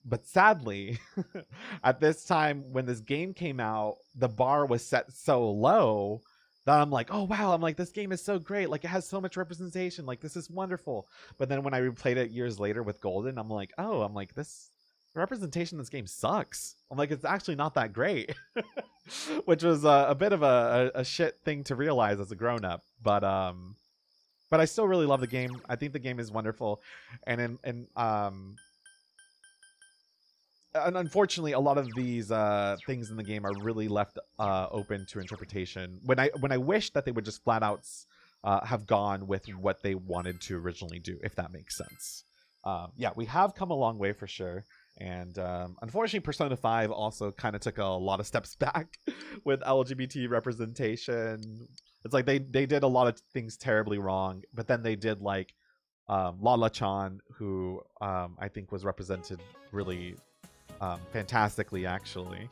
But sadly, at this time when this game came out, the bar was set so low that I'm like, oh wow, I'm like, this game is so great. Like, it has so much representation. Like, this is wonderful. But then when I replayed it years later with Golden, I'm like, oh, I'm like, this representation in this game sucks. I'm like, it's actually not that great. Which was a bit of a shit thing to realize as a grown up. But I still really love the game. I think the game is wonderful. And unfortunately, a lot of these things in the game are really left open to interpretation. When I wish that they would just flat out have gone with what they wanted to originally do, if that makes sense. Yeah, we have come a long way for sure. And unfortunately, Persona 5 also kind of took a lot of steps back with LGBT representation. It's like they did a lot of things terribly wrong, but then they did like Lala-chan, who I think was represented really fantastically, actually.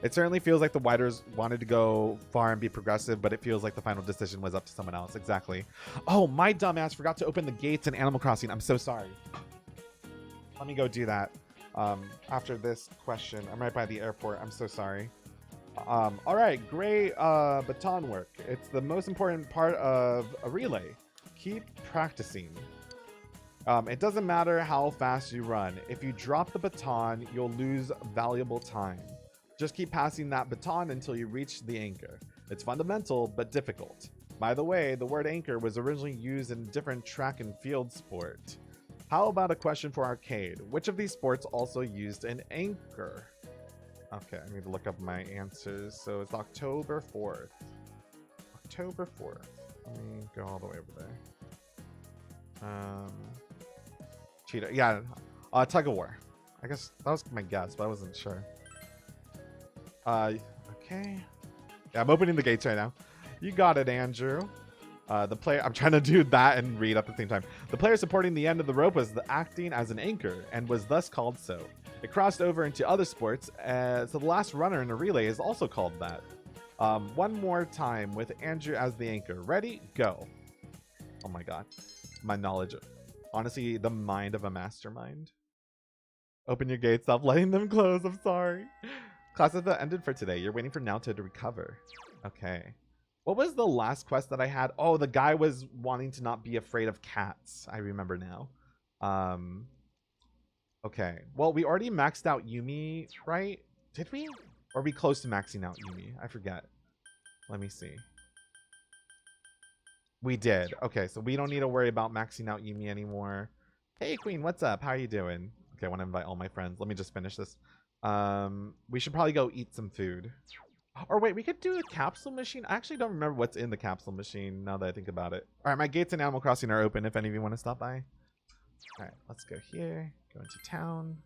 It certainly feels like the writers wanted to go far and be progressive, but it feels like the final decision was up to someone else. Exactly. Oh, my dumbass forgot to open the gates in Animal Crossing. I'm so sorry. Let me go do that after this question. I'm right by the airport. I'm so sorry. All right, great baton work. It's the most important part of a relay. Keep practicing. It doesn't matter how fast you run. If you drop the baton, you'll lose valuable time. Just keep passing that baton until you reach the anchor. It's fundamental, but difficult. By the way, the word anchor was originally used in a different track and field sport. How about a question for arcade? Which of these sports also used an anchor? Okay, I need to look up my answers. So it's October 4th. October 4th. Let me go all the way over there. Cheetah. Yeah, tug of war. I guess that was my guess, but I wasn't sure. Okay. Yeah, I'm opening the gates right now. You got it, Andrew. The player, I'm trying to do that and read at the same time. The player supporting the end of the rope was acting as an anchor and was thus called so. It crossed over into other sports, so the last runner in a relay is also called that. One more time with Andrew as the anchor. Ready? Go. Oh my god. My knowledge. Honestly, the mind of a mastermind. Open your gates, stop letting them close. I'm sorry. Class has ended for today. You're waiting for Naoto to recover. Okay. What was the last quest that I had? Oh, the guy was wanting to not be afraid of cats. I remember now. Okay. Well, we already maxed out Yumi, right? Did we? Or are we close to maxing out Yumi? I forget. Let me see. We did. Okay, so we don't need to worry about maxing out Yumi anymore. Hey, Queen, what's up? How are you doing? Okay, I want to invite all my friends. Let me just finish this. We should probably go eat some food. Or wait, we could do a capsule machine. I actually don't remember what's in the capsule machine now that I think about it. All right, my gates in Animal Crossing are open if any of you want to stop by. All right, let's go here. Go into town.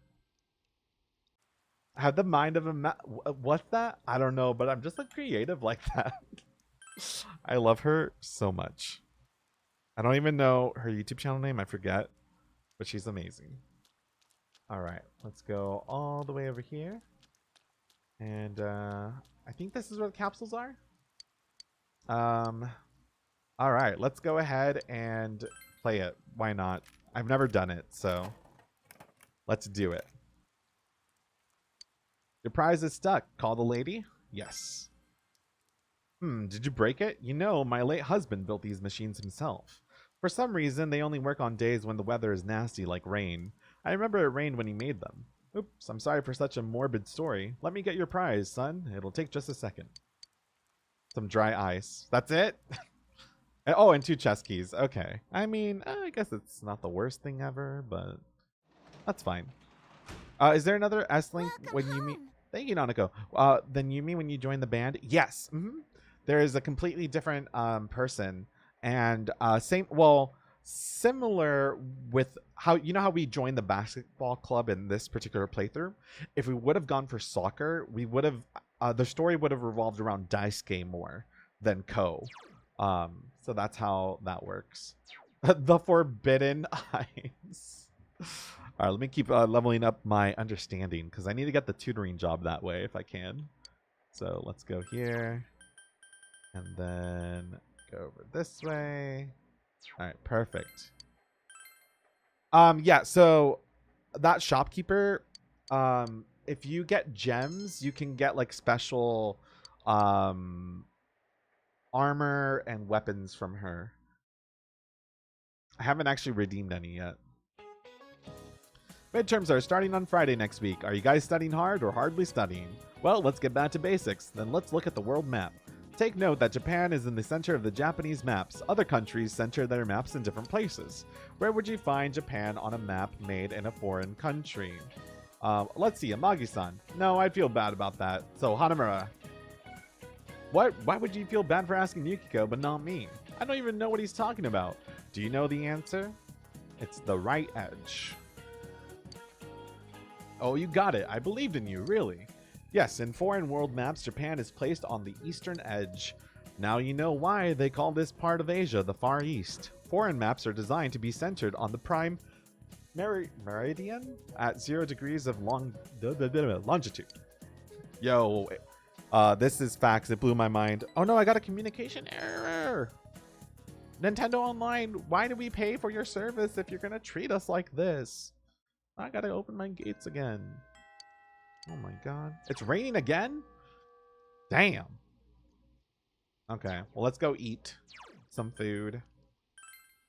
I have the mind of a what's that? I don't know, but I'm just a creative like that. I love her so much. I don't even know her YouTube channel name. I forget, but she's amazing. All right, let's go all the way over here. And I think this is where the capsules are. All right, let's go ahead and play it. Why not? I've never done it, so let's do it. Your prize is stuck. Call the lady? Yes. Did you break it? You know, my late husband built these machines himself. For some reason, they only work on days when the weather is nasty, like rain. I remember it rained when he made them. Oops, I'm sorry for such a morbid story. Let me get your prize, son. It'll take just a second. Some dry ice. That's it? Oh, and 2 chess keys. Okay. I mean, I guess it's not the worst thing ever, but that's fine. Is there another S-Link when you meet... Thank you, Nanako. Then you mean when you join the band? Yes. There is a completely different person. And similar with how, you know how we joined the basketball club in this particular playthrough? If we would have gone for soccer, we would have... the story would have revolved around Daisuke more than Ko. So that's how that works. The Forbidden Eyes. All right, let me keep leveling up my understanding because I need to get the tutoring job that way if I can. So let's go here and then go over this way. All right, perfect. Yeah, so that shopkeeper, if you get gems, you can get like special armor and weapons from her. I haven't actually redeemed any yet. Midterms are starting on Friday next week. Are you guys studying hard or hardly studying? Well, let's get back to basics. Then let's look at the world map. Take note that Japan is in the center of the Japanese maps. Other countries center their maps in different places. Where would you find Japan on a map made in a foreign country? Let's see, Amagi-san. No, I'd feel bad about that. So, Hanamura. What? Why would you feel bad for asking Yukiko, but not me? I don't even know what he's talking about. Do you know the answer? It's the right edge. Oh, you got it. I believed in you, really. Yes, in foreign world maps, Japan is placed on the eastern edge. Now you know why they call this part of Asia the Far East. Foreign maps are designed to be centered on the prime meridian at 0 degrees of longitude. Yo, this is facts. It blew my mind. Oh no, I got a communication error. Nintendo Online, why do we pay for your service if you're gonna treat us like this? I gotta open my gates again. Oh my god. It's raining again? Damn. Okay, well, let's go eat some food.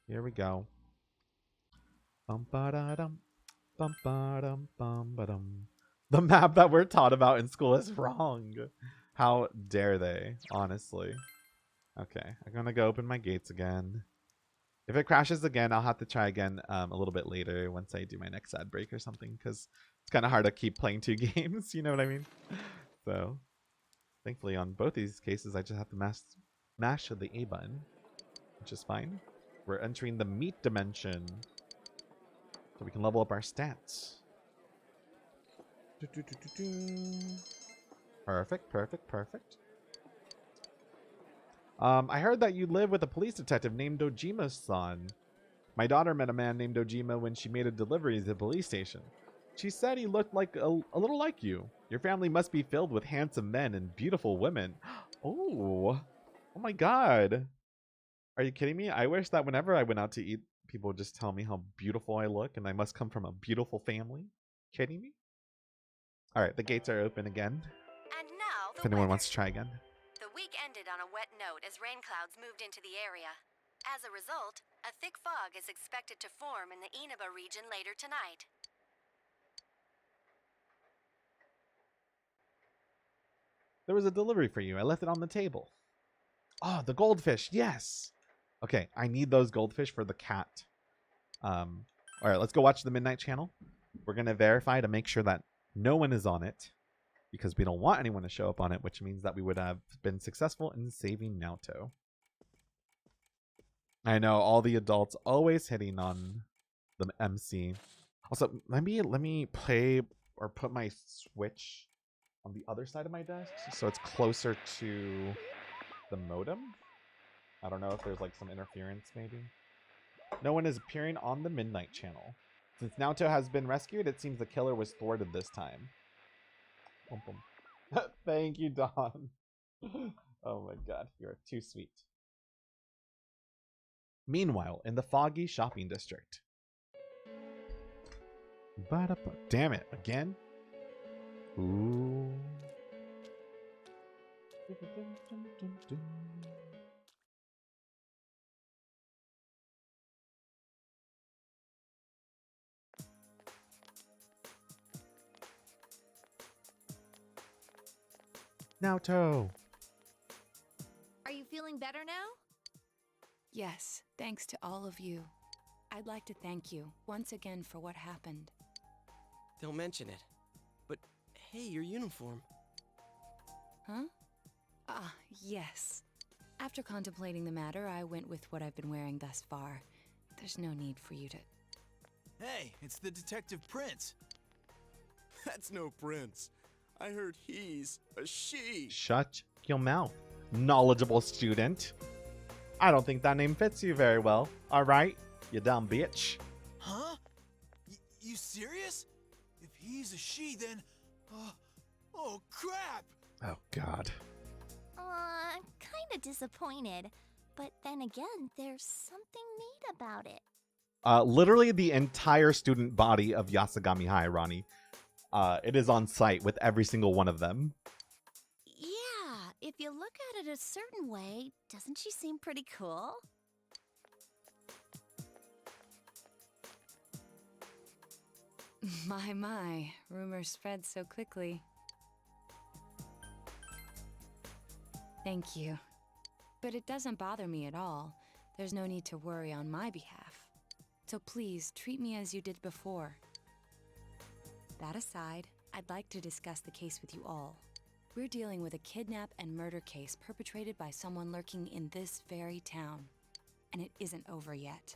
Here we go. Bum-ba-da-dum. Bum-ba-dum, bum-ba-dum. The map that we're taught about in school is wrong. How dare they, honestly. Okay, I'm gonna go open my gates again. If it crashes again, I'll have to try again a little bit later once I do my next ad break or something, because it's kind of hard to keep playing 2 games, you know what I mean? So, thankfully on both these cases, I just have to mash the A button, which is fine. We're entering the meat dimension, so we can level up our stats. Perfect, perfect, perfect. I heard that you live with a police detective named Dojima-san. My daughter met a man named Dojima when she made a delivery to the police station. She said he looked like a little like you. Your family must be filled with handsome men and beautiful women. Oh my god. Are you kidding me? I wish that whenever I went out to eat, people would just tell me how beautiful I look and I must come from a beautiful family. Kidding me? Alright, the gates are open again. And now if anyone wants to try again. The week ended on a wet note as rain clouds moved into the area. As a result, a thick fog is expected to form in the Inaba region later tonight. There was a delivery for you. I left it on the table. Oh, the goldfish. Yes. Okay, I need those goldfish for the cat. All right, let's go watch the Midnight Channel. We're going to verify to make sure that no one is on it, because we don't want anyone to show up on it, which means that we would have been successful in saving Naoto. I know, all the adults always hitting on the MC. Also, let me play or put my Switch on the other side of my desk so it's closer to the modem. I don't know if there's like some interference maybe. No one is appearing on the Midnight Channel. Since Naoto has been rescued, it seems the killer was thwarted this time. Boom, boom. Thank you, Dawn. Oh my god, you're too sweet. Meanwhile, in the foggy shopping district. Damn it, again? Ooh. Naoto. Are you feeling better now? Yes, thanks to all of you. I'd like to thank you once again for what happened. Don't mention it. But hey, your uniform. Huh? Ah, yes. After contemplating the matter, I went with what I've been wearing thus far. There's no need for you to... Hey, it's the Detective Prince. That's no prince. I heard he's a she. Shut your mouth, knowledgeable student. I don't think that name fits you very well. Alright, you dumb bitch. Huh? You serious? If he's a she, then... oh, crap! Oh, God. I'm kinda disappointed. But then again, there's something neat about it. Literally the entire student body of Yasagami High, Ronnie. It is on site with every single one of them. Yeah, if you look at it a certain way, doesn't she seem pretty cool? My, rumors spread so quickly. Thank you. But it doesn't bother me at all. There's no need to worry on my behalf. So please, treat me as you did before. That aside, I'd like to discuss the case with you all. We're dealing with a kidnap and murder case perpetrated by someone lurking in this very town. And it isn't over yet.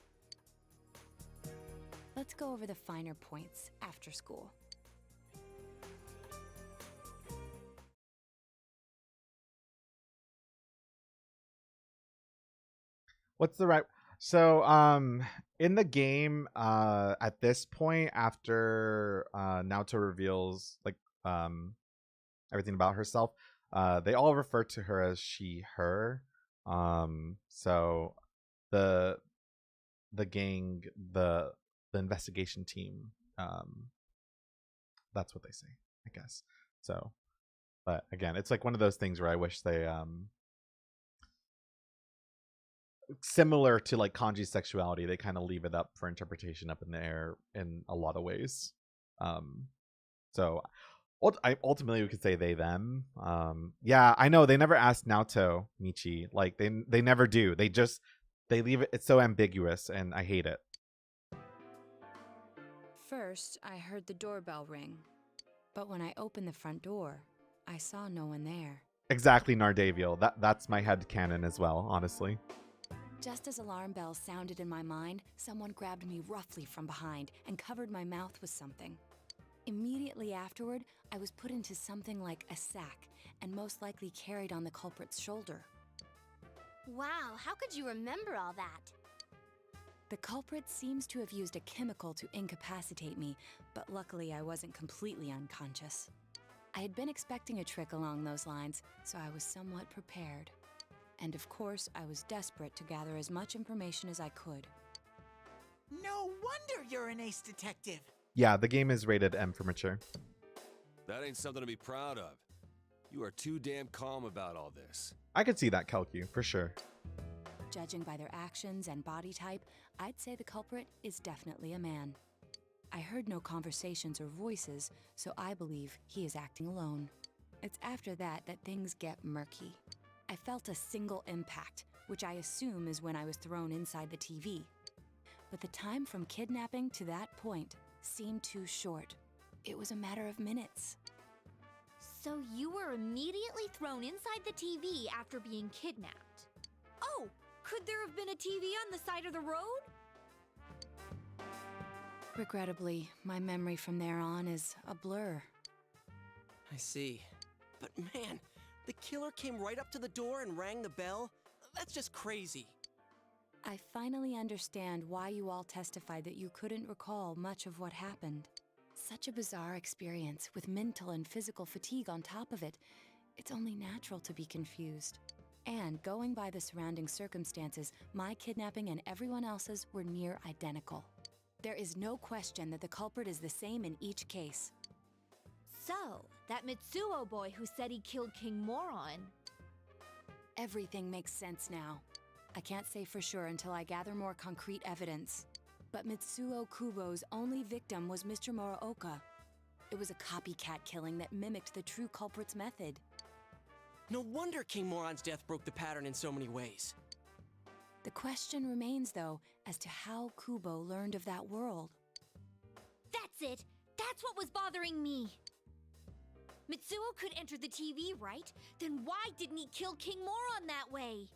Let's go over the finer points after school. What's the right? So, in the game, at this point, after Naoto reveals like everything about herself, they all refer to her as she, her. So the gang, the investigation team, that's what they say, I guess. So, but again, it's like one of those things where I wish they similar to like Kanji's sexuality, they kind of leave it up for interpretation, up in the air in a lot of ways. So ultimately we could say they, them. Yeah, I know they never asked Naoto Michi, like they never do. They leave it, it's so ambiguous, and I hate it. First, I heard the doorbell ring. But when I opened the front door, I saw no one there. Exactly, Nardaviel. That's my headcanon as well, honestly. Just as alarm bells sounded in my mind, someone grabbed me roughly from behind and covered my mouth with something. Immediately afterward, I was put into something like a sack and most likely carried on the culprit's shoulder. Wow, how could you remember all that? The culprit seems to have used a chemical to incapacitate me, but luckily I wasn't completely unconscious. I had been expecting a trick along those lines, so I was somewhat prepared. And of course, I was desperate to gather as much information as I could. No wonder you're an ace detective. Yeah, the game is rated M for mature. That ain't something to be proud of. You are too damn calm about all this. I could see that, Kelku, for sure. Judging by their actions and body type, I'd say the culprit is definitely a man. I heard no conversations or voices, so I believe he is acting alone. It's after that things get murky. I felt a single impact, which I assume is when I was thrown inside the TV. But the time from kidnapping to that point seemed too short. It was a matter of minutes. So you were immediately thrown inside the TV after being kidnapped. Oh, could there have been a TV on the side of the road? Regrettably, my memory from there on is a blur. I see. But man, the killer came right up to the door and rang the bell? That's just crazy. I finally understand why you all testified that you couldn't recall much of what happened. Such a bizarre experience with mental and physical fatigue on top of it. It's only natural to be confused. And going by the surrounding circumstances, my kidnapping and everyone else's were near identical. There is no question that the culprit is the same in each case. So, that Mitsuo boy who said he killed King Moron. Everything makes sense now. I can't say for sure until I gather more concrete evidence. But Mitsuo Kubo's only victim was Mr. Muraoka. It was a copycat killing that mimicked the true culprit's method. No wonder King Moron's death broke the pattern in so many ways. The question remains, though, as to how Kubo learned of that world. That's it! That's what was bothering me! Mitsuo could enter the TV, right? Then why didn't he kill King Moron that way?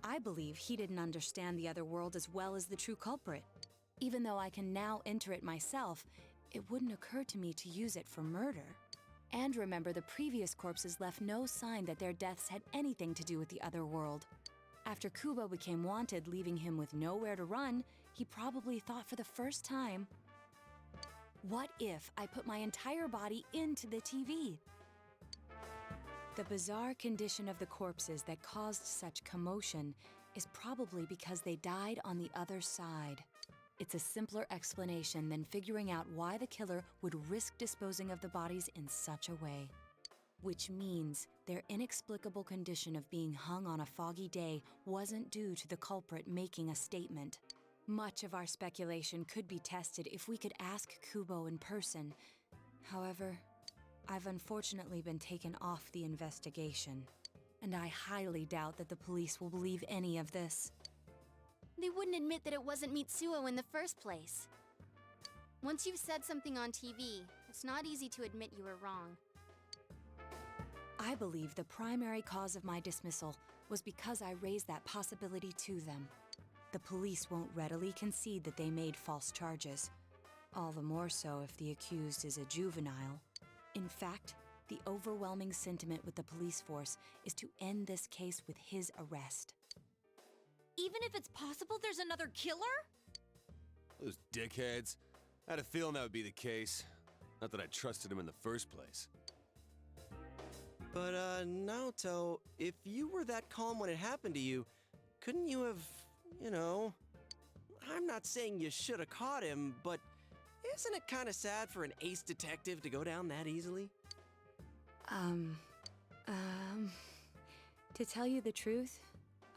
I believe he didn't understand the other world as well as the true culprit. Even though I can now enter it myself, it wouldn't occur to me to use it for murder. And remember, the previous corpses left no sign that their deaths had anything to do with the other world. After Kubo became wanted, leaving him with nowhere to run, he probably thought for the first time, what if I put my entire body into the TV? The bizarre condition of the corpses that caused such commotion is probably because they died on the other side. It's a simpler explanation than figuring out why the killer would risk disposing of the bodies in such a way. Which means their inexplicable condition of being hung on a foggy day wasn't due to the culprit making a statement. Much of our speculation could be tested if we could ask Kubo in person. However, I've unfortunately been taken off the investigation, and I highly doubt that the police will believe any of this. They wouldn't admit that it wasn't Mitsuo in the first place. Once you've said something on TV, it's not easy to admit you were wrong. I believe the primary cause of my dismissal was because I raised that possibility to them. The police won't readily concede that they made false charges, all the more so if the accused is a juvenile. In fact, the overwhelming sentiment with the police force is to end this case with his arrest. Even if it's possible there's another killer? Those dickheads. I had a feeling that would be the case. Not that I trusted him in the first place. But, Naoto, if you were that calm when it happened to you, couldn't you have, I'm not saying you should have caught him, but isn't it kind of sad for an ace detective to go down that easily? To tell you the truth,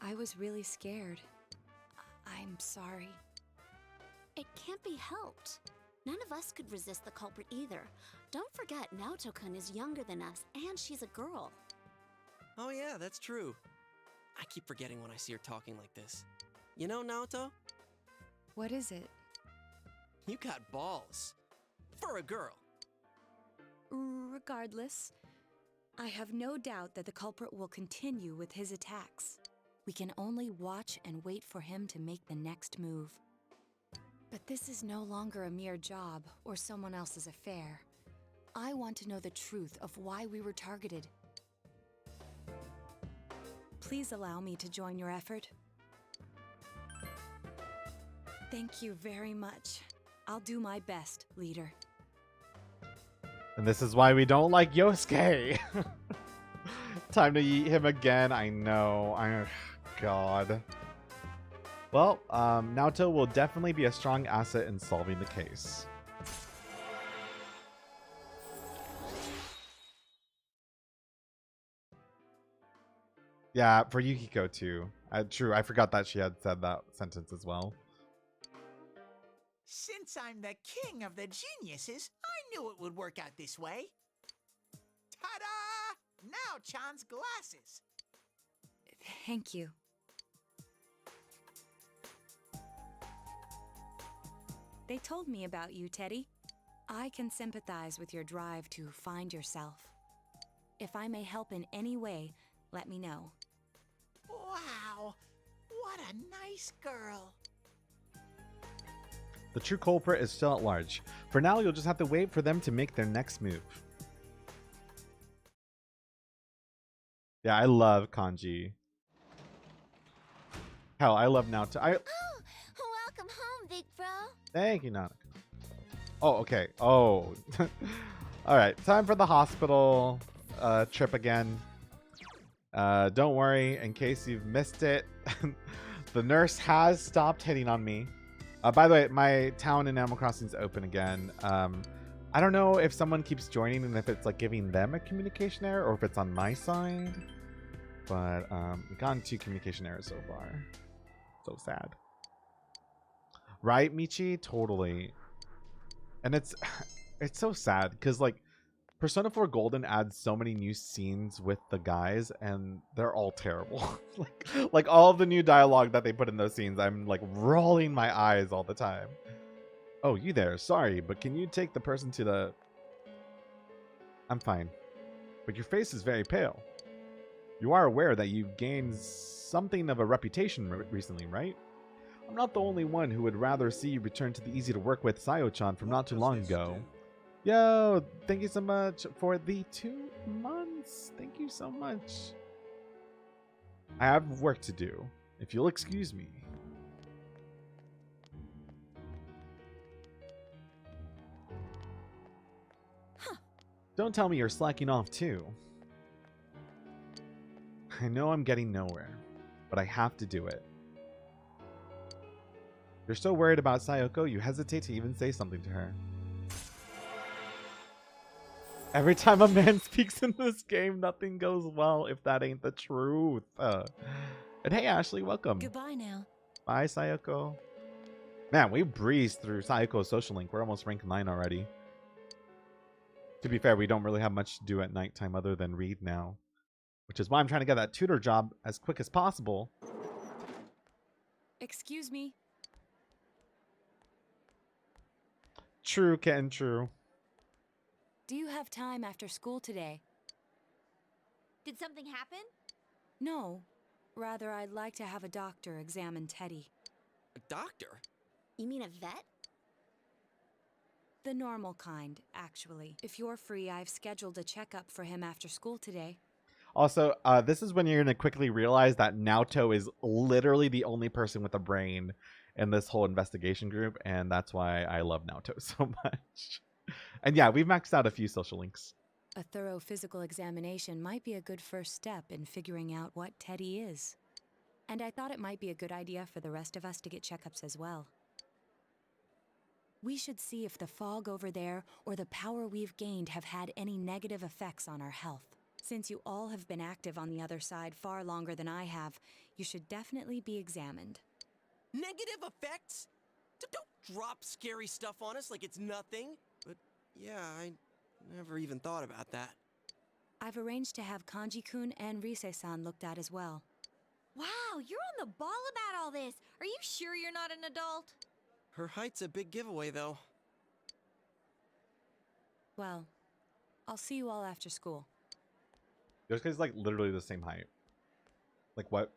I was really scared. I'm sorry. It can't be helped. None of us could resist the culprit either. Don't forget, Naoto-kun is younger than us, and she's a girl. Oh yeah, that's true. I keep forgetting when I see her talking like this. You know, Naoto? What is it? You got balls. For a girl. Regardless, I have no doubt that the culprit will continue with his attacks. We can only watch and wait for him to make the next move. But this is no longer a mere job or someone else's affair. I want to know the truth of why we were targeted. Please allow me to join your effort. Thank you very much. I'll do my best, leader. And this is why we don't like Yosuke. Time to eat him again. I know. God. Well, Naoto will definitely be a strong asset in solving the case. Yeah, for Yukiko too. True, I forgot that she had said that sentence as well. Since I'm the king of the geniuses, I knew it would work out this way. Ta-da! Now Chan's glasses. Thank you. They told me about you, Teddy. I can sympathize with your drive to find yourself. If I may help in any way, let me know. Wow, what a nice girl. The true culprit is still at large. For now, you'll just have to wait for them to make their next move. Yeah, I love Kanji. Hell, I love Naoto. Welcome home, big bro. Thank you, Nanaka. Oh, okay. Oh. All right. Time for the hospital trip again. Don't worry, in case you've missed it, the nurse has stopped hitting on me. By the way, my town in Animal Crossing is open again. I don't know if someone keeps joining and if it's like giving them a communication error or if it's on my side. But we've gotten 2 communication errors so far. So sad. Right, Michi? Totally. And it's so sad because like Persona 4 Golden adds so many new scenes with the guys and they're all terrible. like all of the new dialogue that they put in those scenes, I'm like rolling my eyes all the time. Oh, you there. Sorry, but can you take the person to the... I'm fine. But your face is very pale. You are aware that you've gained something of a reputation recently, right? I'm not the only one who would rather see you return to the easy-to-work-with Sayo-chan from not too long ago. Yo, thank you so much for the 2 months. Thank you so much. I have work to do, if you'll excuse me. Huh. Don't tell me you're slacking off too. I know I'm getting nowhere, but I have to do it. You're so worried about Sayoko, you hesitate to even say something to her. Every time a man speaks in this game, nothing goes well if that ain't the truth. And hey, Ashley, welcome. Goodbye now. Bye, Sayoko. Man, we breezed through Sayoko's social link. We're almost rank 9 already. To be fair, we don't really have much to do at nighttime other than read now. Which is why I'm trying to get that tutor job as quick as possible. Excuse me. True, Ken, true. Do you have time after school today? Did something happen? No. Rather, I'd like to have a doctor examine Teddy. A doctor? You mean a vet? The normal kind, actually. If you're free, I've scheduled a checkup for him after school today. Also, this is when you're going to quickly realize that Naoto is literally the only person with a brain in this whole investigation group, and that's why I love Naoto so much. And yeah, we've maxed out a few social links. A thorough physical examination might be a good first step in figuring out what Teddy is. And I thought it might be a good idea for the rest of us to get checkups as well. We should see if the fog over there or the power we've gained have had any negative effects on our health. Since you all have been active on the other side far longer than I have, you should definitely be examined. Negative effects? Don't drop scary stuff on us like it's nothing. But yeah, I never even thought about that. I've arranged to have Kanji-kun and Rise-san looked at as well. Wow, you're on the ball about all this. Are you sure you're not an adult? Her height's a big giveaway, though. Well, I'll see you all after school. Those guys like literally the same height. Like what?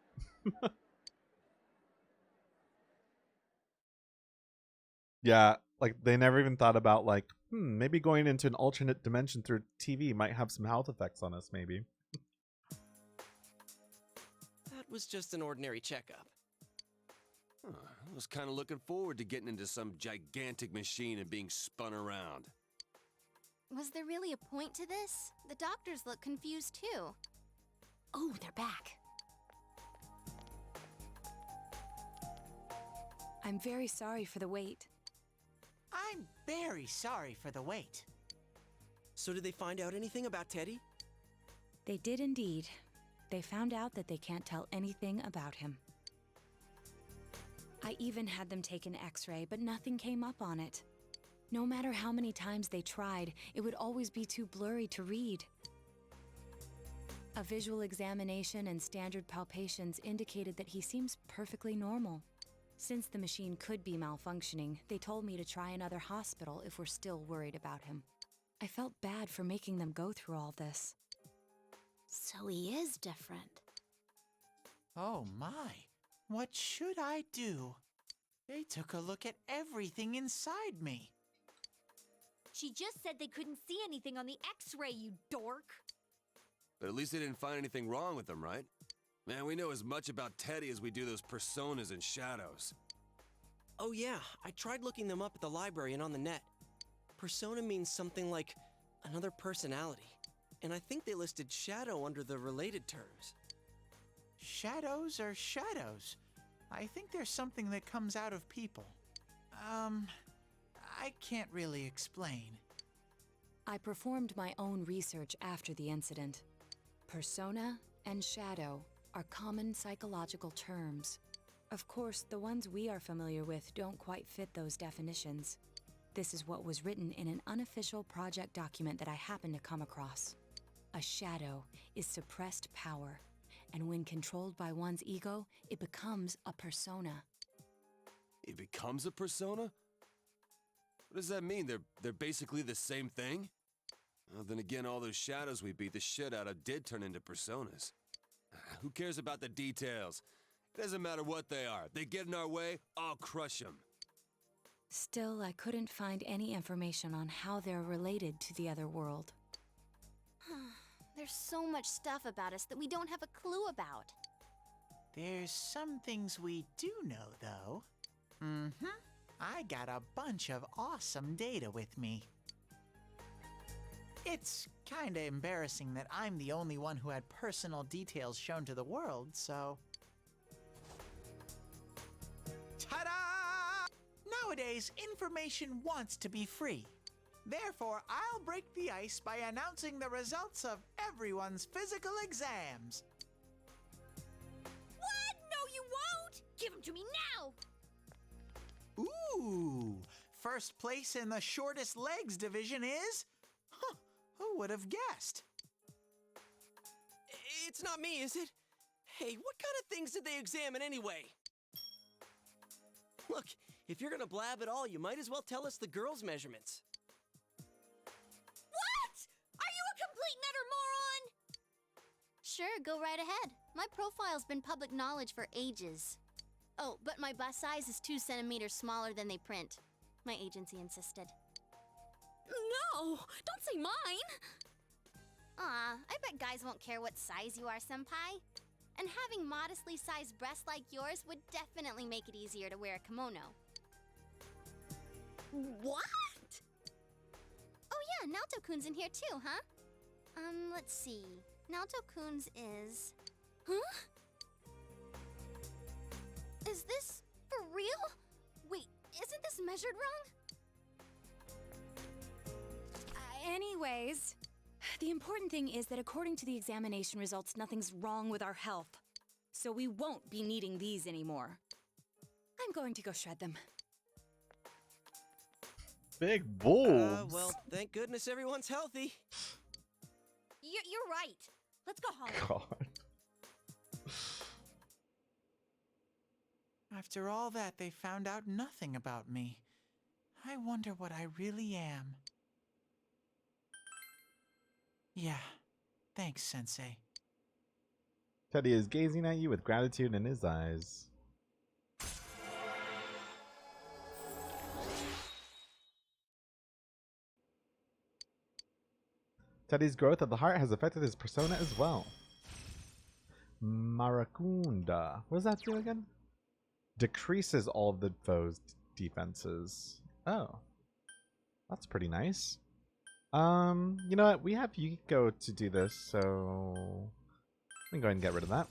Yeah, like they never even thought about like, maybe going into an alternate dimension through TV might have some health effects on us, maybe. That was just an ordinary checkup. I was kind of looking forward to getting into some gigantic machine and being spun around. Was there really a point to this? The doctors look confused too. Oh, they're back. I'm very sorry for the wait. I'm very sorry for the wait. So did they find out anything about Teddy? They did indeed. They found out that they can't tell anything about him. I even had them take an X-ray, but nothing came up on it. No matter how many times they tried, it would always be too blurry to read. A visual examination and standard palpations indicated that he seems perfectly normal. Since the machine could be malfunctioning, they told me to try another hospital if we're still worried about him. I felt bad for making them go through all this. So he is different. Oh my, what should I do? They took a look at everything inside me. She just said they couldn't see anything on the X-ray, you dork. But at least they didn't find anything wrong with him, right? Man, we know as much about Teddy as we do those personas and shadows. Oh yeah, I tried looking them up at the library and on the net. Persona means something like another personality. And I think they listed shadow under the related terms. Shadows are shadows. I think there's something that comes out of people. I can't really explain. I performed my own research after the incident. Persona and shadow are common psychological terms. Of course, the ones we are familiar with don't quite fit those definitions. This is what was written in an unofficial project document that I happened to come across. A shadow is suppressed power, and when controlled by one's ego, it becomes a persona. It becomes a persona? What does that mean? They're basically the same thing? Well, then again, all those shadows we beat the shit out of did turn into personas. Who cares about the details? It doesn't matter what they are. They get in our way, I'll crush them. Still, I couldn't find any information on how they're related to the other world. There's so much stuff about us that we don't have a clue about. There's some things we do know, though. I got a bunch of awesome data with me. It's kinda embarrassing that I'm the only one who had personal details shown to the world, so... Ta-da! Nowadays, information wants to be free. Therefore, I'll break the ice by announcing the results of everyone's physical exams. What? No, you won't! Give them to me now! Ooh! First place in the shortest legs division is... Huh, who would have guessed? It's not me, is it? Hey, what kind of things did they examine anyway? Look, if you're gonna blab at all, you might as well tell us the girls' measurements. What? Are you a complete and utter moron? Sure, go right ahead. My profile's been public knowledge for ages. Oh, but my bust size is 2 centimeters smaller than they print. My agency insisted. No! Don't say mine! Aw, I bet guys won't care what size you are, senpai. And having modestly sized breasts like yours would definitely make it easier to wear a kimono. What? Oh yeah, Naoto-kun's in here too, huh? Let's see. Naoto-kun's is... Huh? Is this for real? Wait, isn't this measured wrong? Anyways, the important thing is that according to the examination results, nothing's wrong with our health. So we won't be needing these anymore. I'm going to go shred them. Big boobs. Well, thank goodness everyone's healthy. You're right. Let's go home. God. After all that, they found out nothing about me. I wonder what I really am. Yeah, thanks, Sensei. Teddy is gazing at you with gratitude in his eyes. Teddy's growth of the heart has affected his persona as well. Maracunda. What does that do again? Decreases all of the foe's defenses. Oh. That's pretty nice. You know what? We have Yukiko to do this, so I'm going to go ahead and get rid of that.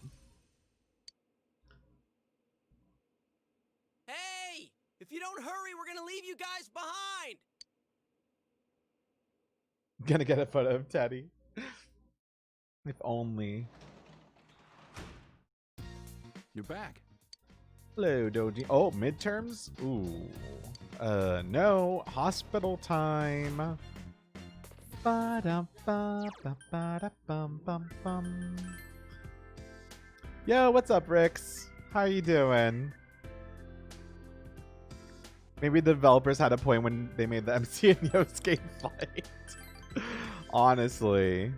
Hey! If you don't hurry, we're gonna leave you guys behind! Gonna get a photo of Teddy. If only. You're back. Hello, Doji. Oh, midterms? Ooh. No. Hospital time. Ba-dum-ba-ba-ba-da-bum-bum-bum. Yo, what's up, Rix? How you doing? Maybe the developers had a point when they made the MC and Yosuke fight. Honestly.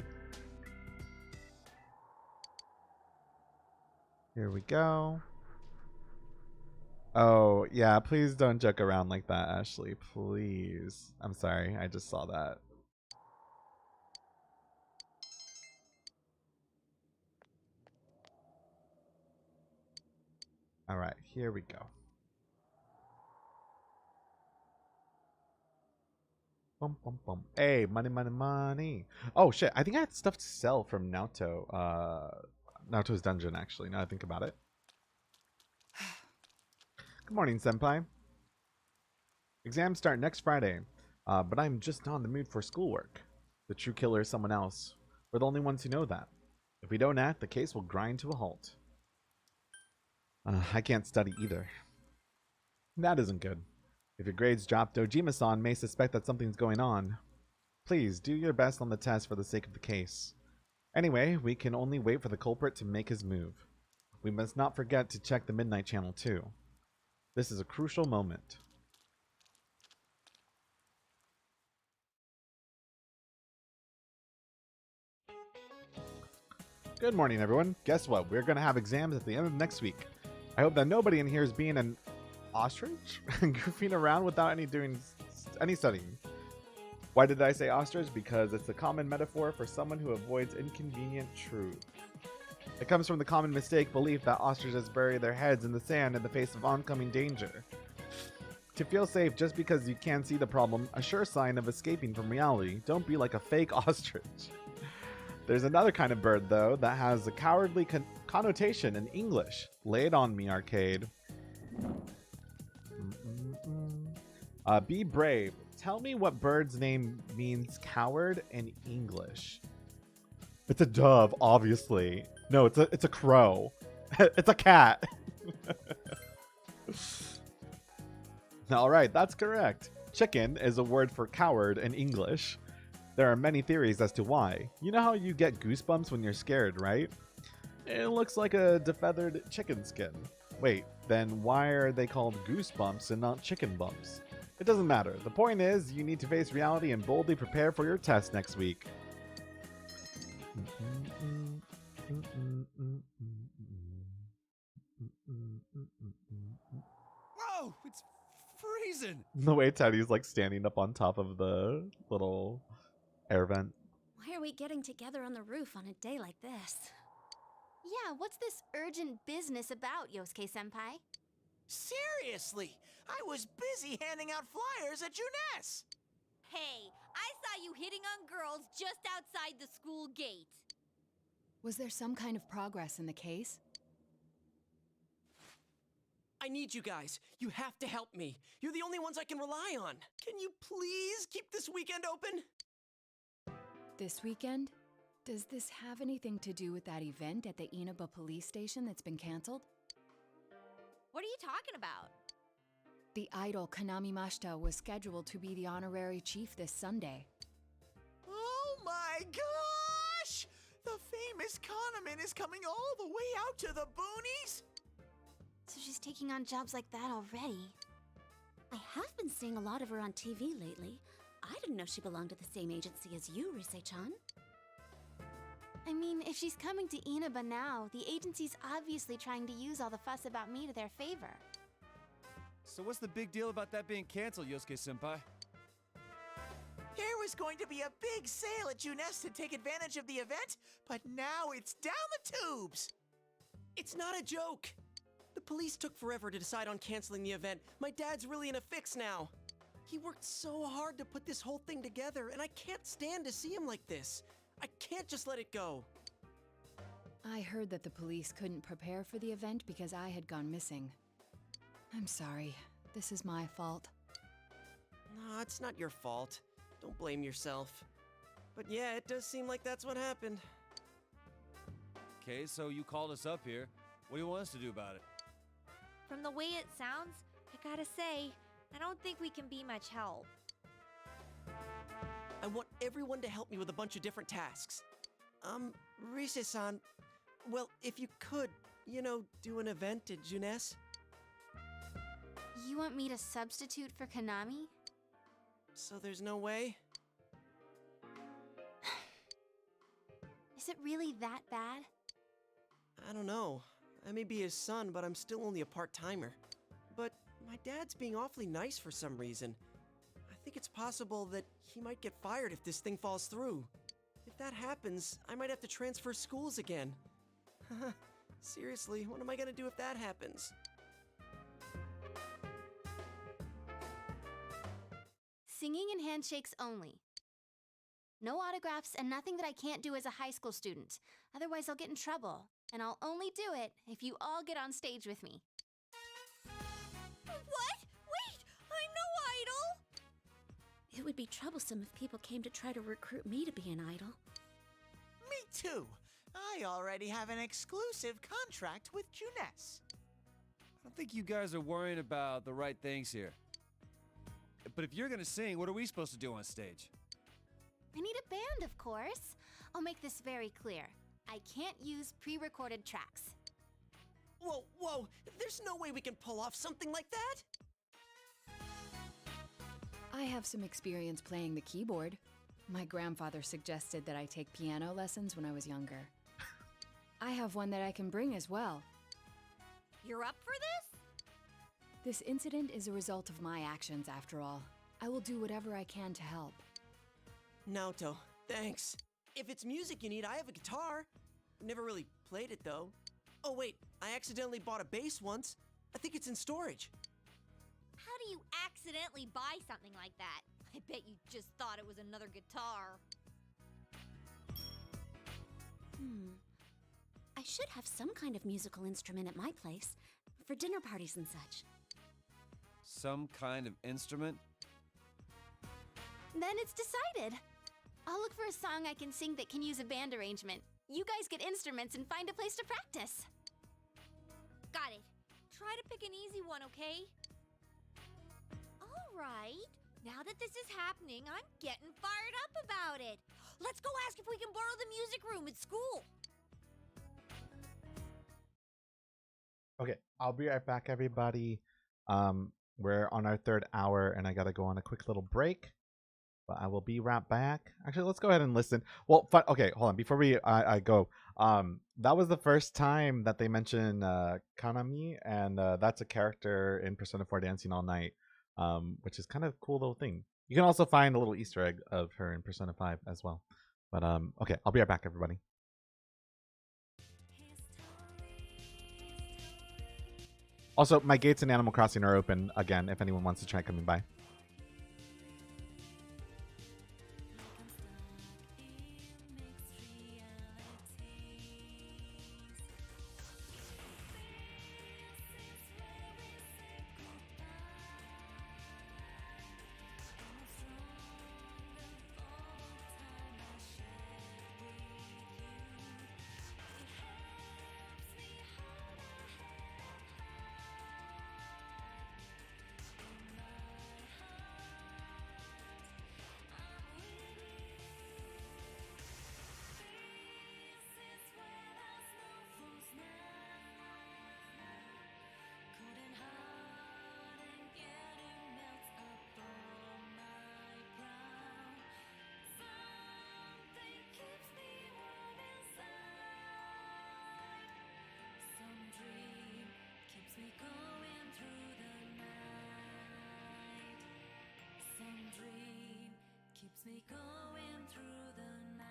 Here we go. Oh, yeah, please don't joke around like that, Ashley. Please. I'm sorry, I just saw that. Alright, here we go. Bum, bum, bum. Hey, money, money, money. Oh, shit, I think I had stuff to sell from Naoto. Naoto's dungeon, actually, now I think about it. Good morning, Senpai. Exams start next Friday, but I'm just not in the mood for schoolwork. The true killer is someone else. We're the only ones who know that. If we don't act, the case will grind to a halt. I can't study either. That isn't good. If your grades drop, Dojima-san may suspect that something's going on. Please, do your best on the test for the sake of the case. Anyway, we can only wait for the culprit to make his move. We must not forget to check the Midnight Channel too. This is a crucial moment. Good morning, everyone. Guess what? We're going to have exams at the end of next week. I hope that nobody in here is being an ostrich and goofing around without any studying. Why did I say ostrich? Because it's a common metaphor for someone who avoids inconvenient truth. It comes from the common mistake belief that ostriches bury their heads in the sand in the face of oncoming danger. To feel safe just because you can't see the problem, a sure sign of escaping from reality. Don't be like a fake ostrich. There's another kind of bird, though, that has a cowardly connotation in English. Lay it on me, arcade. Be brave. Tell me what bird's name means coward in English. It's a dove, obviously. No, it's a crow. It's a cat. All right, that's correct. Chicken is a word for coward in English. There are many theories as to why. You know how you get goosebumps when you're scared, right? It looks like a defeathered chicken skin. Wait, then why are they called goosebumps and not chicken bumps? It doesn't matter. The point is, you need to face reality and boldly prepare for your test next week. Whoa, it's freezing. The way Teddy's like standing up on top of the little air vent. Why are we getting together on the roof on a day like this? Yeah, what's this urgent business about, Yosuke-senpai? Seriously, I was busy handing out flyers at Juness. Hey, I saw you hitting on girls just outside the school gate. Was there some kind of progress in the case? I need you guys. You have to help me. You're the only ones I can rely on. Can you please keep this weekend open? This weekend? Does this have anything to do with that event at the Inaba police station that's been canceled? What are you talking about? The idol Kanami Mashita was scheduled to be the honorary chief this Sunday. Oh my gosh! The famous Kahneman is coming all the way out to the boonies? So she's taking on jobs like that already. I have been seeing a lot of her on TV lately. I didn't know she belonged to the same agency as you, Rise-chan. I mean, if she's coming to Inaba now, the agency's obviously trying to use all the fuss about me to their favor. So what's the big deal about that being canceled, Yosuke-senpai? There was going to be a big sale at Juness to take advantage of the event, but now it's down the tubes! It's not a joke. The police took forever to decide on canceling the event. My dad's really in a fix now. He worked so hard to put this whole thing together, and I can't stand to see him like this. I can't just let it go. I heard that the police couldn't prepare for the event because I had gone missing. I'm sorry. This is my fault. No, it's not your fault. Don't blame yourself. But yeah, it does seem like that's what happened. Okay, so you called us up here. What do you want us to do about it? From the way it sounds, I gotta say, I don't think we can be much help. I want everyone to help me with a bunch of different tasks. Rise-san, well, if you could, do an event at Juness. You want me to substitute for Kanami? So there's no way? Is it really that bad? I don't know. I may be his son, but I'm still only a part-timer. But my dad's being awfully nice for some reason. I think it's possible that he might get fired if this thing falls through. If that happens, I might have to transfer schools again. Seriously, what am I gonna do if that happens? Singing and handshakes only. No autographs and nothing that I can't do as a high school student. Otherwise I'll get in trouble. And I'll only do it if you all get on stage with me. What? Wait! I'm no idol! It would be troublesome if people came to try to recruit me to be an idol. Me too. I already have an exclusive contract with Juness. I don't think you guys are worrying about the right things here. But if you're gonna sing, what are we supposed to do on stage? I need a band, of course. I'll make this very clear. I can't use pre-recorded tracks. Whoa, there's no way we can pull off something like that! I have some experience playing the keyboard. My grandfather suggested that I take piano lessons when I was younger. I have one that I can bring as well. You're up for this? This incident is a result of my actions, after all. I will do whatever I can to help. Naoto, thanks. If it's music you need, I have a guitar. Never really played it, though. Oh, wait, I accidentally bought a bass once. I think it's in storage. How do you accidentally buy something like that? I bet you just thought it was another guitar. I should have some kind of musical instrument at my place for dinner parties and such. Some kind of instrument? Then it's decided. I'll look for a song I can sing that can use a band arrangement. You guys get instruments and find a place to practice. Got it. Try to pick an easy one, okay? All right. Now that this is happening, I'm getting fired up about it. Let's go ask if we can borrow the music room at school. Okay, I'll be right back, everybody. We're on our third hour, and I gotta go on a quick little break. But I will be right back. Actually, let's go ahead and listen. Well, okay, hold on. Before I go, that was the first time that they mentioned Kanami, and that's a character in Persona 4 Dancing All Night, which is kind of a cool little thing. You can also find a little Easter egg of her in Persona 5 as well. But okay, I'll be right back, everybody. Also, my gates in Animal Crossing are open again if anyone wants to try coming by. me going through the night.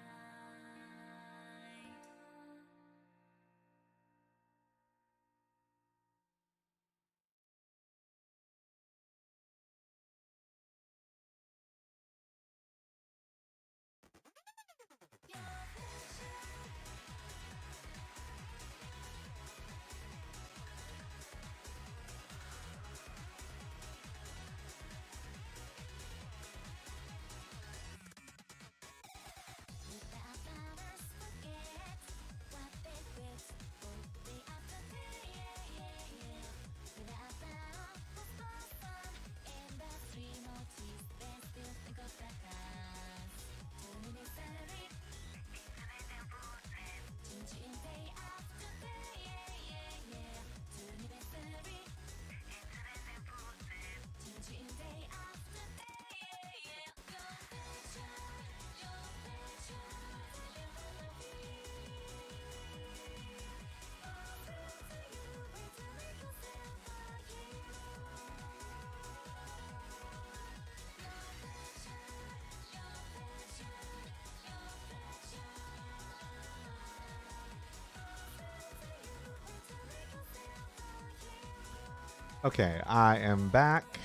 Okay, I am back.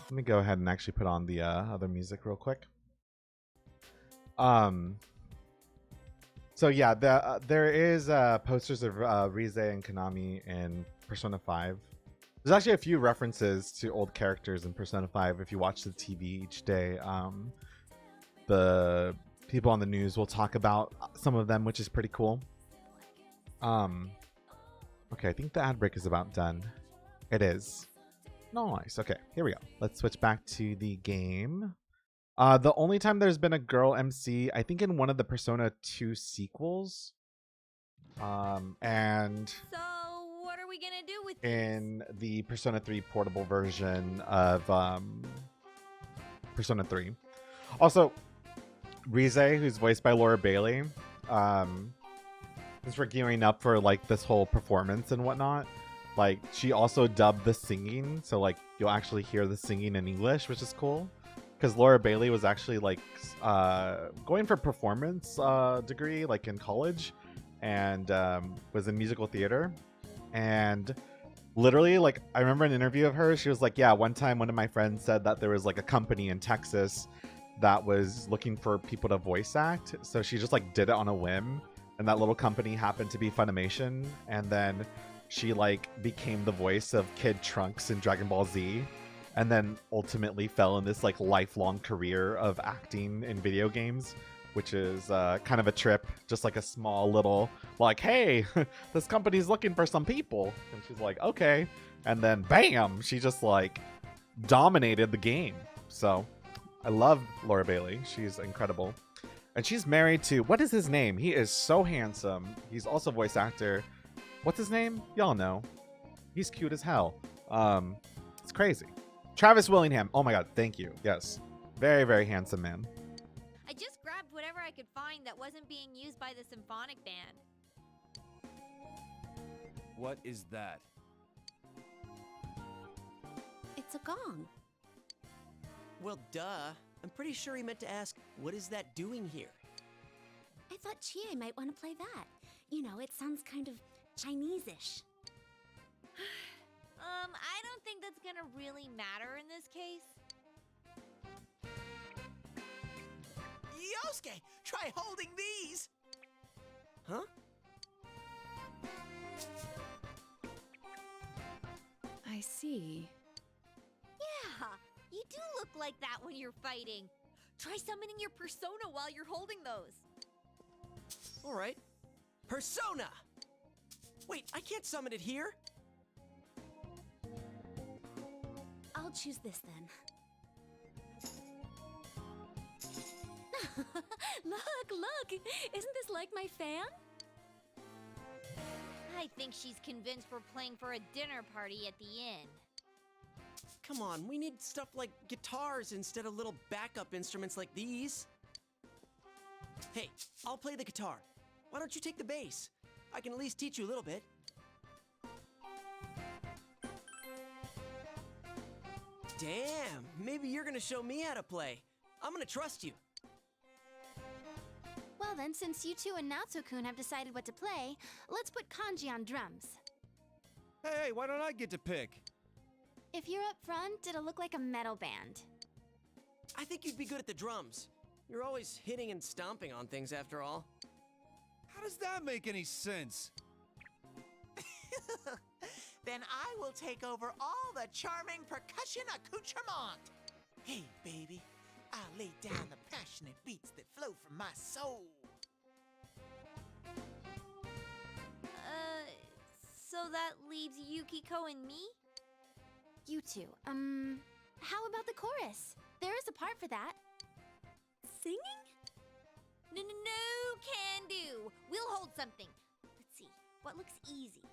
Let me go ahead and actually put on the other music real quick. So yeah, there is posters of Rize and Konami in Persona 5. There's actually a few references to old characters in Persona 5 if you watch the TV each day. The people on the news will talk about some of them, which is pretty cool. Okay, I think the ad break is about done. It is. Nice. Okay, here we go. Let's switch back to the game. The only time there's been a girl MC, I think in one of the Persona 2 sequels. And So, what are we gonna do with in the Persona 3 portable version of Persona 3. Also, Rize, who's voiced by Laura Bailey, since we're gearing up for like this whole performance and whatnot, like she also dubbed the singing, so like you'll actually hear the singing in English, which is cool. Because Laura Bailey was actually like going for performance degree like in college, and was in musical theater. And literally, like, I remember an interview of her. She was like, yeah, one time one of my friends said that there was like a company in Texas that was looking for people to voice act. So she just like did it on a whim. And that little company happened to be Funimation. And then she like became the voice of Kid Trunks in Dragon Ball Z, and then ultimately fell in this like lifelong career of acting in video games, which is kind of a trip. Just like a small little like, hey, this company's looking for some people, and she's like, okay, and then bam, she just like dominated the game. So I love Laura Bailey. She's incredible. And she's married to, what is his name? He is so handsome. He's also a voice actor. What's his name? Y'all know. He's cute as hell. It's crazy. Travis Willingham. Oh my god, thank you. Yes. Very, very handsome man. I just grabbed whatever I could find that wasn't being used by the symphonic band. What is that? It's a gong. Well, duh. I'm pretty sure he meant to ask, what is that doing here? I thought Chie might want to play that. You know, it sounds kind of Chinese-ish. I don't think that's gonna really matter in this case. Yosuke, try holding these. Huh? I see. Yeah, you do look like that when you're fighting. Try summoning your persona while you're holding those. All right. Persona! Wait, I can't summon it here. I'll choose this then. Look! Isn't this like my fan? I think she's convinced we're playing for a dinner party at the inn. Come on, we need stuff like guitars instead of little backup instruments like these. Hey, I'll play the guitar. Why don't you take the bass? I can at least teach you a little bit. Damn, maybe you're gonna show me how to play. I'm gonna trust you. Well then, since you two and Natsu-kun have decided what to play, let's put Kanji on drums. Hey, why don't I get to pick? If you're up front, it'll look like a metal band. I think you'd be good at the drums. You're always hitting and stomping on things after all. How does that make any sense? Then I will take over all the charming percussion accoutrement. Hey, baby, I'll lay down the passionate beats that flow from my soul. So that leaves Yukiko and me? You two, how about the chorus? There is a part for that. Singing? No, can do. We'll hold something. Let's see, what looks easy?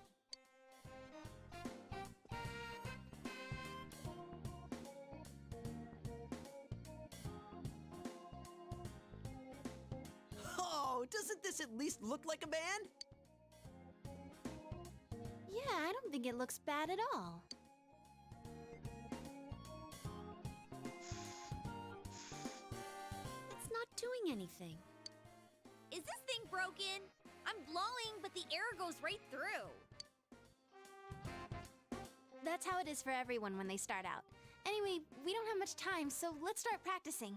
Oh, doesn't this at least look like a band? Yeah, I don't think it looks bad at all. It's not doing anything. Is this thing broken? I'm blowing, but the air goes right through. That's how it is for everyone when they start out. Anyway, we don't have much time, so let's start practicing.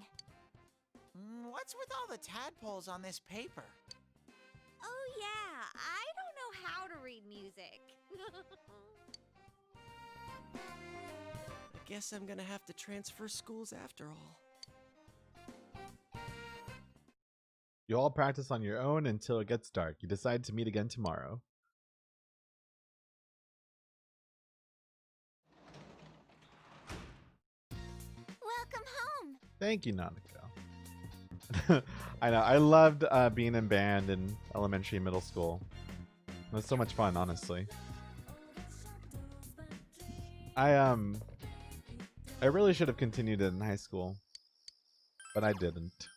What's with all the tadpoles on this paper? Oh yeah, I don't know how to read music. I guess I'm gonna have to transfer schools after all. You all practice on your own until it gets dark. You decide to meet again tomorrow. Welcome home! Thank you, Nanako. I know. I loved being in band in elementary and middle school. It was so much fun, honestly. I really should have continued it in high school, but I didn't.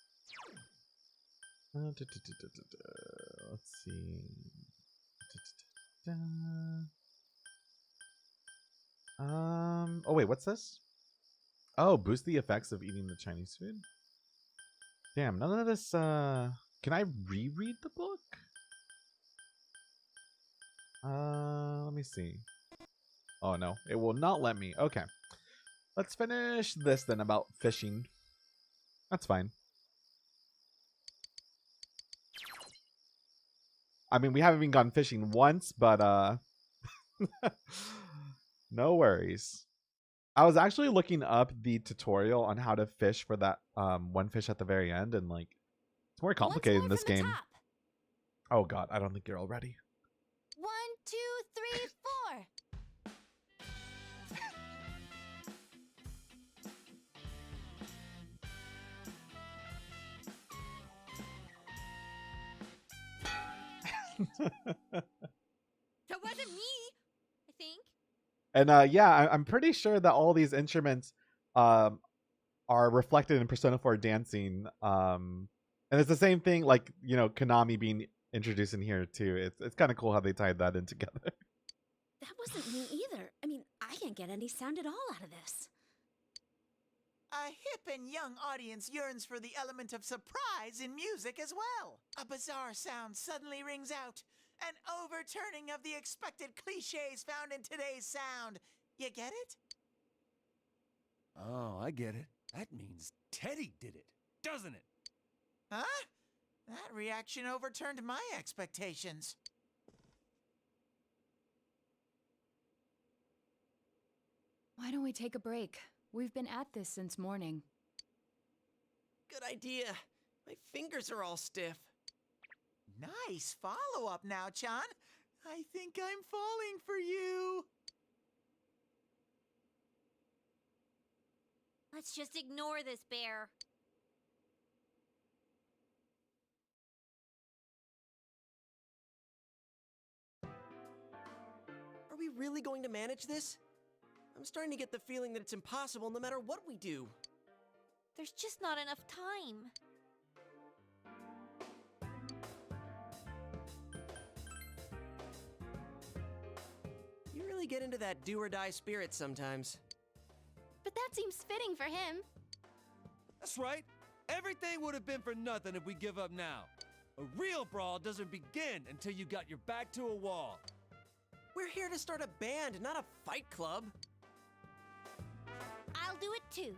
Let's see. Oh wait, what's this? Oh, boost the effects of eating the Chinese food. Damn, none of this. Can I reread the book? Let me see. Oh no, it will not let me. Okay, let's finish this then about fishing. That's fine. I mean, we haven't even gone fishing once, but No worries. I was actually looking up the tutorial on how to fish for that one fish at the very end, and like it's more complicated in this game. Top. Oh god, I don't think you're all ready. 1, 2, 3, 4. That wasn't me, I think. And yeah, I'm pretty sure that all these instruments are reflected in Persona 4 dancing. And it's the same thing, like, you know, Konami being introduced in here too. It's kind of cool how they tied that in together. That wasn't me either. I mean, I can't get any sound at all out of this. A hip and young audience yearns for the element of surprise in music as well. A bizarre sound suddenly rings out. An overturning of the expected cliches found in today's sound. You get it? Oh, I get it. That means Teddy did it, doesn't it? Huh? That reaction overturned my expectations. Why don't we take a break? We've been at this since morning. Good idea. My fingers are all stiff. Nice follow-up now, Chan. I think I'm falling for you. Let's just ignore this bear. Are we really going to manage this? I'm starting to get the feeling that it's impossible no matter what we do. There's just not enough time. You really get into that do-or-die spirit sometimes. But that seems fitting for him. That's right. Everything would have been for nothing if we give up now. A real brawl doesn't begin until you got your back to a wall. We're here to start a band, not a fight club. I'll do it too.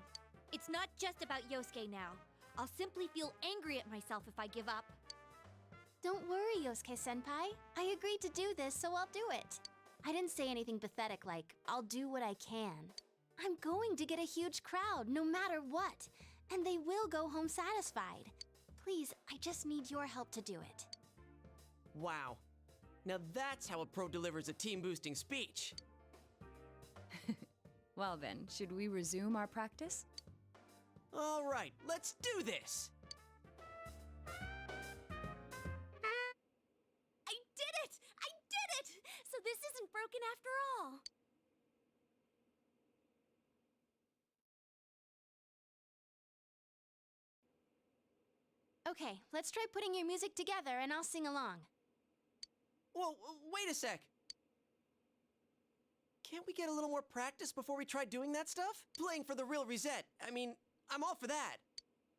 It's not just about Yosuke now. I'll simply feel angry at myself if I give up. Don't worry, Yosuke-senpai. I agreed to do this, so I'll do it. I didn't say anything pathetic like, I'll do what I can. I'm going to get a huge crowd, no matter what. And they will go home satisfied. Please, I just need your help to do it. Wow. Now that's how a pro delivers a team-boosting speech. Well then, should we resume our practice? All right, let's do this! I did it! I did it! So this isn't broken after all. Okay, let's try putting your music together and I'll sing along. Whoa, wait a sec. Can't we get a little more practice before we try doing that stuff? Playing for the real reset. I mean, I'm all for that.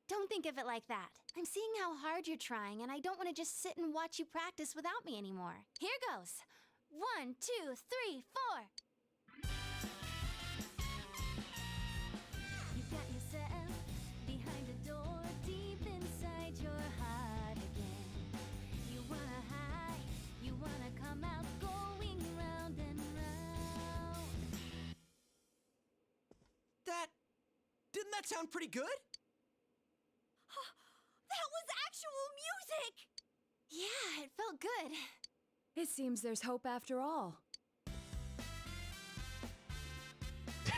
Don't think of it like that. I'm seeing how hard you're trying, and I don't want to just sit and watch you practice without me anymore. Here goes. 1, 2, 3, 4. You got yourself behind a door deep inside your heart again. You wanna hide, you wanna come out, going round and round. Didn't that sound pretty good? That was actual music! Yeah, it felt good. It seems there's hope after all.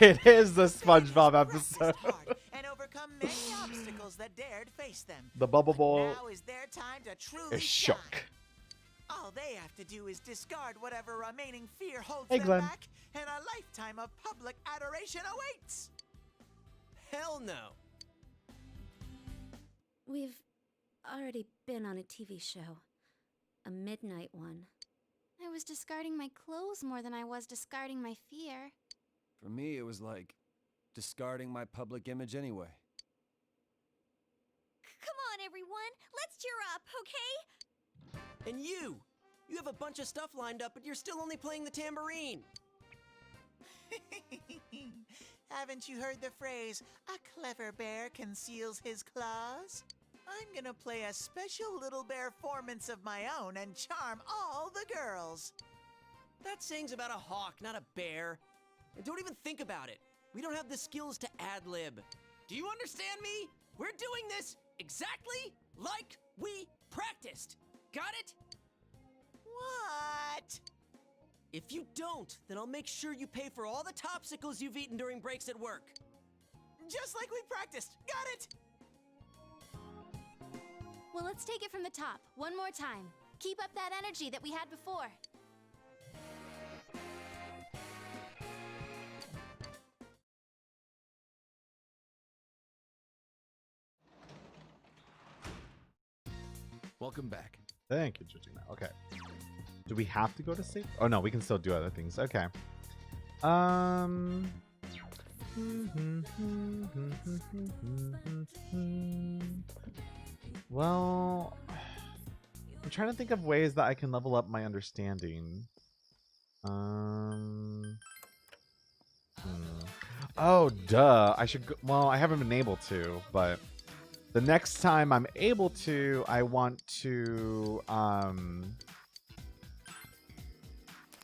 It is the SpongeBob episode. Hard and overcome many obstacles that dared face them. The bubble bowl Now is their time to truly is shine. shook. All they have to do is discard whatever remaining fear holds Hey, them Glenn. back, and a lifetime of public adoration awaits. Hell no. We've already been on a TV show. A midnight one. I was discarding my clothes more than I was discarding my fear. For me, it was like discarding my public image anyway. Come on, everyone. Let's cheer up, okay? And you have a bunch of stuff lined up, but you're still only playing the tambourine. Haven't you heard the phrase, a clever bear conceals his claws? I'm gonna play a special little bear performance of my own and charm all the girls. That saying's about a hawk, not a bear. And don't even think about it. We don't have the skills to ad-lib. Do you understand me? We're doing this exactly like we practiced. Got it? What? If you don't, then I'll make sure you pay for all the topsicles you've eaten during breaks at work. Just like we practiced. Got it? Well, let's take it from the top, one more time. Keep up that energy that we had before. Welcome back. Thank you, judging that. Okay. Do we have to go to save? Oh no, we can still do other things. Okay. Well, I'm trying to think of ways that I can level up my understanding. Oh, duh. I should go, well, I haven't been able to, but the next time I'm able to, I want to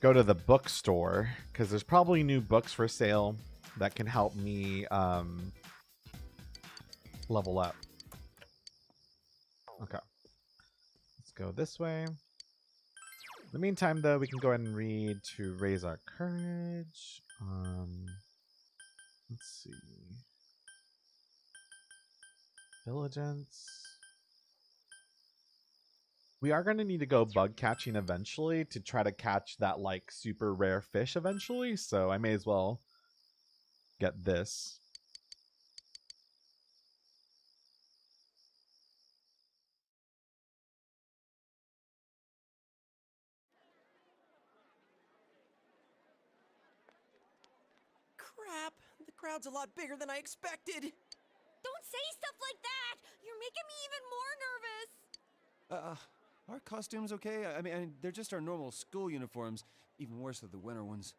go to the bookstore because there's probably new books for sale that can help me level up. Okay. Let's go this way. In the meantime, though, we can go ahead and read to raise our courage. Let's see. Diligence. We are going to need to go bug catching eventually to try to catch that like super rare fish eventually, so I may as well get this. Crap, the crowd's a lot bigger than I expected. Don't say stuff like that! You're making me even more nervous! Are costumes okay? I mean, they're just our normal school uniforms. Even worse are the winter ones.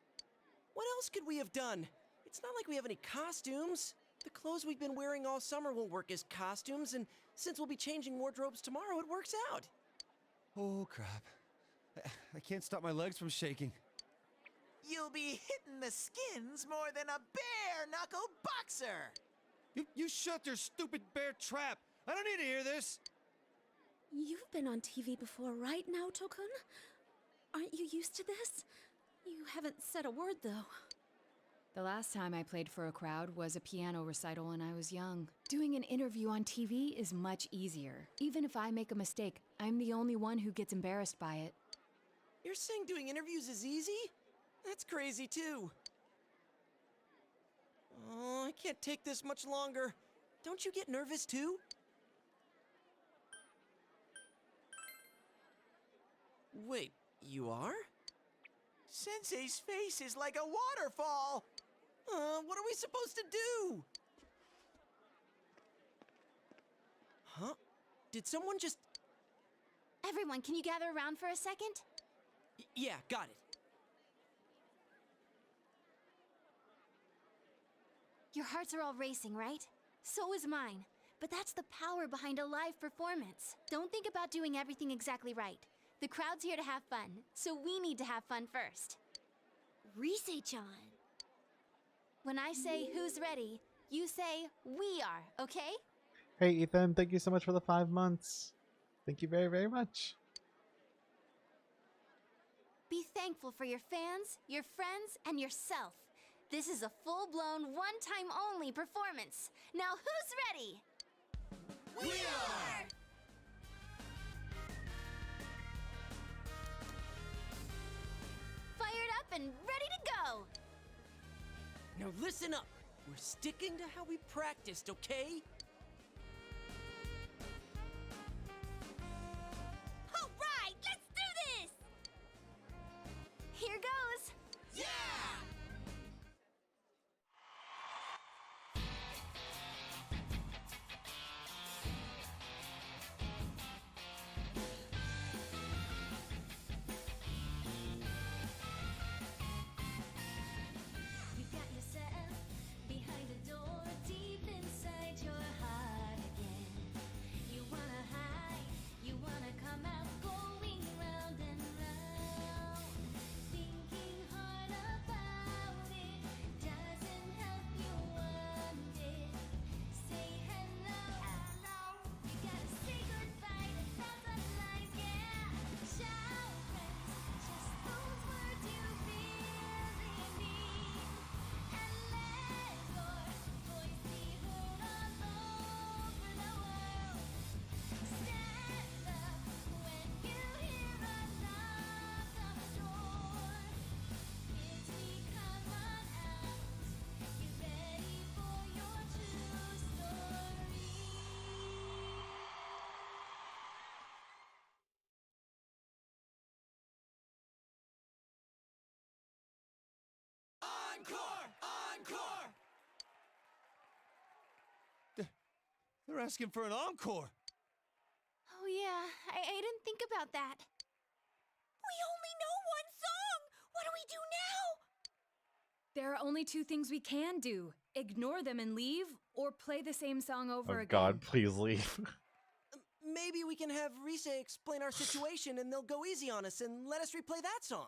What else could we have done? It's not like we have any costumes. The clothes we've been wearing all summer won't work as costumes, and since we'll be changing wardrobes tomorrow, it works out. Oh, crap. I can't stop my legs from shaking. You'll be hitting the skins more than a bare-knuckle boxer! You shut your stupid bear trap! I don't need to hear this! You've been on TV before, right now, Tokun? Aren't you used to this? You haven't said a word, though. The last time I played for a crowd was a piano recital when I was young. Doing an interview on TV is much easier. Even if I make a mistake, I'm the only one who gets embarrassed by it. You're saying doing interviews is easy? That's crazy, too. Oh, I can't take this much longer. Don't you get nervous, too? Wait, you are? Sensei's face is like a waterfall! What are we supposed to do? Huh? Did someone just... Everyone, can you gather around for a second? Yeah, got it. Your hearts are all racing, right? So is mine. But that's the power behind a live performance. Don't think about doing everything exactly right. The crowd's here to have fun, so we need to have fun first. Rise-chan. When I say who's ready, you say we are, okay? Hey, Ethan, thank you so much for the 5 months. Thank you very, very much. Be thankful for your fans, your friends, and yourself. This is a full-blown, one-time only performance. Now who's ready? We are! Fired up and ready to go! Now listen up. We're sticking to how we practiced, okay? All right, let's do this! Here goes! Yeah! You got yourself behind a door deep inside your Encore! Encore! They're asking for an encore. Oh, yeah. I didn't think about that. We only know one song! What do we do now? There are only two things we can do. Ignore them and leave, or play the same song over Oh again. God, please leave. Maybe we can have Rise explain our situation and they'll go easy on us and let us replay that song.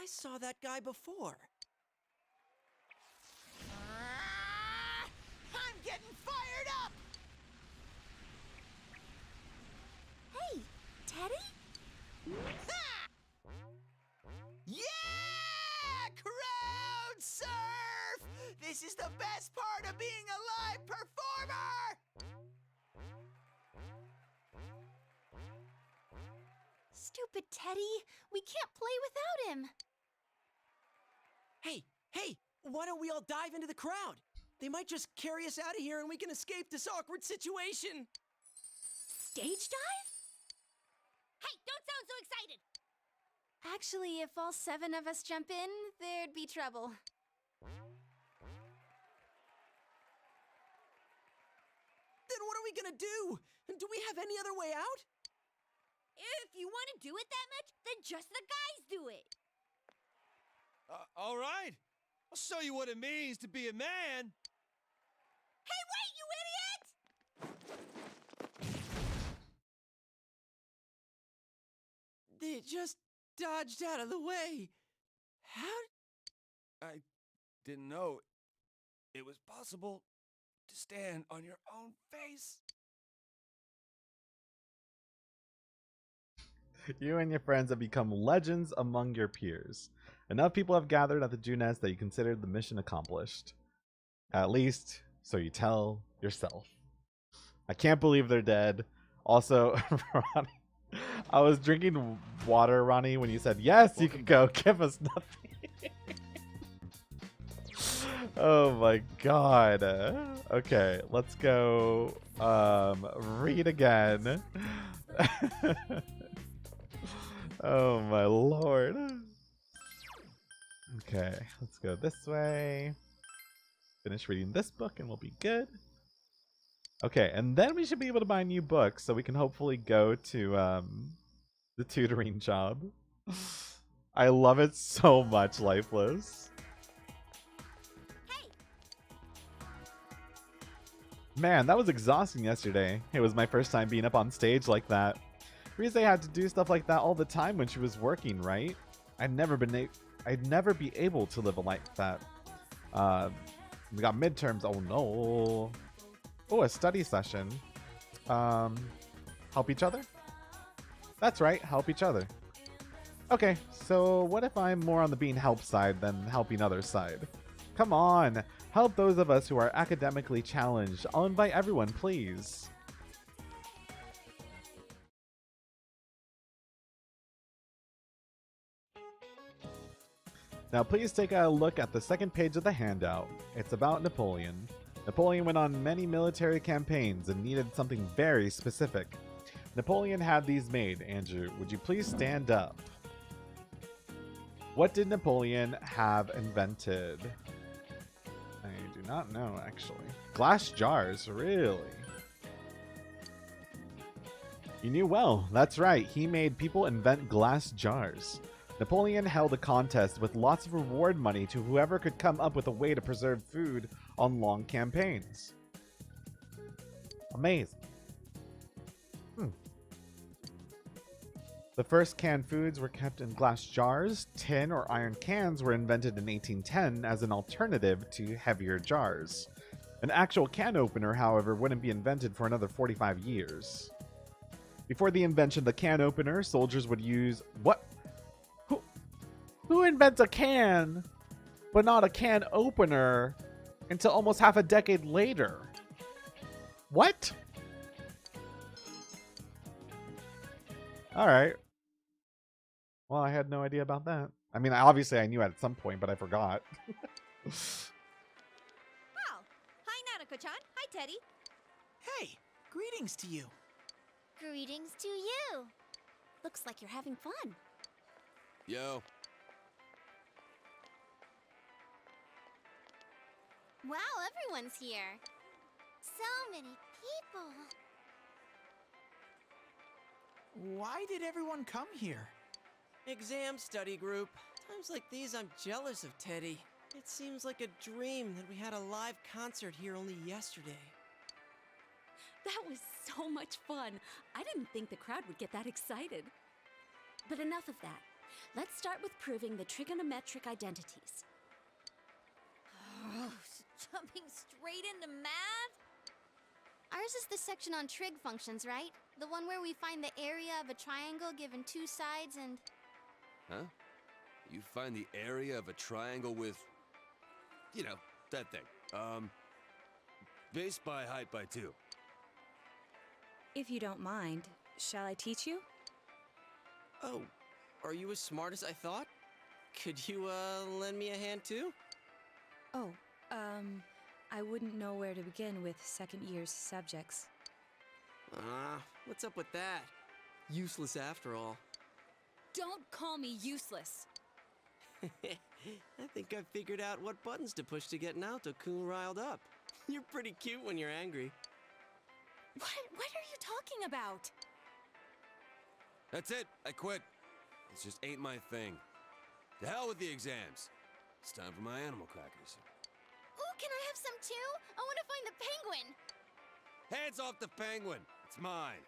I saw that guy before. I'm getting fired up! Hey, Teddy? Ha! Yeah! Crowd surf! This is the best part of being a live performer! Stupid Teddy. We can't play without him. Hey, why don't we all dive into the crowd? They might just carry us out of here and we can escape this awkward situation. Stage dive? Hey, don't sound so excited! Actually, if all 7 of us jump in, there'd be trouble. Then what are we gonna do? Do we have any other way out? If you want to do it that much, then just the guys do it. All right. I'll show you what it means to be a man. Hey, wait, you idiot! They just dodged out of the way. How? I didn't know it was possible to stand on your own face. You and your friends have become legends among your peers. Enough people have gathered at the Dew Nest that you consider the mission accomplished. At least, so you tell yourself. I can't believe they're dead. Also, Ronnie, I was drinking water, Ronnie, when you said, yes, you can go. Give us nothing. Oh my God. Okay, let's go read again. Oh my Lord. Okay, let's go this way. Finish reading this book and we'll be good. Okay, and then we should be able to buy new books so we can hopefully go to the tutoring job. I love it so much, Lifeless. Hey! Man, that was exhausting yesterday. It was my first time being up on stage like that. Rise had to do stuff like that all the time when she was working, right? I'd never be able to live a life like that. We got midterms. Oh no. Oh, a study session. Help each other? That's right, help each other. Okay, so what if I'm more on the being helped side than helping others side? Come on, help those of us who are academically challenged. I'll invite everyone, please. Now please take a look at the second page of the handout. It's about Napoleon. Napoleon went on many military campaigns and needed something very specific. Napoleon had these made. Andrew, would you please stand up? What did Napoleon have invented? I do not know, actually. Glass jars, really? You knew well. That's right. He made people invent glass jars. Napoleon held a contest with lots of reward money to whoever could come up with a way to preserve food on long campaigns. Amazing. The first canned foods were kept in glass jars. Tin or iron cans were invented in 1810 as an alternative to heavier jars. An actual can opener, however, wouldn't be invented for another 45 years. Before the invention of the can opener, soldiers would use... What? Who invents a can, but not a can opener until almost half a decade later? What? Alright. Well, I had no idea about that. I mean, obviously I knew at some point, but I forgot. Oh, hi, Nanako-chan. Hi, Teddy. Hey, greetings to you. Greetings to you. Looks like you're having fun. Yo. Wow, everyone's here. So many people. Why did everyone come here? Exam study group. Times like these, I'm jealous of Teddy. It seems like a dream that we had a live concert here only yesterday. That was so much fun. I didn't think the crowd would get that excited. But enough of that. Let's start with proving the trigonometric identities. Jumping straight into math? Ours is the section on trig functions, right? The one where we find the area of a triangle given two sides and... Huh? You find the area of a triangle with... You know, that thing. Base by height by 2. If you don't mind, shall I teach you? Oh, are you as smart as I thought? Could you, lend me a hand too? Oh, I wouldn't know where to begin with second year's subjects. What's up with that? Useless after all. Don't call me useless. I think I've figured out what buttons to push to get Naoto-kun riled up. You're pretty cute when you're angry. What are you talking about? That's it. I quit. This just ain't my thing. To hell with the exams. It's time for my animal crackers. Ooh, can I have some too? I want to find the penguin. Hands off the penguin. It's mine.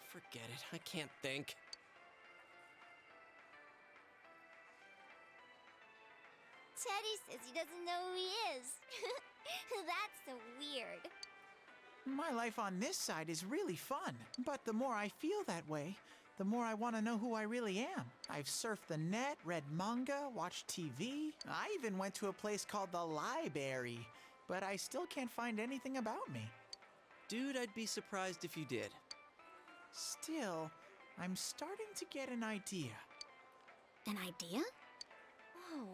Forget it. I can't think. Teddy says he doesn't know who he is. That's so weird. My life on this side is really fun, but the more I feel that way, the more I want to know who I really am. I've surfed the net, read manga, watched TV. I even went to a place called the Library, but I still can't find anything about me. Dude, I'd be surprised if you did. Still, I'm starting to get an idea. An idea? Oh,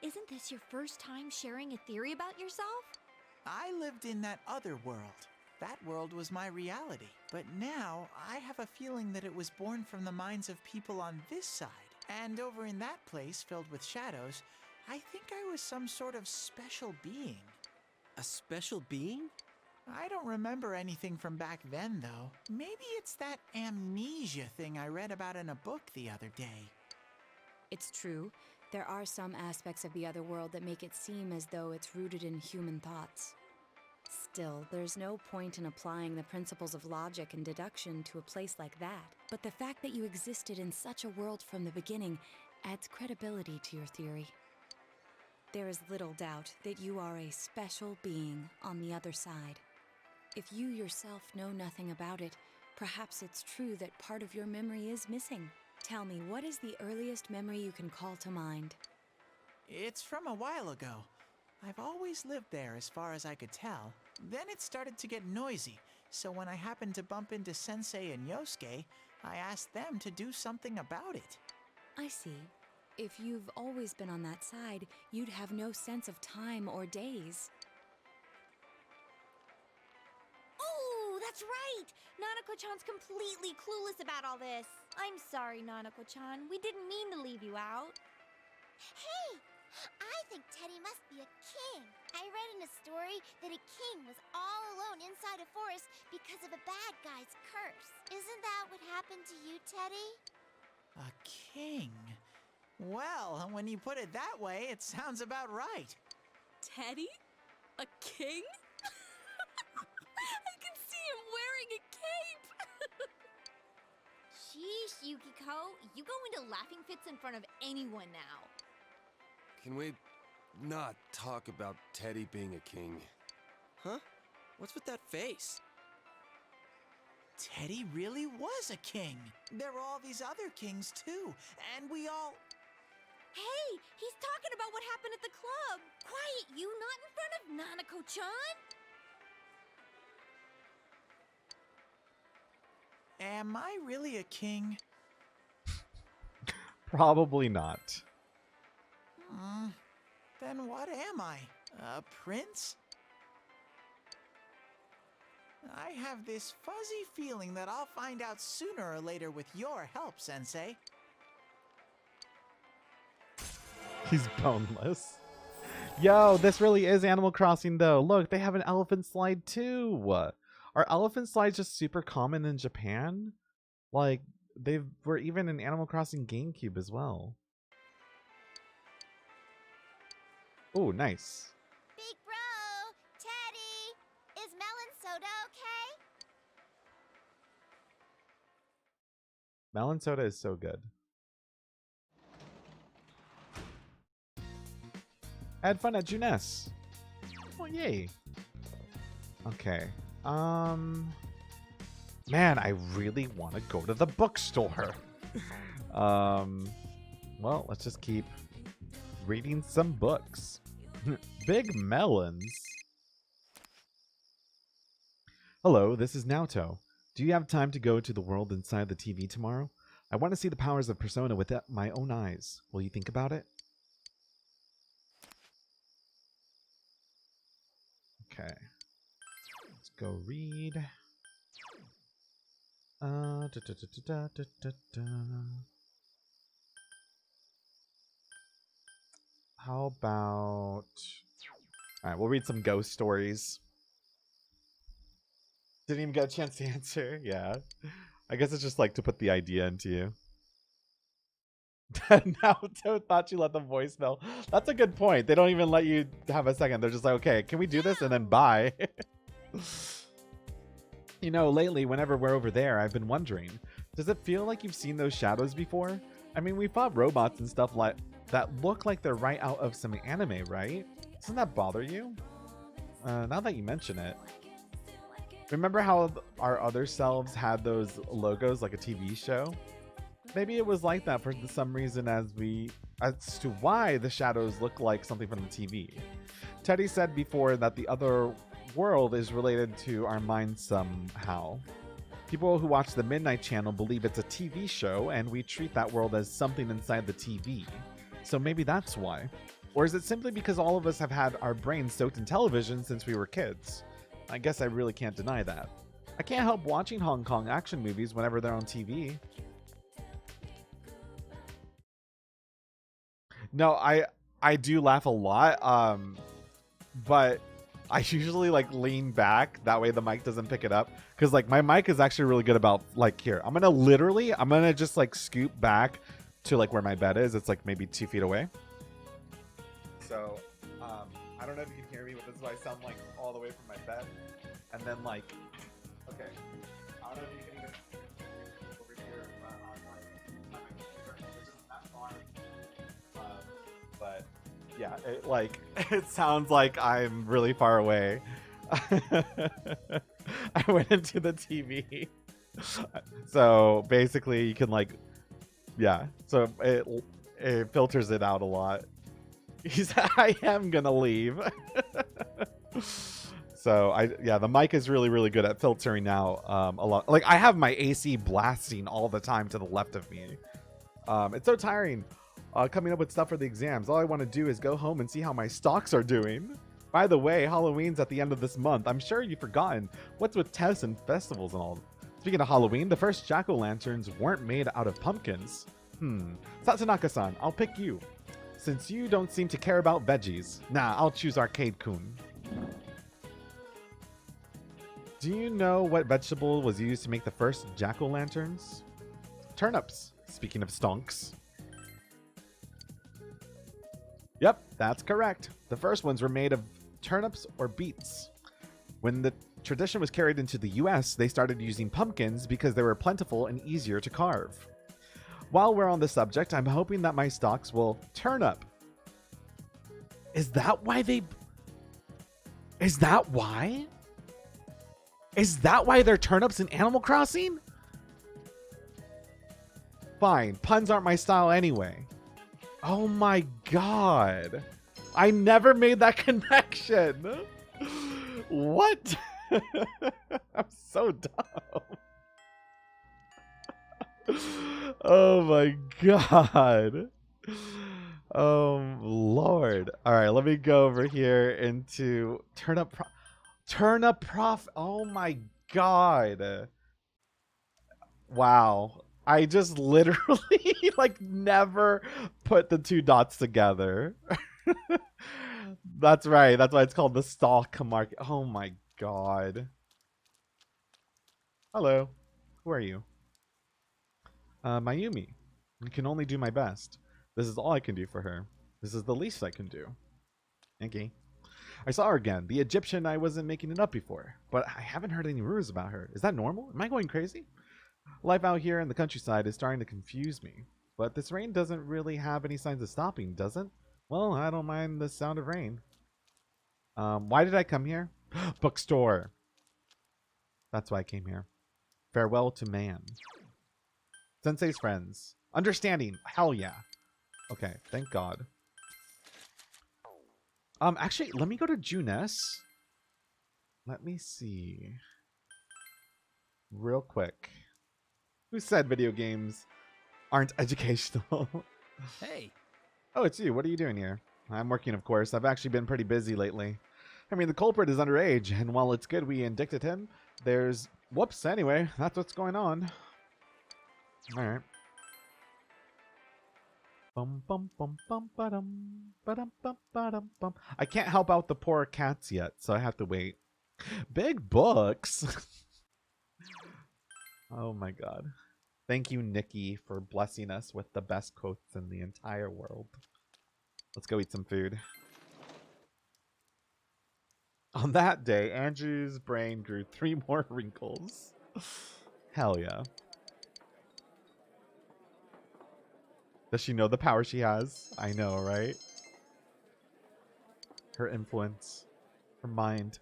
isn't this your first time sharing a theory about yourself? I lived in that other world. That world was my reality. But now, I have a feeling that it was born from the minds of people on this side. And over in that place, filled with shadows, I think I was some sort of special being. A special being? I don't remember anything from back then, though. Maybe it's that amnesia thing I read about in a book the other day. It's true. There are some aspects of the other world that make it seem as though it's rooted in human thoughts. Still, there's no point in applying the principles of logic and deduction to a place like that. But the fact that you existed in such a world from the beginning adds credibility to your theory. There is little doubt that you are a special being on the other side. If you yourself know nothing about it, perhaps it's true that part of your memory is missing. Tell me, what is the earliest memory you can call to mind? It's from a while ago. I've always lived there as far as I could tell. Then it started to get noisy, so when I happened to bump into Sensei and Yosuke, I asked them to do something about it. I see. If you've always been on that side, you'd have no sense of time or days. Oh, that's right! Nanako-chan's completely clueless about all this. I'm sorry, Nanako-chan. We didn't mean to leave you out. Hey! I think Teddy must be a king. I read in a story that a king was all alone inside a forest because of a bad guy's curse. Isn't that what happened to you, Teddy? A king? Well, when you put it that way, it sounds about right. Teddy? A king? I can see him wearing a cape! Sheesh, Yukiko. You go into laughing fits in front of anyone now. Can we not talk about Teddy being a king? Huh? What's with that face? Teddy really was a king. There were all these other kings, too, and we all... Hey, he's talking about what happened at the club. Quiet, you, not in front of Nanako-chan. Am I really a king? Probably not. Then what am I? A prince? I have this fuzzy feeling that I'll find out sooner or later with your help, Sensei. He's boneless. Yo, this really is Animal Crossing though. Look, they have an elephant slide too. Are elephant slides just super common in Japan? Like, they were even in Animal Crossing GameCube as well. Oh, nice. Big bro, Teddy, is melon soda okay? Melon soda is so good. I had fun at Junes. Oh, yay. Okay. Man, I really want to go to the bookstore. Well, let's just keep reading some books. Big melons. Hello, this is Naoto. Do you have time to go to the world inside the TV tomorrow? I want to see the powers of Persona with my own eyes. Will you think about it? Okay. Let's go read. How about... Alright, we'll read some ghost stories. Didn't even get a chance to answer. Yeah. I guess it's just like to put the idea into you. Naoto thought you let the voicemail. That's a good point. They don't even let you have a second. They're just like, okay, can we do this? And then bye. You know, lately, whenever we're over there, I've been wondering, does it feel like you've seen those shadows before? I mean, we fought robots and stuff like that look like they're right out of some anime, right? Doesn't that bother you? Now that you mention it. Remember how our other selves had those logos like a TV show? Maybe it was like that for some reason as to why the shadows look like something from the TV. Teddy said before that the other world is related to our minds somehow. People who watch the Midnight Channel believe it's a TV show, and we treat that world as something inside the TV. So maybe that's why. Or is it simply because all of us have had our brains soaked in television since we were kids? I guess I really can't deny that. I can't help watching Hong Kong action movies whenever they're on TV. No, I do laugh a lot, but I usually like lean back, that way the mic doesn't pick it up, because like my mic is actually really good about, like, here, I'm gonna just like scoop back to like where my bed is. It's like maybe 2 feet away, so I don't know if you can hear me, but this is why I sound like all the way from my bed. And then like, okay, I don't know if you can even over here on my computer, which isn't that far. But yeah, it like it sounds like I'm really far away. I went into the TV. So basically you can like, yeah, so it filters it out a lot. I am gonna leave. So yeah, the mic is really, really good at filtering out a lot. Like I have my AC blasting all the time to the left of me. It's so tiring coming up with stuff for the exams. All I want to do is go home and see how my stocks are doing. By the way, Halloween's at the end of this month. I'm sure you've forgotten. What's with tests and festivals and all? Speaking of Halloween, the first jack-o'-lanterns weren't made out of pumpkins. Satsunaka-san, I'll pick you. Since you don't seem to care about veggies. Nah, I'll choose Arcade-kun. Do you know what vegetable was used to make the first jack-o'-lanterns? Turnips. Speaking of stonks. Yep, that's correct. The first ones were made of turnips or beets. When the tradition was carried into the US, they started using pumpkins because they were plentiful and easier to carve. While we're on the subject, I'm hoping that my stocks will turn up. Is that why they... Is that why? Is that why they're turnips in Animal Crossing? Fine, puns aren't my style anyway. Oh my god. I never made that connection. What? I'm so dumb. Oh my god. Oh lord. All right, let me go over here into turnip prof. Oh my god. Wow. I just literally like never put the two dots together. That's right. That's why it's called the stock market. Oh my god. Hello. Who are you? Mayumi. I can only do my best. This is all I can do for her. This is the least I can do. Okay. I saw her again. The Egyptian, I wasn't making it up before. But I haven't heard any rumors about her. Is that normal? Am I going crazy? Life out here in the countryside is starting to confuse me. But this rain doesn't really have any signs of stopping, does it? Well, I don't mind the sound of rain. Why did I come here? Bookstore. That's why I came here. Farewell to man. Sensei's friends. Understanding. Hell yeah. Okay, thank God. Actually, let me go to Junes. Let me see. Real quick. Who said video games aren't educational? Hey. Oh, it's you. What are you doing here? I'm working, of course. I've actually been pretty busy lately. I mean, the culprit is underage, and while it's good we indicted him, there's... Whoops, anyway, that's what's going on. Alright. Bum bum bum bum ba-dum ba-dum bum ba-dum bum. I can't help out the poor cats yet, so I have to wait. Big books. Oh my god. Thank you, Nikki, for blessing us with the best quotes in the entire world. Let's go eat some food. On that day, Andrew's brain grew 3 more wrinkles. Hell yeah. Does she know the power she has? I know, right? Her influence. Her mind.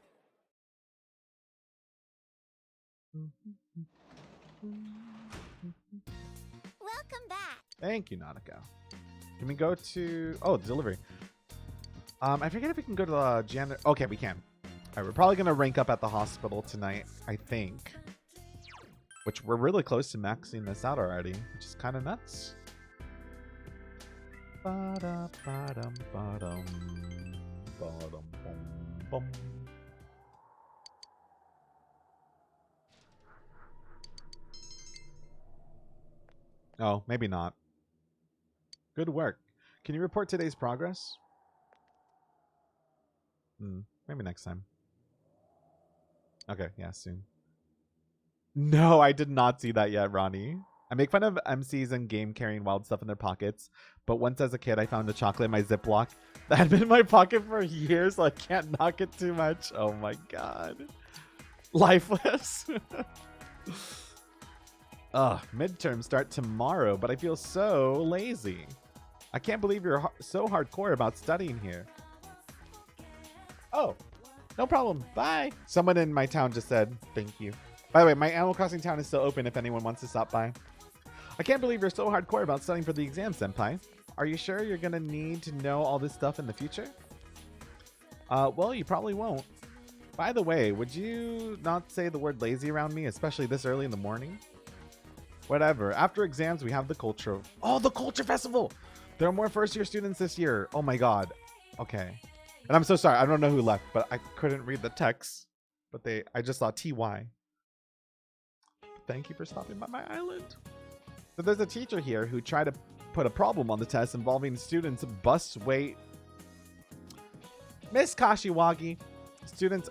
Welcome back. Thank you, Nautica. Can we go to... Oh, delivery. I forget if we can go to the janitor... Okay, we can. Alright, we're probably going to rank up at the hospital tonight, I think. Which we're really close to maxing this out already, which is kind of nuts. Ba-da-ba-dum, ba-dum, ba-dum, bum, bum. Oh, maybe not. Good work. Can you report today's progress? Maybe next time. Okay, yeah, soon. No, I did not see that yet, Ronnie. I make fun of MCs and game carrying wild stuff in their pockets, but once as a kid I found a chocolate in my Ziploc that had been in my pocket for years, so I can't knock it too much. Oh my god. Lifeless. Ugh, midterms start tomorrow, but I feel so lazy. I can't believe you're so hardcore about studying here. Oh, no problem. Bye. Someone in my town just said thank you. By the way, my Animal Crossing town is still open if anyone wants to stop by. I can't believe you're so hardcore about studying for the exam, Senpai. Are you sure you're gonna need to know all this stuff in the future? Well, you probably won't. By the way, would you not say the word lazy around me, especially this early in the morning? Whatever. After exams, we have the culture. Oh, the culture festival! There are more first-year students this year. Oh my god. Okay. And I'm so sorry. I don't know who left, but I couldn't read the text. But I just saw TY. Thank you for stopping by my island. So there's a teacher here who tried to put a problem on the test involving students' bus weight. Miss Kashiwagi, students...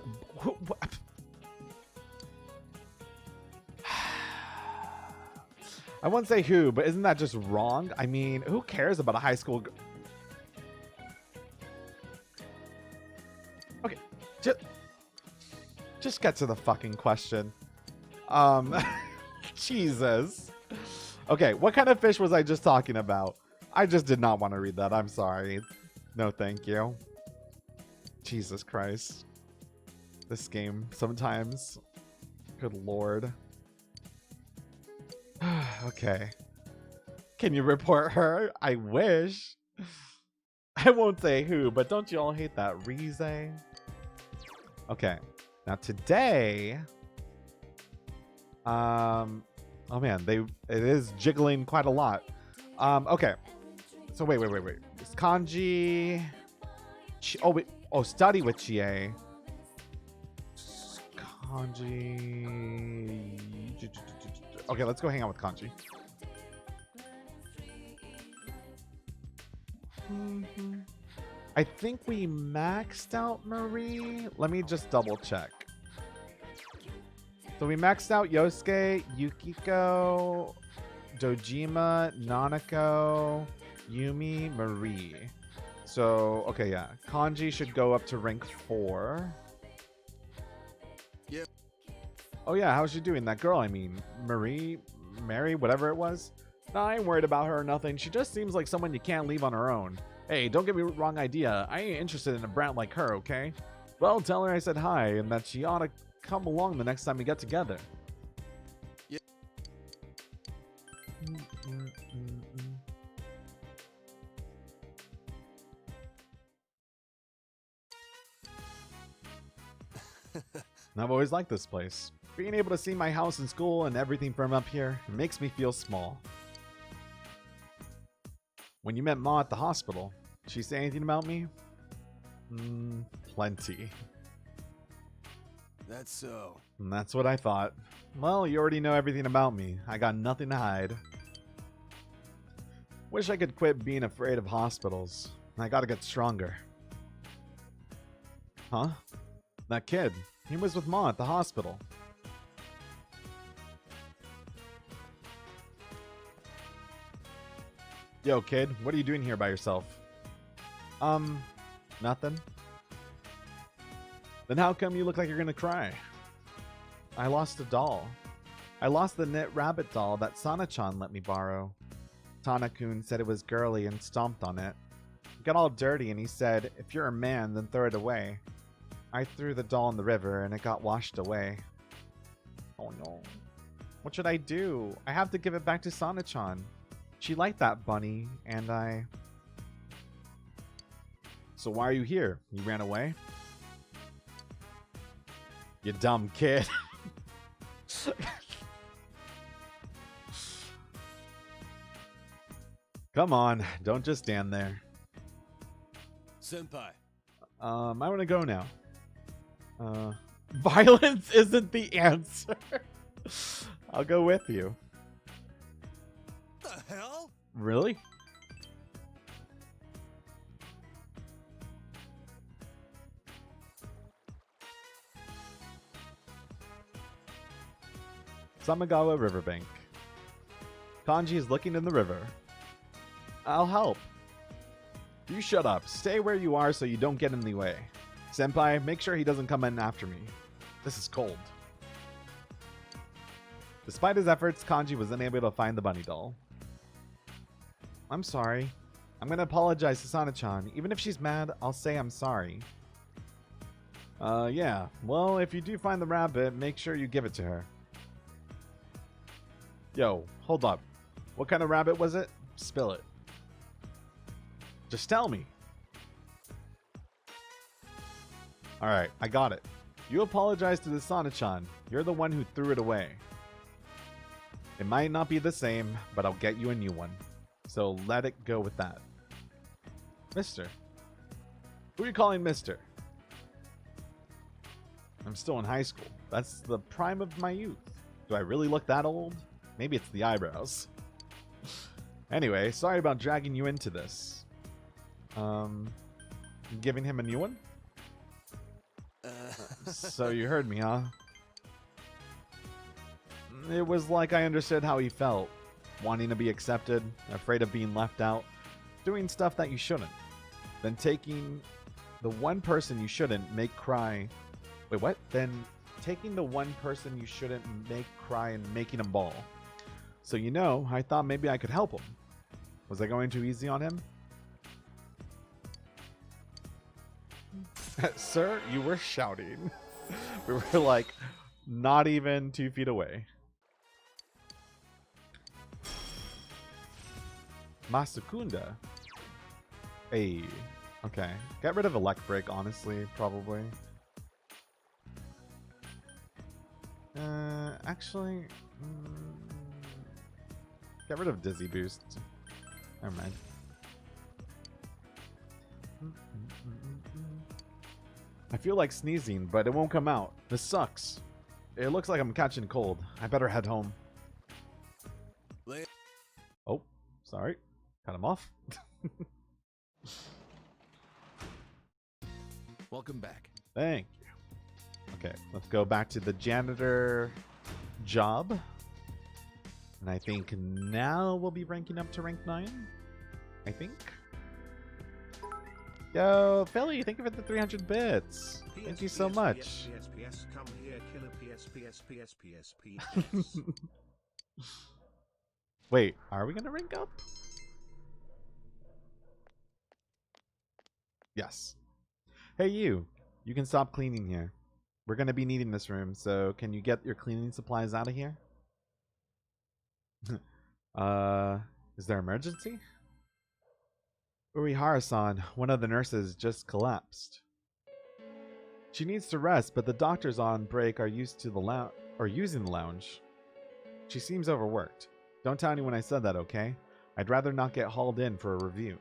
I won't say who, but isn't that just wrong? I mean, who cares about a high school... Okay, just get to the fucking question. Jesus. Okay, what kind of fish was I just talking about? I just did not want to read that. I'm sorry. No, thank you. Jesus Christ. This game sometimes. Good lord. Okay. Can you report her? I wish. I won't say who, but don't you all hate that Rize? Okay. Now today... oh man, it is jiggling quite a lot. Okay. So wait. It's kanji. Study with Chie. Kanji. Okay, let's go hang out with Kanji. I think we maxed out Marie. Let me just double check. So we maxed out Yosuke, Yukiko, Dojima, Nanako, Yumi, Marie. So, okay, yeah. Kanji should go up to rank 4. Yep. Oh yeah, how's she doing? That girl, I mean, Mary, whatever it was. Nah, I ain't worried about her or nothing. She just seems like someone you can't leave on her own. Hey, don't get me wrong idea. I ain't interested in a brat like her, okay? Well, tell her I said hi and that she ought to come along the next time we get together. Yep. I've always liked this place. Being able to see my house and school and everything from up here makes me feel small. When you met Ma at the hospital, did she say anything about me? Plenty. That's so. And that's what I thought. Well, you already know everything about me. I got nothing to hide. Wish I could quit being afraid of hospitals. I gotta get stronger. Huh? That kid. He was with Ma at the hospital. Yo, kid, what are you doing here by yourself? Nothing. Then how come you look like you're gonna cry? I lost a doll. I lost the knit rabbit doll that Sana-chan let me borrow. Tana-kun said it was girly and stomped on it. It got all dirty and he said, if you're a man, then throw it away. I threw the doll in the river and it got washed away. Oh no. What should I do? I have to give it back to Sana-chan. She liked that bunny, and I... So why are you here? You ran away? You dumb kid. Come on, don't just stand there. Senpai. I want to go now. Violence isn't the answer. I'll go with you. The hell? Really? Samagawa Riverbank. Kanji is looking in the river. I'll help. You shut up. Stay where you are so you don't get in the way. Senpai, make sure he doesn't come in after me. This is cold. Despite his efforts, Kanji was unable to find the bunny doll. I'm sorry. I'm gonna apologize to Sana-chan. Even if she's mad, I'll say I'm sorry. Yeah. Well, if you do find the rabbit, make sure you give it to her. Yo, hold up. What kind of rabbit was it? Spill it. Just tell me. Alright, I got it. You apologize to the Sana-chan. You're the one who threw it away. It might not be the same, but I'll get you a new one. So let it go with that. Mister. Who are you calling Mister? I'm still in high school. That's the prime of my youth. Do I really look that old? Maybe it's the eyebrows. Anyway, sorry about dragging you into this. Giving him a new one? So you heard me, huh? It was like I understood how he felt. Wanting to be accepted, afraid of being left out, doing stuff that you shouldn't. Then taking the one person you shouldn't make cry. Wait, what? Then taking the one person you shouldn't make cry and making him bawl. So you know, I thought maybe I could help him. Was I going too easy on him? Sir, you were shouting. We were like not even 2 feet away. Masakunda. Hey. Okay. Get rid of Electric, honestly, probably. Actually... get rid of Dizzy Boost. Never mind. I feel like sneezing, but it won't come out. This sucks. It looks like I'm catching cold. I better head home. Oh, sorry. Cut him off. Welcome back. Thank you. Okay, let's go back to the janitor job. And I think now we'll be ranking up to rank 9. I think. Yo, Philly, thank you for the 300 bits. Thank you so much. PS, come here, killer PS. Wait, are we gonna rank up? Yes. Hey you can stop cleaning here. We're gonna be needing this room, so can you get your cleaning supplies out of here? Is there emergency? Urihara-san, one of the nurses, just collapsed. She needs to rest, but the doctors on break are using the lounge. She seems overworked. Don't tell anyone I said that, okay? I'd rather not get hauled in for a review.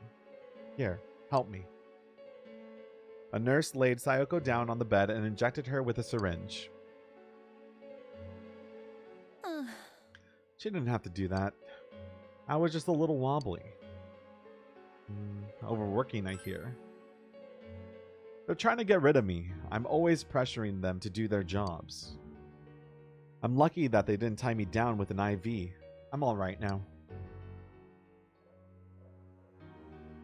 Here, help me. A nurse laid Sayoko down on the bed and injected her with a syringe. She didn't have to do that. I was just a little wobbly. Overworking, I hear. They're trying to get rid of me. I'm always pressuring them to do their jobs. I'm lucky that they didn't tie me down with an IV. I'm alright now.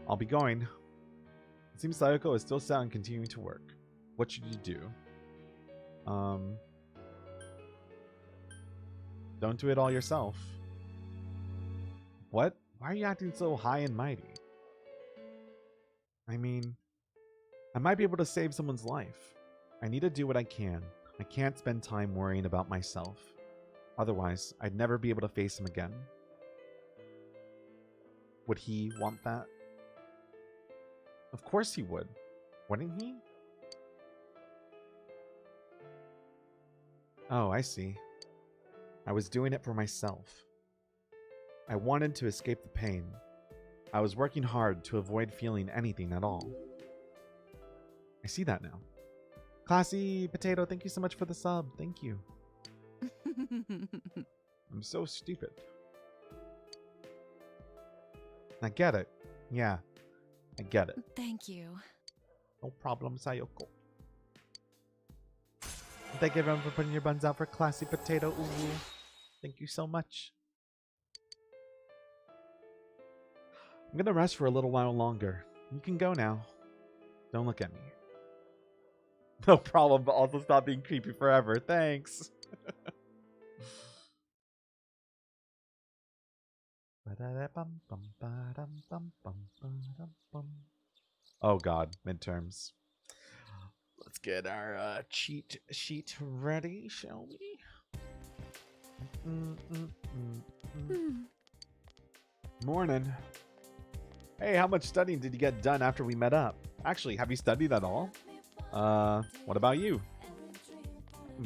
I'll be going. It seems Sayoko is still sad and continuing to work. What should you do? Don't do it all yourself. What? Why are you acting so high and mighty? I mean, I might be able to save someone's life. I need to do what I can. I can't spend time worrying about myself. Otherwise, I'd never be able to face him again. Would he want that? Of course he would. Wouldn't he? Oh, I see. I was doing it for myself. I wanted to escape the pain. I was working hard to avoid feeling anything at all. I see that now. Classy Potato, thank you so much for the sub. Thank you. I'm so stupid. I get it. Yeah, I get it. Thank you. No problem, Sayoko. Thank you everyone for putting your buns out for Classy Potato. Ooh. Thank you so much. I'm gonna rest for a little while longer. You can go now. Don't look at me. No problem, but also stop being creepy forever. Thanks. Oh god, midterms. Let's get our cheat sheet ready, shall we? Morning. Hey, how much studying did you get done after we met up? Actually, have you studied at all? What about you?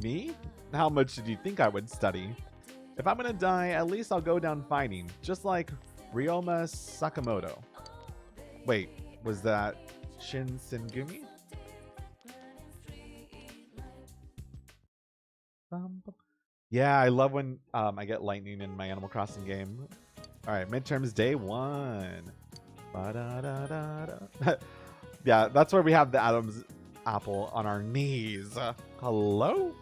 Me? How much did you think I would study? If I'm gonna die, at least I'll go down fighting, just like Ryoma Sakamoto. Wait, was that Shin Sengumi? Yeah, I love when I get lightning in my Animal Crossing game. Alright, midterms day 1. Yeah, that's where we have the Adam's apple on our knees. Hello?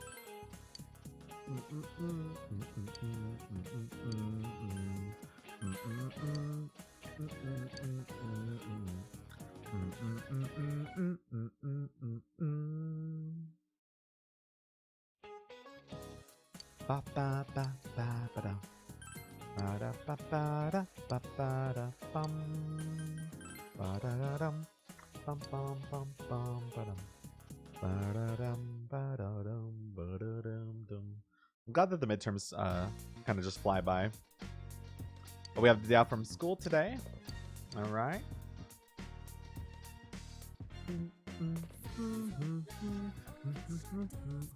Ba ba ba ba ba da. Ba da ba ba da ba ba da bum. Ba da da dum. Bum bum bum bum ba dum. Ba da dum ba da dum ba da dum dum. I'm glad that the midterms kind of just fly by. But we have the day off from school today. All right.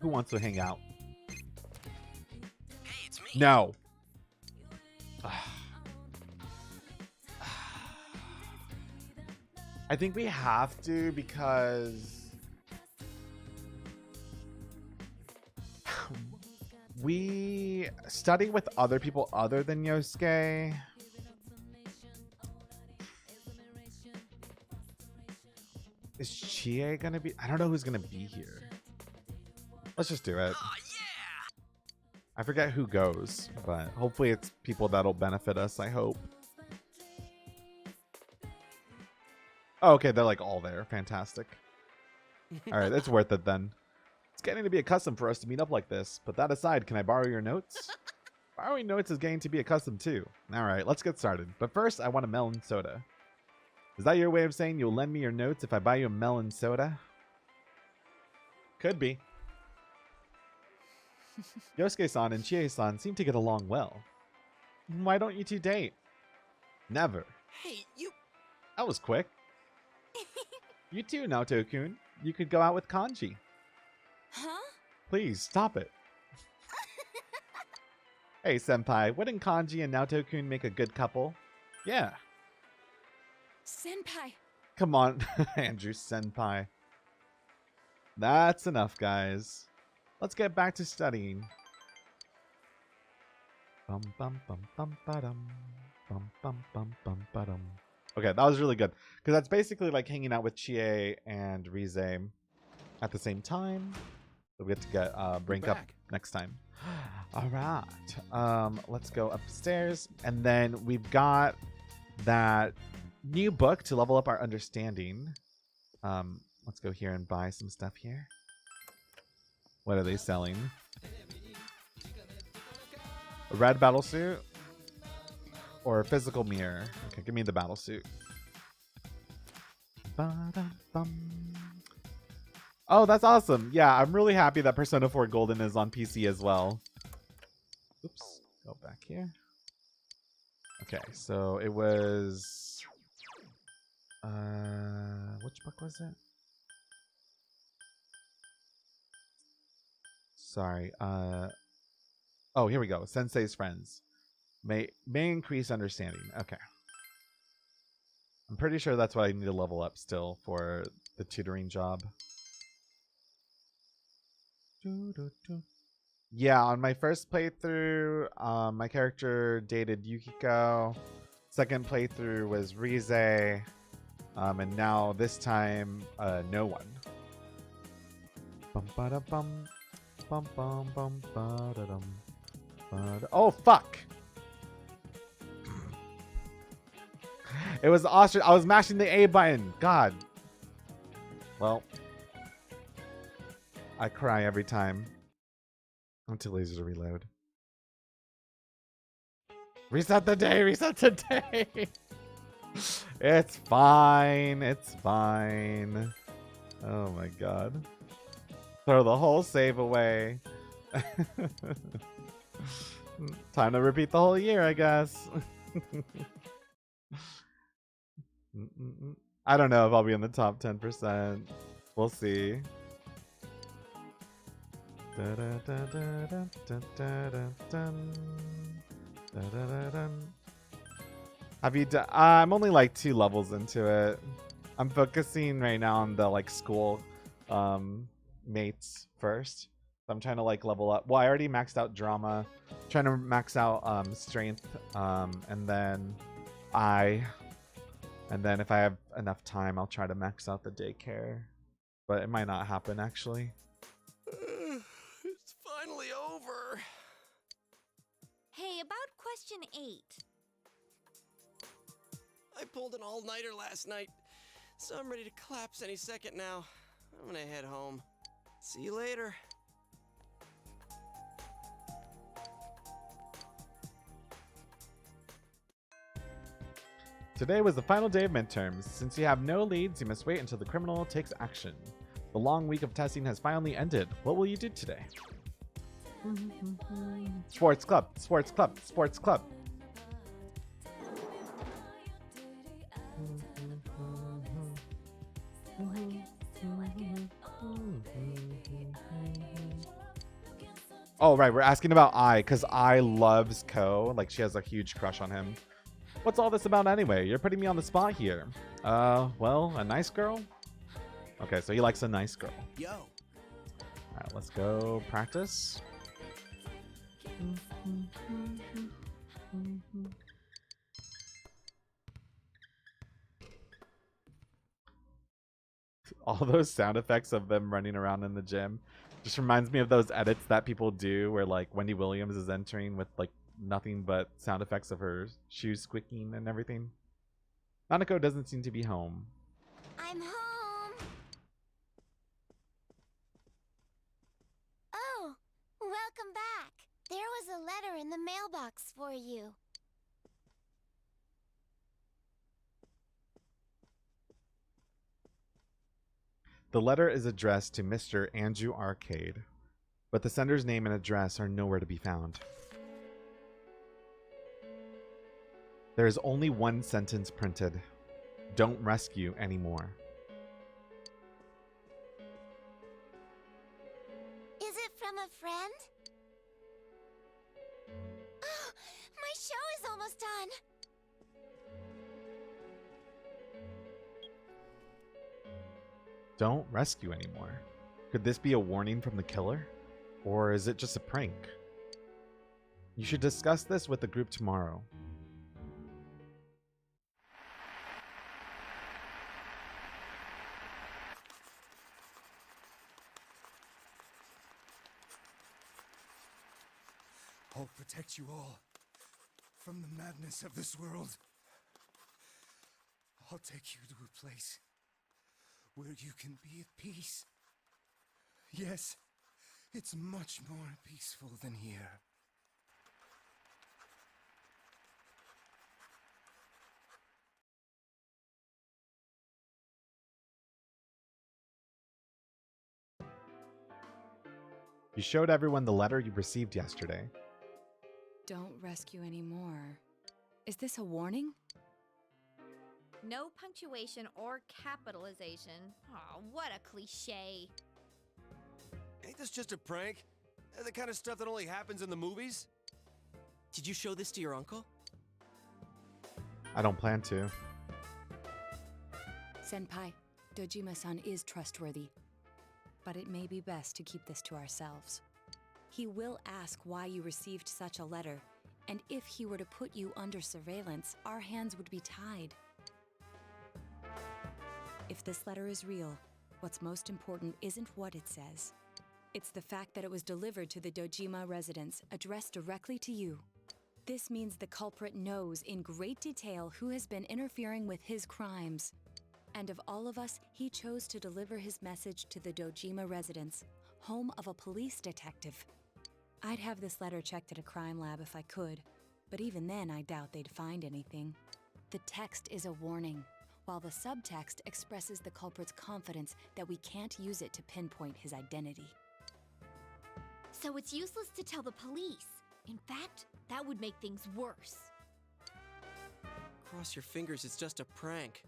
Who wants to hang out? Hey, it's me. No. I think we have to because we study with other people other than Yosuke, is Chie gonna be? I don't know who's gonna be here. Let's just do it. I forget who goes, but hopefully it's people that'll benefit us, I hope. Oh, okay, they're like all there. Fantastic. All right, it's worth it then. It's getting to be a custom for us to meet up like this, but that aside, can I borrow your notes? Borrowing notes is getting to be a custom too. All right, let's get started. But first, I want a melon soda. Is that your way of saying you'll lend me your notes if I buy you a melon soda? Could be. Yosuke-san and Chie-san seem to get along well. Why don't you two date? Never. Hey, you... That was quick. You too, Naoto-kun. You could go out with Kanji. Huh? Please, stop it. Hey, senpai, wouldn't Kanji and Naoto-kun make a good couple? Yeah. Senpai. Come on, Andrew senpai. That's enough, guys. Let's get back to studying. Bum bum bum bum ba-dum. Bum bum bum bum ba-dum. Okay, that was really good. Because that's basically like hanging out with Chie and Rize at the same time. So we get to get rank up next time. All right. Let's go upstairs. And then we've got that new book to level up our understanding. Let's go here and buy some stuff here. What are they selling? A red battle suit or a physical mirror? Okay, give me the battle suit. Oh, that's awesome. Yeah, I'm really happy that Persona 4 Golden is on PC as well. Oops, go back here. Okay, so it was... which book was it? Sorry. Oh, here we go. Sensei's Friends. May increase understanding. Okay. I'm pretty sure that's what I need to level up still for the tutoring job. Yeah, on my first playthrough, my character dated Yukiko. Second playthrough was Rize. And now this time, no one. Bum ba da bum. Bum bum bum ba da dum. Oh fuck! It was ostrich. I was mashing the A button. God. Well, I cry every time. Until lasers reload. Reset the day. Reset the day. It's fine. It's fine. Oh my god. Throw the whole save away. Time to repeat the whole year, I guess. I don't know if I'll be in the top 10%. We'll see. Have you done? I'm only like 2 levels into it. I'm focusing right now on the like school mates first. I'm trying to like level up. Well, I already maxed out drama. Trying to max out strength, and then if I have enough time, I'll try to max out the daycare. But it might not happen actually. It's finally over. Hey, about question 8. I pulled an all-nighter last night, so I'm ready to collapse any second now. I'm gonna head home. See you later. Today was the final day of midterms. Since you have no leads, you must wait until the criminal takes action. The long week of testing has finally ended. What will you do today? Sports club, sports club, sports club. Oh, right. We're asking about I, because I loves Ko. Like, she has a huge crush on him. What's all this about anyway? You're putting me on the spot here. Well, a nice girl? Okay, so he likes a nice girl. Yo. Alright, let's go practice. All those sound effects of them running around in the gym just reminds me of those edits that people do where like Wendy Williams is entering with like nothing but sound effects of her shoes squeaking and everything. Nanako doesn't seem to be home. I'm home. Oh, welcome back. There was a letter in the mailbox for you. The letter is addressed to Mr. Andrew Arcade, but the sender's name and address are nowhere to be found. There is only one sentence printed. Don't rescue anymore. Is it from a friend? Oh, my show is almost done. Don't rescue anymore. Could this be a warning from the killer? Or is it just a prank? You should discuss this with the group tomorrow. I'll protect you all from the madness of this world. I'll take you to a place where you can be at peace. Yes, it's much more peaceful than here. You showed everyone the letter you received yesterday. Don't rescue anymore. Is this a warning? No punctuation or capitalization. Oh, what a cliche. Ain't this just a prank? The kind of stuff that only happens in the movies? Did you show this to your uncle? I don't plan to. Senpai, Dojima-san is trustworthy, but it may be best to keep this to ourselves. He will ask why you received such a letter, and if he were to put you under surveillance, our hands would be tied. If this letter is real, what's most important isn't what it says. It's the fact that it was delivered to the Dojima residence, addressed directly to you. This means the culprit knows in great detail who has been interfering with his crimes. And of all of us, he chose to deliver his message to the Dojima residence, home of a police detective. I'd have this letter checked at a crime lab if I could, but even then I doubt they'd find anything. The text is a warning, while the subtext expresses the culprit's confidence that we can't use it to pinpoint his identity. So it's useless to tell the police. In fact, that would make things worse. Cross your fingers, it's just a prank.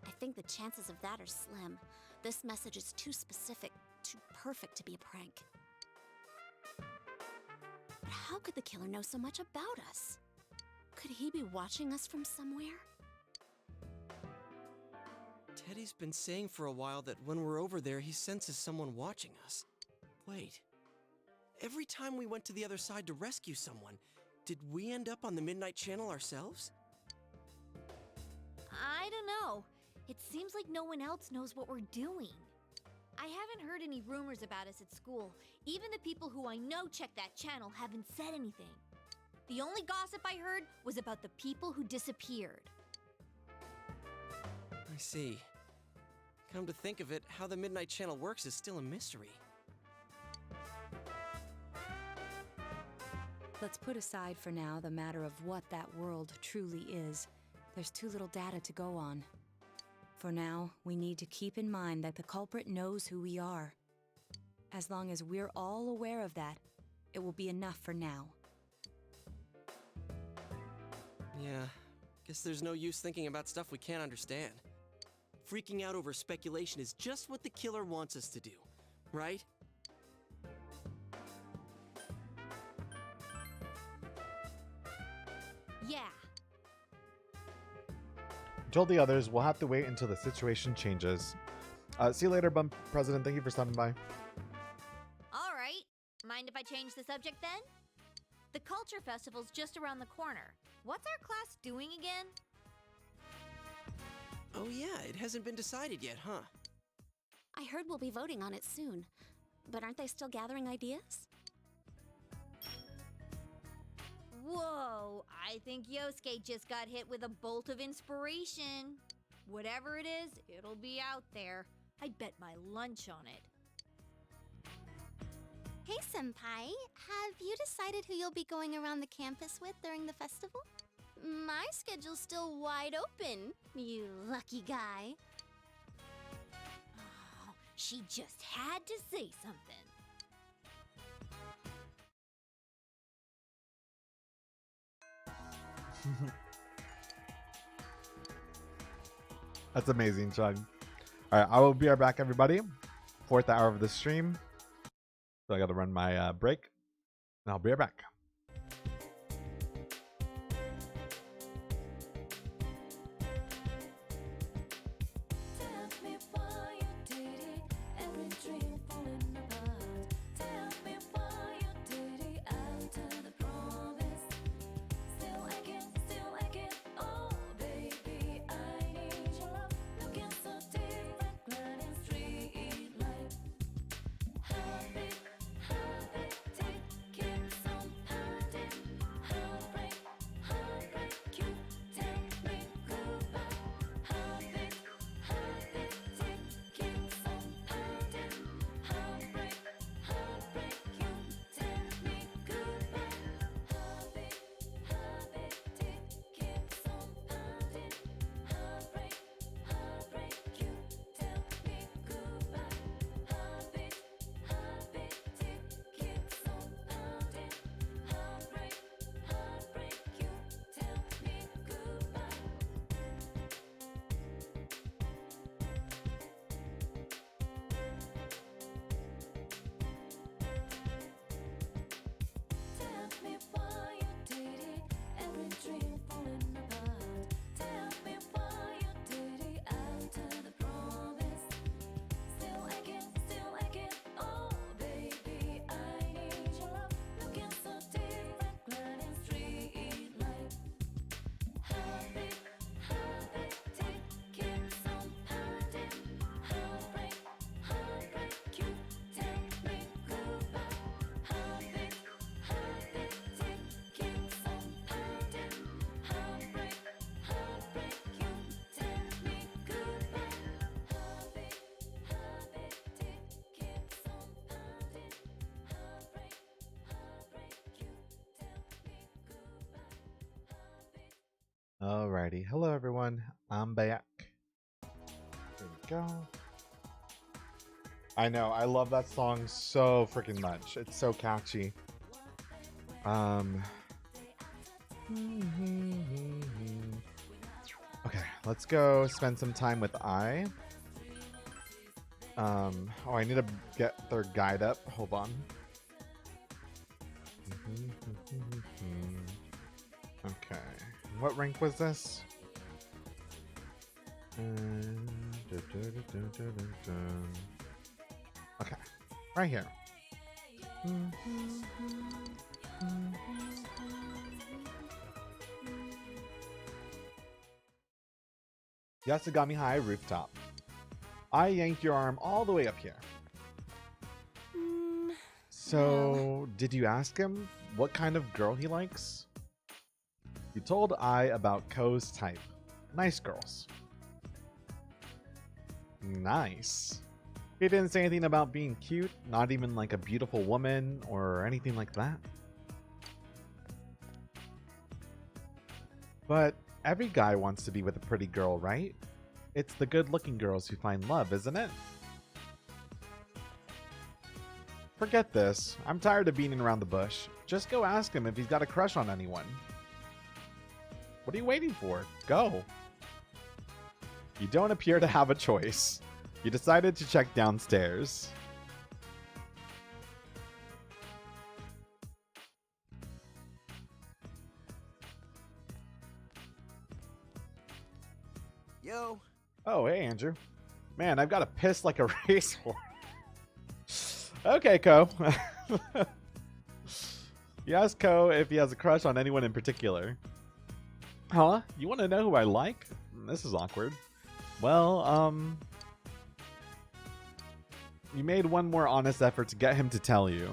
I think the chances of that are slim. This message is too specific, too perfect to be a prank. But how could the killer know so much about us? Could he be watching us from somewhere? Teddy's been saying for a while that when we're over there, he senses someone watching us. Wait. Every time we went to the other side to rescue someone, did we end up on the Midnight Channel ourselves? I don't know. It seems like no one else knows what we're doing. I haven't heard any rumors about us at school. Even the people who I know check that channel haven't said anything. The only gossip I heard was about the people who disappeared. I see. Come to think of it, how the Midnight Channel works is still a mystery. Let's put aside for now the matter of what that world truly is. There's too little data to go on. For now, we need to keep in mind that the culprit knows who we are. As long as we're all aware of that, it will be enough for now. Yeah, guess there's no use thinking about stuff we can't understand. Freaking out over speculation is just what the killer wants us to do, right? Yeah. Told the others we'll have to wait until the situation changes. See you later, Bump President. Thank you for stopping by. All right. Mind if I change the subject then? The Culture Festival's just around the corner. What's our class doing again? Oh yeah, it hasn't been decided yet, huh? I heard we'll be voting on it soon. But aren't they still gathering ideas? Whoa, I think Yosuke just got hit with a bolt of inspiration. Whatever it is, it'll be out there. I'd bet my lunch on it. Hey, Senpai, have you decided who you'll be going around the campus with during the festival? My schedule's still wide open, you lucky guy. Oh, she just had to say something. That's amazing, Chug. All right, I will be right back, everybody. 4th hour of the stream. So I got to run my break. And I'll be right back. Alrighty, hello everyone, I'm back. There we go. I know, I love that song so freaking much. It's so catchy. Okay, let's go spend some time with I. Oh, I need to get their guide up. Hold on. Okay. What rank was this? Okay, right here. Yasugami High Rooftop. I yanked your arm all the way up here. So, did you ask him what kind of girl he likes? You told I about Ko's type. Nice girls. Nice. He didn't say anything about being cute, not even like a beautiful woman or anything like that. But every guy wants to be with a pretty girl, right? It's the good-looking girls who find love, isn't it? Forget this. I'm tired of beating around the bush. Just go ask him if he's got a crush on anyone. What are you waiting for? Go. You don't appear to have a choice. You decided to check downstairs. Yo. Oh, hey, Andrew. Man, I've got to piss like a racehorse. Okay, Ko. You ask Ko if he has a crush on anyone in particular. Huh? You want to know who I like? This is awkward. Well, you made one more honest effort to get him to tell you.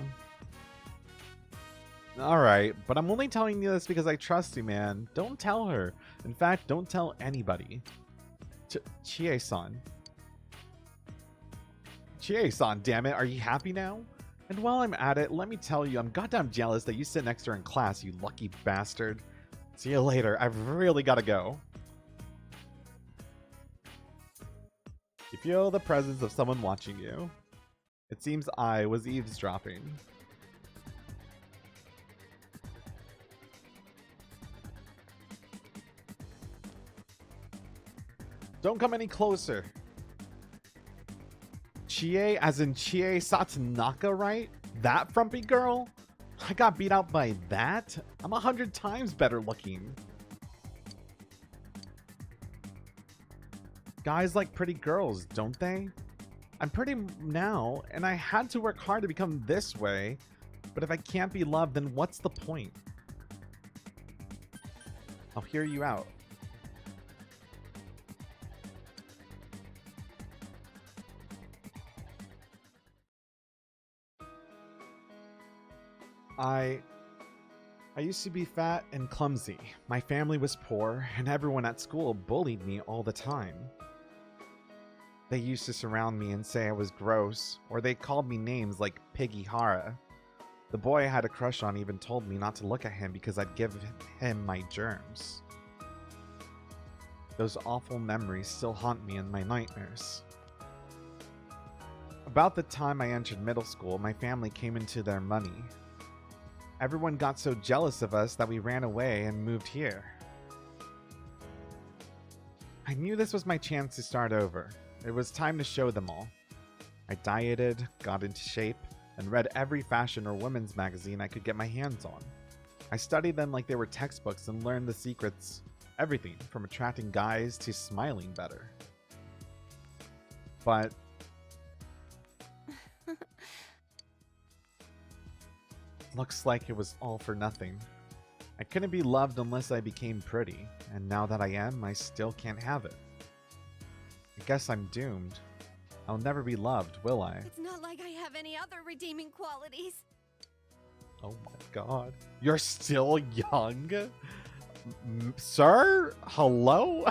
Alright, but I'm only telling you this because I trust you, man. Don't tell her. In fact, don't tell anybody. Chie-san. Chie-san, damn it. Are you happy now? And while I'm at it, let me tell you, I'm goddamn jealous that you sit next to her in class, you lucky bastard. See you later. I've really got to go. You feel the presence of someone watching you. It seems I was eavesdropping. Don't come any closer. Chie, as in Chie Satsunaka, right? That frumpy girl? I got beat out by that? I'm 100 times better looking. Guys like pretty girls, don't they? I'm pretty now, and I had to work hard to become this way. But if I can't be loved, then what's the point? I'll hear you out. I used to be fat and clumsy. My family was poor, and everyone at school bullied me all the time. They used to surround me and say I was gross, or they called me names like Piggy Hara. The boy I had a crush on even told me not to look at him because I'd give him my germs. Those awful memories still haunt me in my nightmares. About the time I entered middle school, my family came into their money. Everyone got so jealous of us that we ran away and moved here. I knew this was my chance to start over. It was time to show them all. I dieted, got into shape, and read every fashion or women's magazine I could get my hands on. I studied them like they were textbooks and learned the secrets, everything from attracting guys to smiling better. But looks like it was all for nothing. I couldn't be loved unless I became pretty, and now that I am, I still can't have it. I guess I'm doomed. I'll never be loved, will I? It's not like I have any other redeeming qualities. Oh my god. You're still young? Sir? Hello?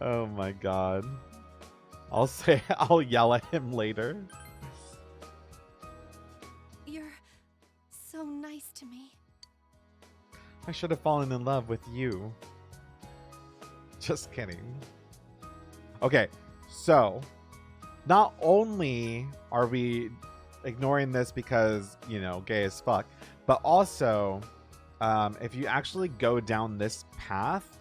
Oh my god. I'll yell at him later. You're so nice to me. I should have fallen in love with you. Just kidding. Okay, so not only are we ignoring this because, you know, gay as fuck, but also if you actually go down this path,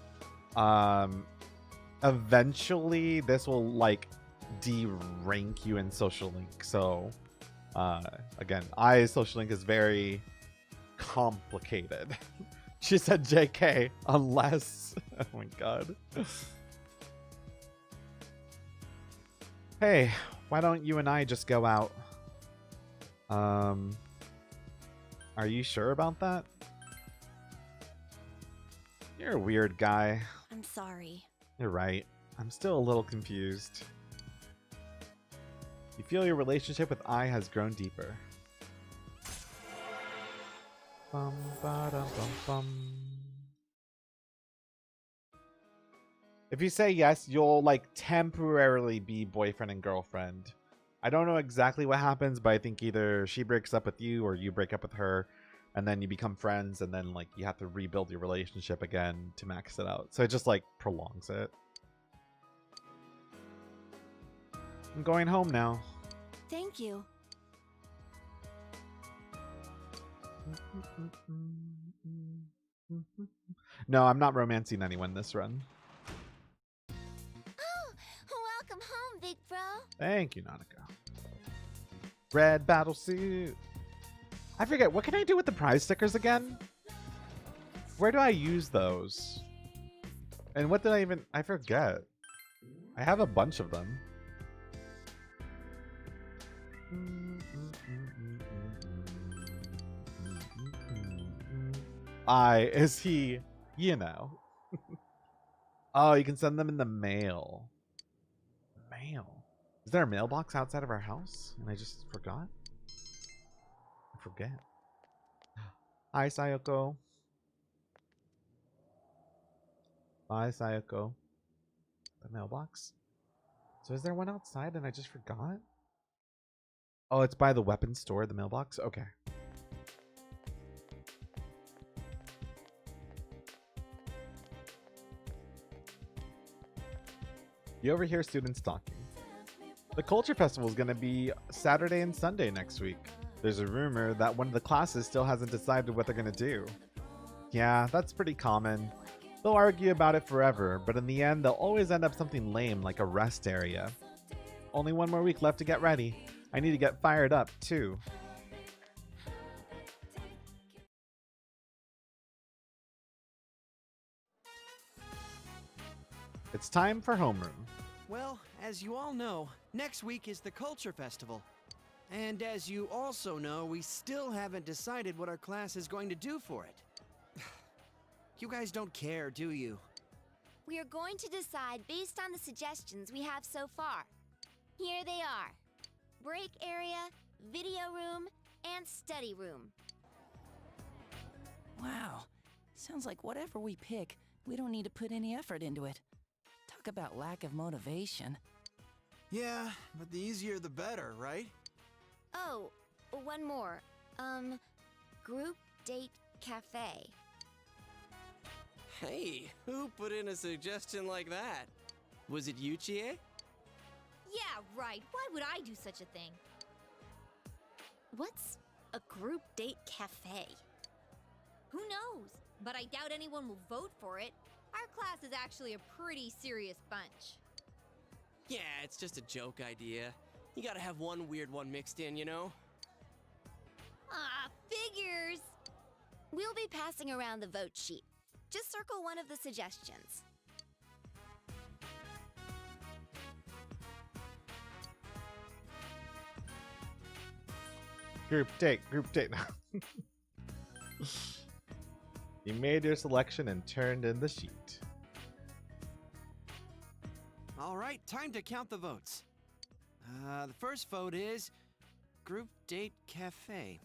eventually this will like de-rank you in social link. So again, social link is very complicated. She said JK, unless oh my god. Hey, why don't you and I just go out? Are you sure about that? You're a weird guy. I'm sorry. You're right. I'm still a little confused. You feel your relationship with I has grown deeper. Bum, ba-dum, bum, bum. If you say yes, you'll like temporarily be boyfriend and girlfriend. I don't know exactly what happens, but I think either she breaks up with you or you break up with her, and then you become friends, and then like you have to rebuild your relationship again to max it out. So it just like prolongs it. I'm going home now. Thank you. No, I'm not romancing anyone this run. Oh, welcome home, big bro. Thank you, Nanako. Red battle suit. I forget, what can I do with the prize stickers again? Where do I use those? And what did I forget. I have a bunch of them. Is he, you know. Oh, you can send them in the mail. Mail. Is there a mailbox outside of our house? And I just forgot? I forget. Hi, Sayoko. Bye, Sayoko. The mailbox? So is there one outside and I just forgot? Oh, it's by the weapons store, the mailbox? Okay. You overhear students talking. The Culture Festival is going to be Saturday and Sunday next week. There's a rumor that one of the classes still hasn't decided what they're going to do. Yeah, that's pretty common. They'll argue about it forever, but in the end, they'll always end up something lame like a rest area. Only one more week left to get ready. I need to get fired up, too. It's time for homeroom. Well, as you all know, next week is the Culture Festival. And as you also know, we still haven't decided what our class is going to do for it. You guys don't care, do you? We are going to decide based on the suggestions we have so far. Here they are. Break area, video room, and study room. Wow. Sounds like whatever we pick, we don't need to put any effort into it. Talk about lack of motivation. Yeah, but the easier the better, right? Oh, one more. Group date cafe. Hey, who put in a suggestion like that? Was it you, Chie? Yeah, right. Why would I do such a thing? What's a group date cafe? Who knows? But I doubt anyone will vote for it. Our class is actually a pretty serious bunch. Yeah, it's just a joke idea. You gotta have one weird one mixed in, you know? Ah, figures! We'll be passing around the vote sheet. Just circle one of the suggestions. Group date. You made your selection and turned in the sheet. All right, time to count the votes. The first vote is Group Date Cafe.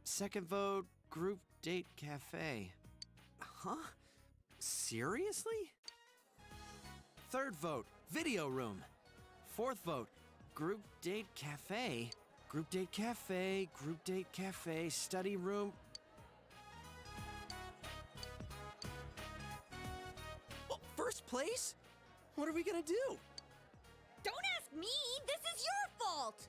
Second vote, Group Date Cafe. Huh? Seriously? Third vote, Video Room. Fourth vote, Group Date Cafe. Group Date Cafe, Group Date Cafe, Study Room. Oh, first place? What are we gonna do? Don't ask me! This is your fault!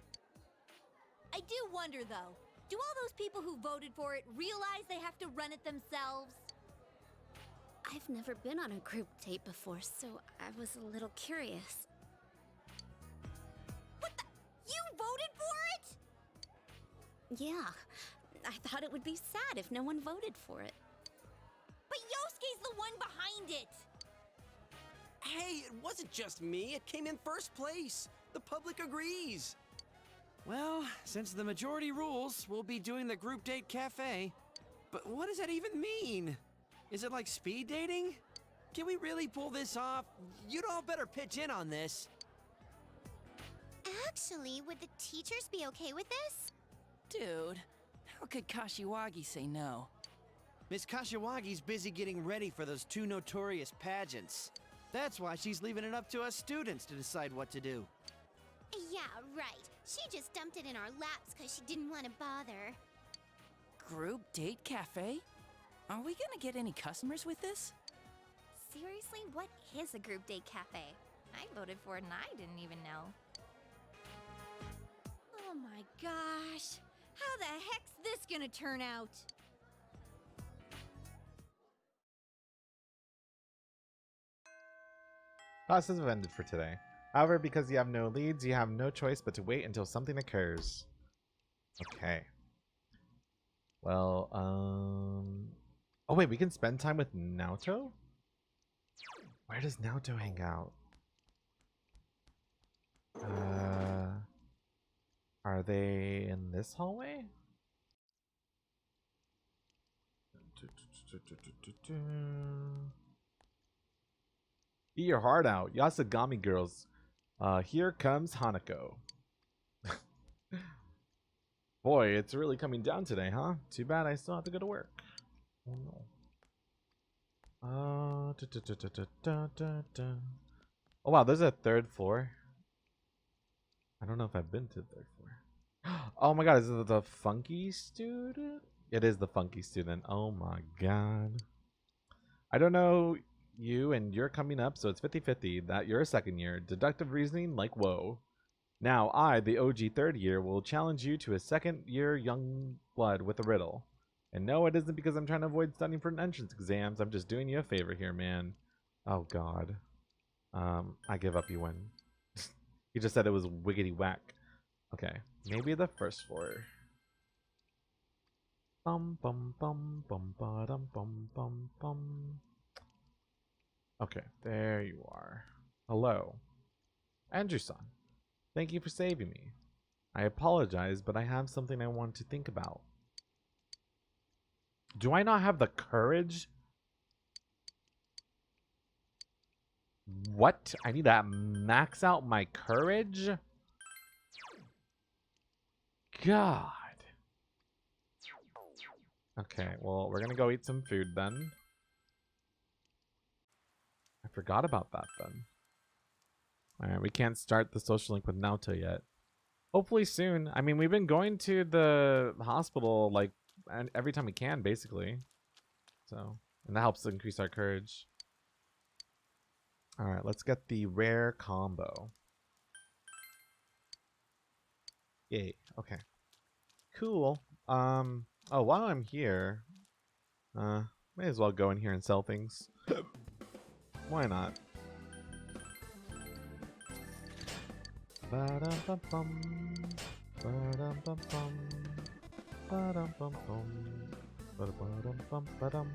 I do wonder, though. Do all those people who voted for it realize they have to run it themselves? I've never been on a group date before, so I was a little curious. What the? You voted for it? Yeah, I thought it would be sad if no one voted for it. But Yosuke's the one behind it! Hey, it wasn't just me. It came in first place. The public agrees. Well, since the majority rules, we'll be doing the Group Date Cafe. But what does that even mean? Is it like speed dating? Can we really pull this off? You'd all better pitch in on this. Actually, would the teachers be okay with this? Dude, how could Kashiwagi say no? Miss Kashiwagi's busy getting ready for those two notorious pageants. That's why she's leaving it up to us students to decide what to do. Yeah, right. She just dumped it in our laps because she didn't want to bother. Group Date Cafe? Are we gonna get any customers with this? Seriously, what is a group date cafe? I voted for it and I didn't even know. Oh my gosh! How the heck's this gonna turn out? Classes have ended for today. However, because you have no leads, you have no choice but to wait until something occurs. Okay. Well, oh wait, we can spend time with Naoto? Where does Naoto hang out? Are they in this hallway? Eat your heart out, Yasagami girls. Here comes Hanako. Boy, it's really coming down today, huh? Too bad I still have to go to work. Oh no. Oh wow, there's a third floor. I don't know if I've been to the third floor. Oh my god, is it the funky student? It is the funky student. Oh my god. I don't know you and you're coming up, so it's 50-50 that you're a second year. Deductive reasoning, like whoa. Now I, the OG third year, will challenge you to a second year young blood with a riddle. And no, it isn't because I'm trying to avoid studying for entrance exams. I'm just doing you a favor here, man. Oh god. I give up, you win. He just said it was wiggity whack. Okay, maybe the first floor. Bum bum bum bum ba dum bum bum bum. Okay, there you are. Hello. Andrew-san. Thank you for saving me. I apologize, but I have something I want to think about. Do I not have the courage? What? I need to max out my courage? God. Okay, well, we're gonna go eat some food then. I forgot about that then. Alright, we can't start the social link with Naoto yet. Hopefully soon. I mean, we've been going to the hospital like every time we can, basically. So, and that helps increase our courage. Alright, let's get the rare combo. Yay, okay. Cool. Oh, while I'm here, may as well go in here and sell things. Why not? Ba-dum-bum-bum. Ba-dum-bum-bum. Ba-dum-bum-bum. Ba-da-ba-dum-bum-ba-dum.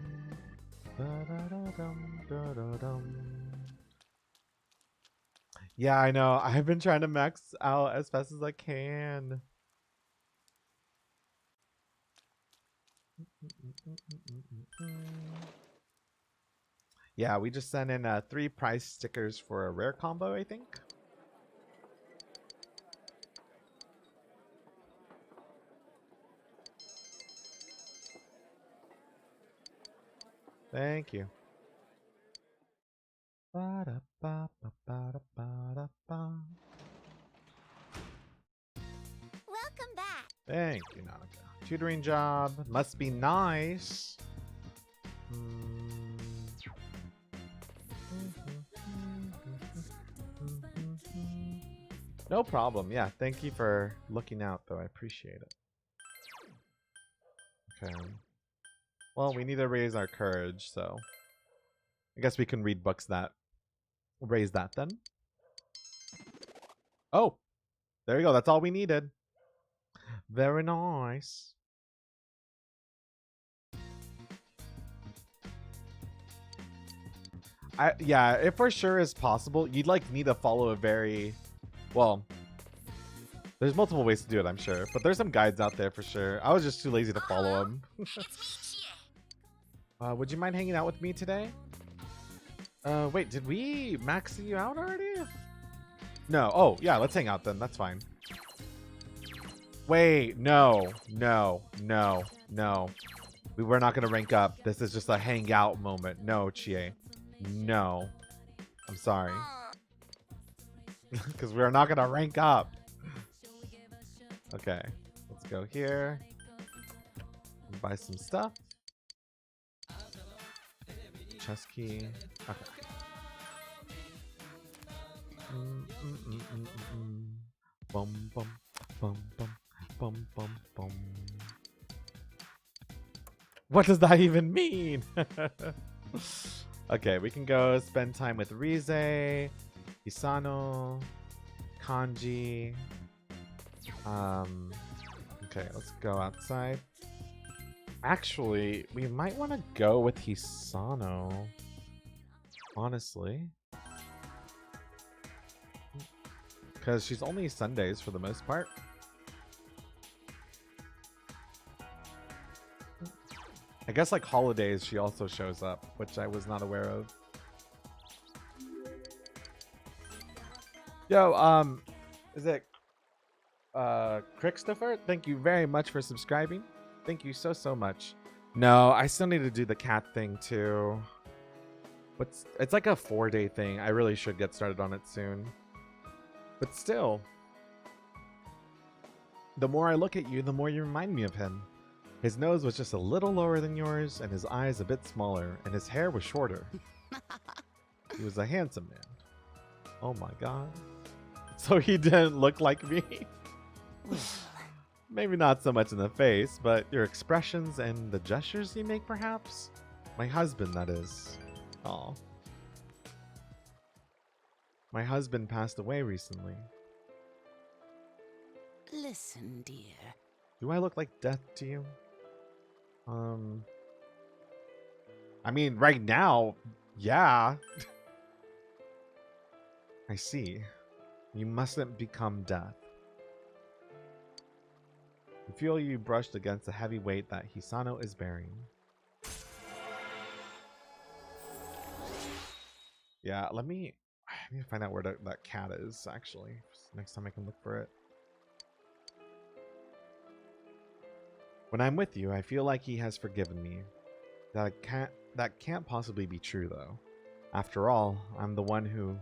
Ba-da-da-dum-da-da-dum. Yeah, I know. I've been trying to max out as fast as I can. Yeah, we just sent in 3 price stickers for a rare combo, I think. Thank you. Welcome back. Thank you, Nanika. Tutoring job must be nice. No problem. Yeah, thank you for looking out, though. I appreciate it. Okay. Well, we need to raise our courage, so I guess we can read books that raise that then. Oh, there you go. That's all we needed. Very nice. Yeah, if for sure is possible, you'd like need to follow a very, well, there's multiple ways to do it, I'm sure, but there's some guides out there for sure. I was just too lazy to follow them. Would you mind hanging out with me today? Wait, did we max you out already? No. Oh, yeah, let's hang out then. That's fine. Wait, no. We were not going to rank up. This is just a hangout moment. No, Chie. No. I'm sorry. Because we're not going to rank up. Okay. Let's go here. Buy some stuff. Chest key. Okay. Bum bum bum bum bum bum bum. What does that even mean? Okay, we can go spend time with Rize, Hisano, Kanji. Okay, let's go outside. Actually, we might want to go with Hisano. Honestly. Because she's only Sundays for the most part. I guess like holidays she also shows up, which I was not aware of. Yo, is it Christopher? Thank you very much for subscribing. Thank you so much. No, I still need to do the cat thing too. But it's like a 4-day thing. I really should get started on it soon. But still, the more I look at you, the more you remind me of him. His nose was just a little lower than yours, and his eyes a bit smaller, and his hair was shorter. He was a handsome man. Oh my god. So he didn't look like me? Maybe not so much in the face, but your expressions and the gestures you make, perhaps? My husband, that is. Aw. My husband passed away recently. Listen, dear. Do I look like death to you? I mean, right now, yeah. I see. You mustn't become death. You feel you brushed against the heavy weight that Hisano is bearing. Yeah, I need to find out where that cat is, actually. Next time I can look for it. When I'm with you, I feel like he has forgiven me. That can't possibly be true, though. After all, I'm the one who...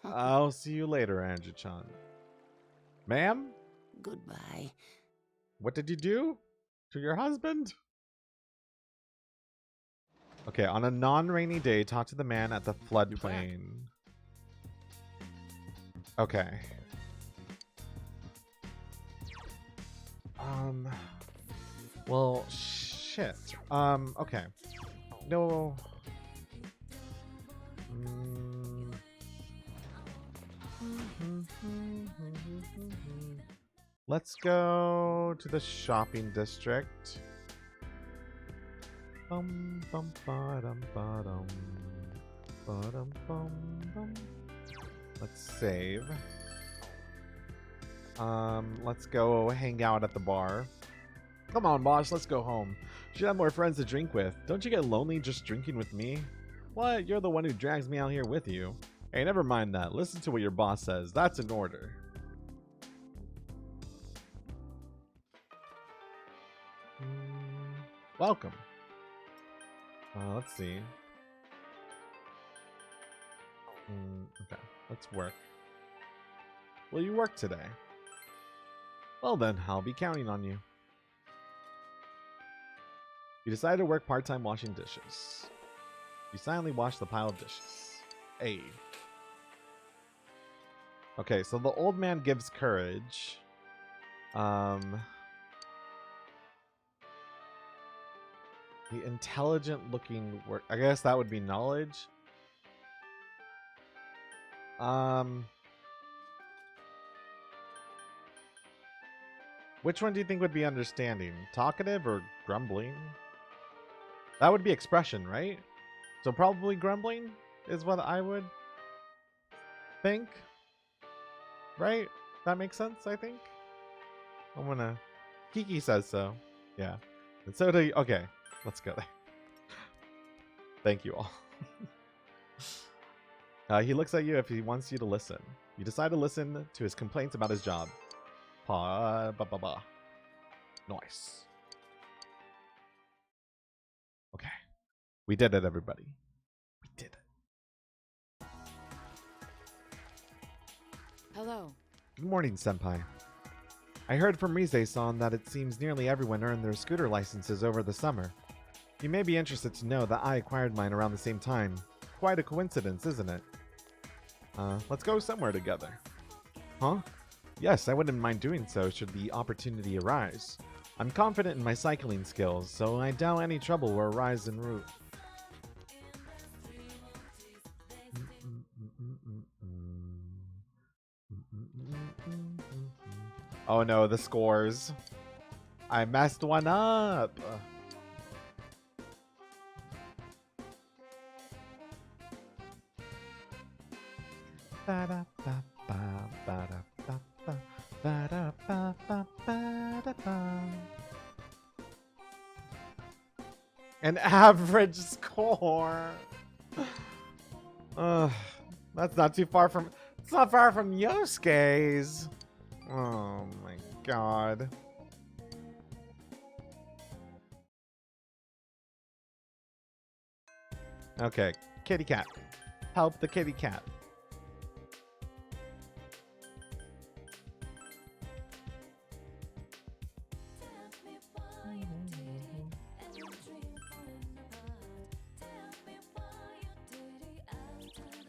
I'll see you later, Anju-chan. Ma'am? Goodbye. What did you do to your husband? Okay, on a non-rainy day, talk to the man at the floodplain. Okay. Well, shit. Okay. No. Let's go to the shopping district. Bum bum ba-dum ba-dum. Ba-dum bum bum. Let's save. Let's go hang out at the bar. Come on, boss, let's go home. Should have more friends to drink with. Don't you get lonely just drinking with me? What? You're the one who drags me out here with you. Hey, never mind that. Listen to what your boss says. That's an order. Welcome. Let's see. Okay, let's work. Will you work today? Well then, I'll be counting on you. You decided to work part-time washing dishes. You silently wash the pile of dishes. Hey. Okay, so the old man gives courage. The intelligent looking work. I guess that would be knowledge. Which one do you think would be understanding? Talkative or grumbling? That would be expression, right? So probably grumbling is what I would think. Right? That makes sense, I think. I'm gonna... Kiki says so. Yeah. And so do you... Okay. Let's go there. Thank you all. He looks at you if he wants you to listen. You decide to listen to his complaints about his job. Nice. Okay. We did it, everybody. We did it. Hello. Good morning, Senpai. I heard from Rise-san that it seems nearly everyone earned their scooter licenses over the summer. You may be interested to know that I acquired mine around the same time. Quite a coincidence, isn't it? Let's go somewhere together. Huh? Yes, I wouldn't mind doing so should the opportunity arise. I'm confident in my cycling skills, so I doubt any trouble will arise en route. Oh no, the scores. I messed one up. An average score. That's not too far from. It's not far from Yosuke's. Oh my god. Okay, kitty cat. Help the kitty cat.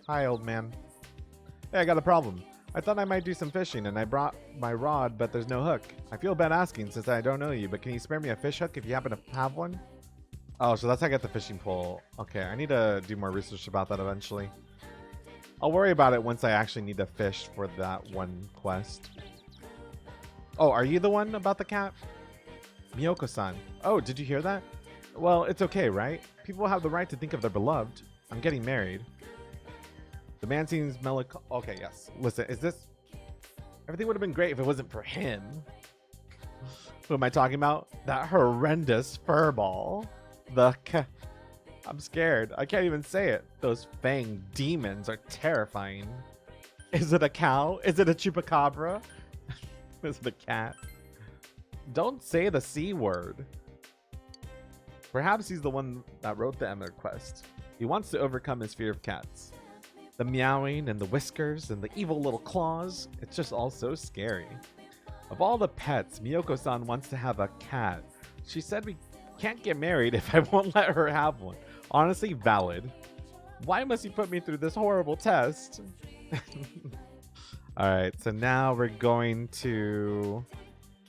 Hi, old man. Hey, I got a problem. I thought I might do some fishing, and I brought my rod, but there's no hook. I feel bad asking since I don't know you, but can you spare me a fish hook if you happen to have one? Oh, so that's how I get the fishing pole. Okay, I need to do more research about that eventually. I'll worry about it once I actually need to fish for that one quest. Oh, are you the one about the cat? Miyoko-san. Oh, did you hear that? Well, it's okay, right? People have the right to think of their beloved. I'm getting married. The man seems melancholy. Okay, yes. Listen, is this... Everything would have been great if it wasn't for him. Who am I talking about? That horrendous furball. I'm scared. I can't even say it. Those fang demons are terrifying. Is it a cow? Is it a chupacabra? Is it a cat? Don't say the C word. Perhaps he's the one that wrote the Emmer quest. He wants to overcome his fear of cats. The meowing and the whiskers and the evil little claws. It's just all so scary. Of all the pets, Miyoko-san wants to have a cat. She said we can't get married if I won't let her have one. Honestly, valid. Why must you put me through this horrible test? Alright, so now we're going to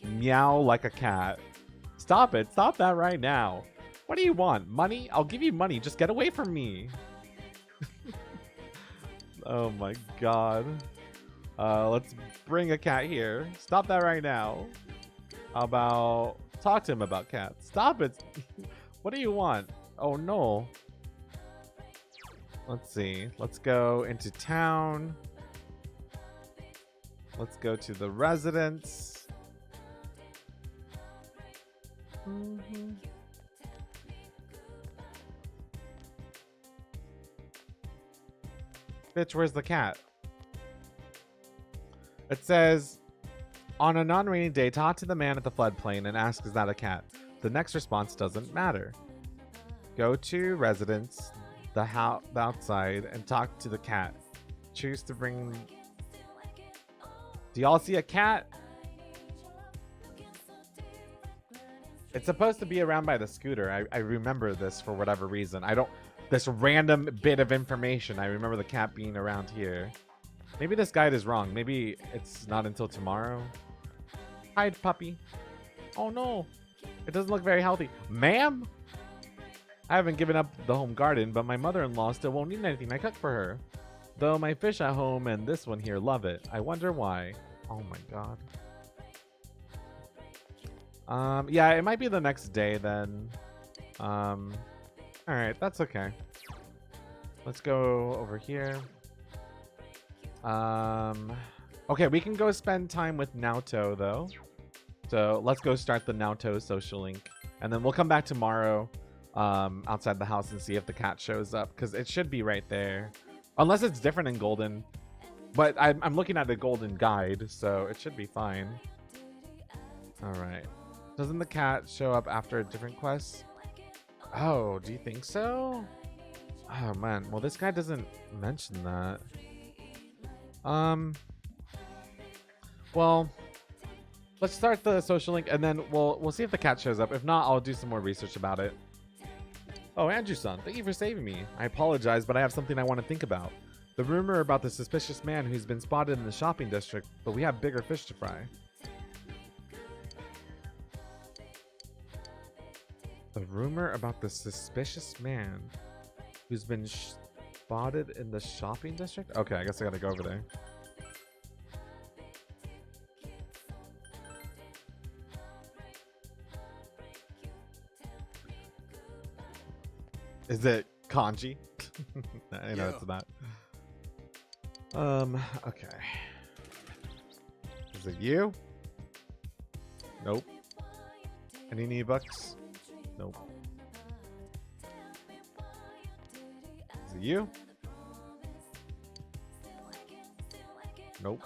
meow like a cat. Stop it. Stop that right now. What do you want? Money? I'll give you money. Just get away from me. Oh my god. Let's bring a cat here. Stop that right now. How about talk to him about cats? Stop it. What do you want? Oh no. Let's see. Let's go into town. Let's go to the residence. Bitch, where's the cat? It says, on a non-rainy day, talk to the man at the floodplain and ask, is that a cat? The next response doesn't matter. Go to residence, the outside, and talk to the cat. Choose to bring... Do y'all see a cat? It's supposed to be around by the scooter. I remember this for whatever reason. This random bit of information. I remember the cat being around here. Maybe this guide is wrong. Maybe it's not until tomorrow. Hide, puppy. Oh no. It doesn't look very healthy. Ma'am? I haven't given up the home garden, but my mother-in-law still won't eat anything I cook for her. Though my fish at home and this one here love it. I wonder why. Oh my god. Yeah, it might be the next day then. Alright, that's okay. Let's go over here. Okay, we can go spend time with Naoto though. So let's go start the Naoto social link. And then we'll come back tomorrow outside the house and see if the cat shows up. Because it should be right there. Unless it's different in Golden. But I'm looking at the Golden guide, so it should be fine. Alright. Doesn't the cat show up after a different quest? Oh, do you think so? Oh man, well this guy doesn't mention that. Well, let's start the social link and then we'll see if the cat shows up. If not, I'll do some more research about it. Oh, Andrew-san, thank you for saving me. I apologize, but I have something I want to think about. The rumor about the suspicious man who's been spotted in the shopping district, but we have bigger fish to fry. The rumor about the suspicious man who's been spotted in the shopping district? Okay, I guess I gotta go over there. Is it kanji? I know it's not. Okay. Is it you? Nope. Any new bucks? Nope. You? Nope.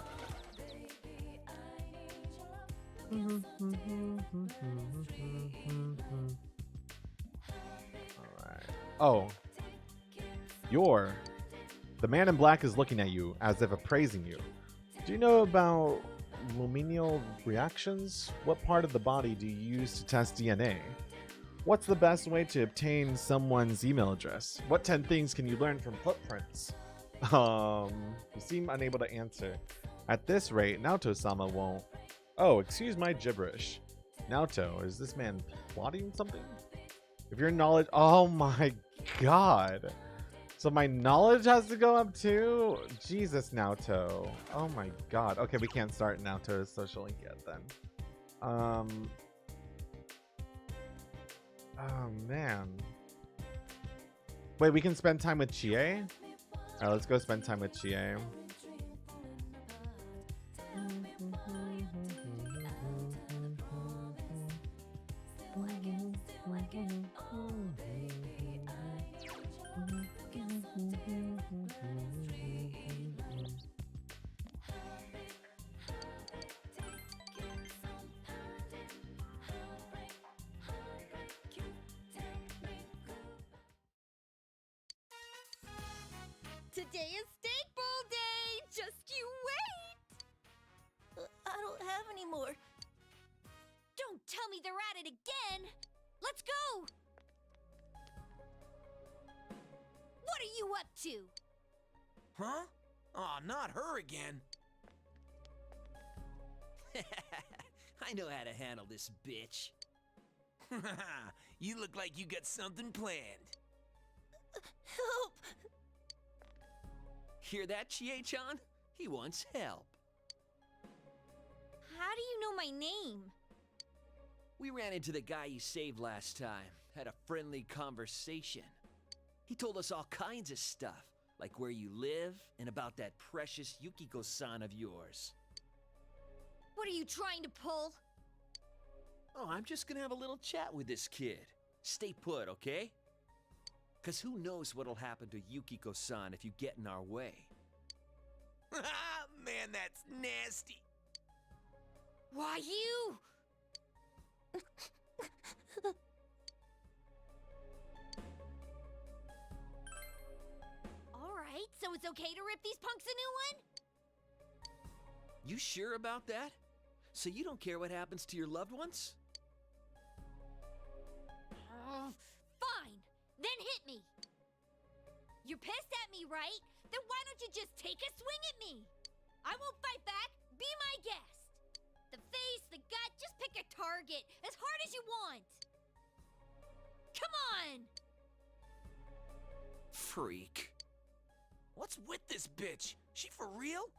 Alright. Oh. The man in black is looking at you as if appraising you. Do you know about luminal reactions? What part of the body do you use to test DNA? What's the best way to obtain someone's email address? What 10 things can you learn from footprints? You seem unable to answer. At this rate, Naoto-sama won't. Oh, excuse my gibberish. Naoto, is this man plotting something? If your knowledge... Oh my god. So my knowledge has to go up too? Jesus, Naoto. Oh my god. Okay, we can't start Naoto's social link yet then. Oh man. Wait, we can spend time with Chie? Alright, let's go spend time with Chie. Today is steak bowl day! Just you wait! I don't have any more. Don't tell me they're at it again! Let's go! What are you up to? Huh? Aw, not her again. I know how to handle this bitch. You look like you got something planned. Help! Hear that, Chie-chan? He wants help. How do you know my name? We ran into the guy you saved last time, had a friendly conversation. He told us all kinds of stuff, like where you live and about that precious Yukiko-san of yours. What are you trying to pull? Oh, I'm just gonna have a little chat with this kid. Stay put, okay? Cause who knows what'll happen to Yukiko-san if you get in our way. Man, that's nasty. Why, you? Alright, so it's okay to rip these punks a new one? You sure about that? So you don't care what happens to your loved ones? Fine, then hit me. You're pissed at me, right? Then why don't you just take a swing at me? I won't fight back. Be my guest. The face, the gut, just pick a target as hard as you want. Come on! Freak. What's with this bitch? She for real?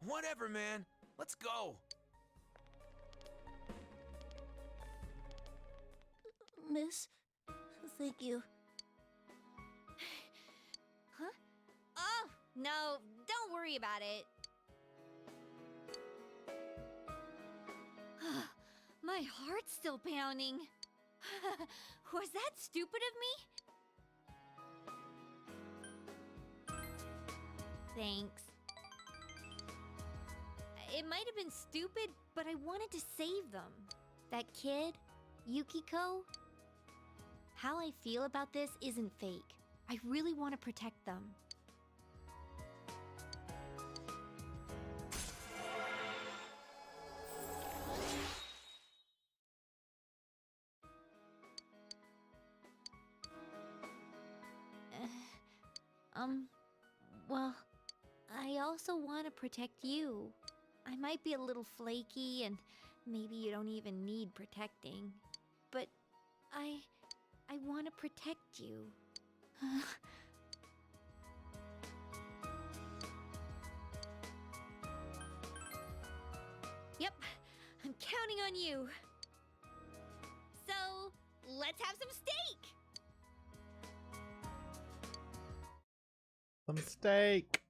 Whatever, man. Let's go. Miss, thank you. Huh? Oh, no, don't worry about it. My heart's still pounding. Was that stupid of me? Thanks. It might have been stupid, but I wanted to save them. That kid, Yukiko. How I feel about this isn't fake. I really want to protect them. Well, I also want to protect you. I might be a little flaky and maybe you don't even need protecting. But I want to protect you. Yep, I'm counting on you. So, let's have some steak! Some steak.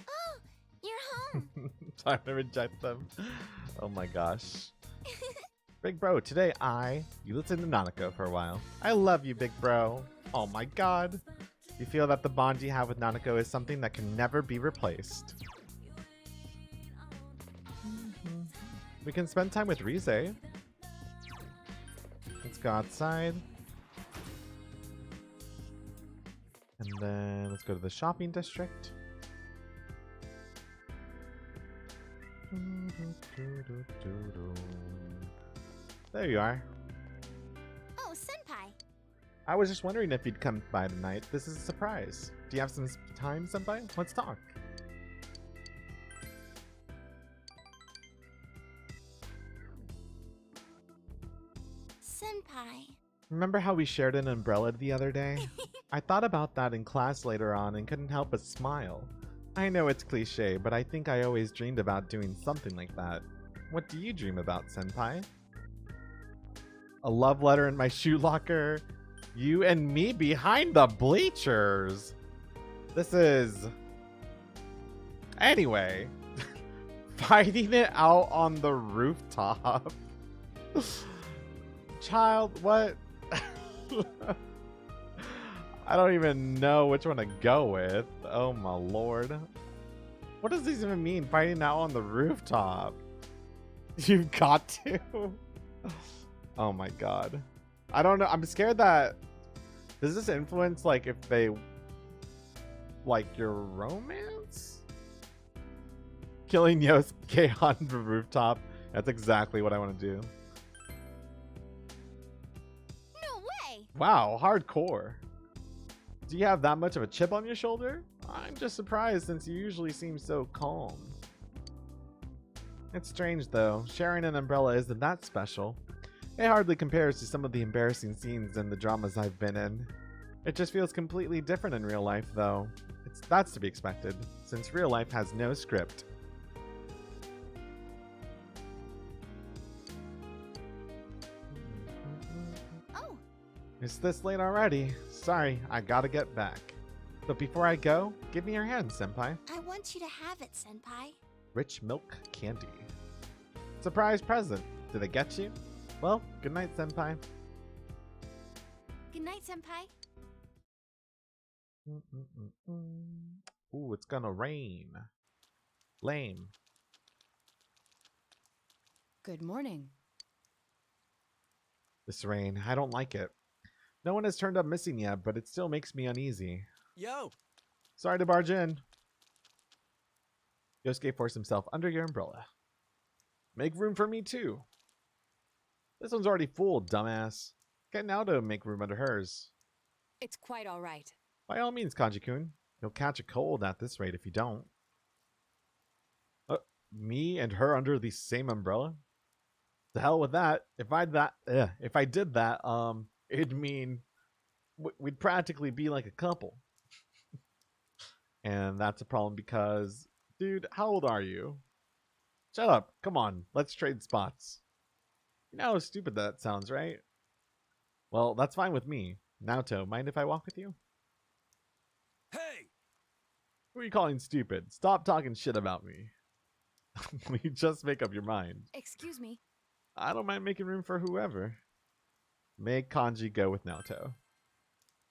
Oh, you're home. Time to reject them. Oh my gosh. Big bro, today you listen to Nanako for a while. I love you, big bro. Oh my god. You feel that the bond you have with Nanako is something that can never be replaced. We can spend time with Rize. Let's go outside. And then let's go to the shopping district. There you are. Oh, Senpai. I was just wondering if you'd come by tonight. This is a surprise. Do you have some time, Senpai? Let's talk. Senpai. Remember how we shared an umbrella the other day? I thought about that in class later on and couldn't help but smile. I know it's cliche, but I think I always dreamed about doing something like that. What do you dream about, Senpai? A love letter in my shoe locker? You and me behind the bleachers! This is... Anyway. Fighting it out on the rooftop. Child, what? I don't even know which one to go with. Oh my lord. What does this even mean, fighting out on the rooftop? You've got to. Oh my god. I don't know. I'm scared that... Does this influence, like, if they... like, your romance? Killing Yosuke on the rooftop. That's exactly what I want to do. No way! Wow, hardcore. Do you have that much of a chip on your shoulder? I'm just surprised since you usually seem so calm. It's strange though, sharing an umbrella isn't that special. It hardly compares to some of the embarrassing scenes and the dramas I've been in. It just feels completely different in real life though. That's to be expected, since real life has no script. Oh! It's this late already. Sorry, I gotta get back. But before I go, give me your hand, Senpai. I want you to have it, Senpai. Rich milk candy. Surprise present. Did I get you? Well, good night, Senpai. Good night, Senpai. Ooh, it's gonna rain. Lame. Good morning. This rain, I don't like it. No one has turned up missing yet, but it still makes me uneasy. Yo! Sorry to barge in. Yosuke forced himself under your umbrella. Make room for me too. This one's already full, dumbass. Get Naoto to make room under hers. It's quite all right. By all means, Kanji-kun. You'll catch a cold at this rate if you don't. Me and her under the same umbrella? The hell with that. If I did that, it'd mean we'd practically be like a couple. And that's a problem because, dude, how old are you? Shut up. Come on. Let's trade spots. You know how stupid that sounds, right? Well, that's fine with me. Naoto, mind if I walk with you? Hey! Who are you calling stupid? Stop talking shit about me. Will you just make up your mind? Excuse me. I don't mind making room for whoever. Make Kanji go with Naoto.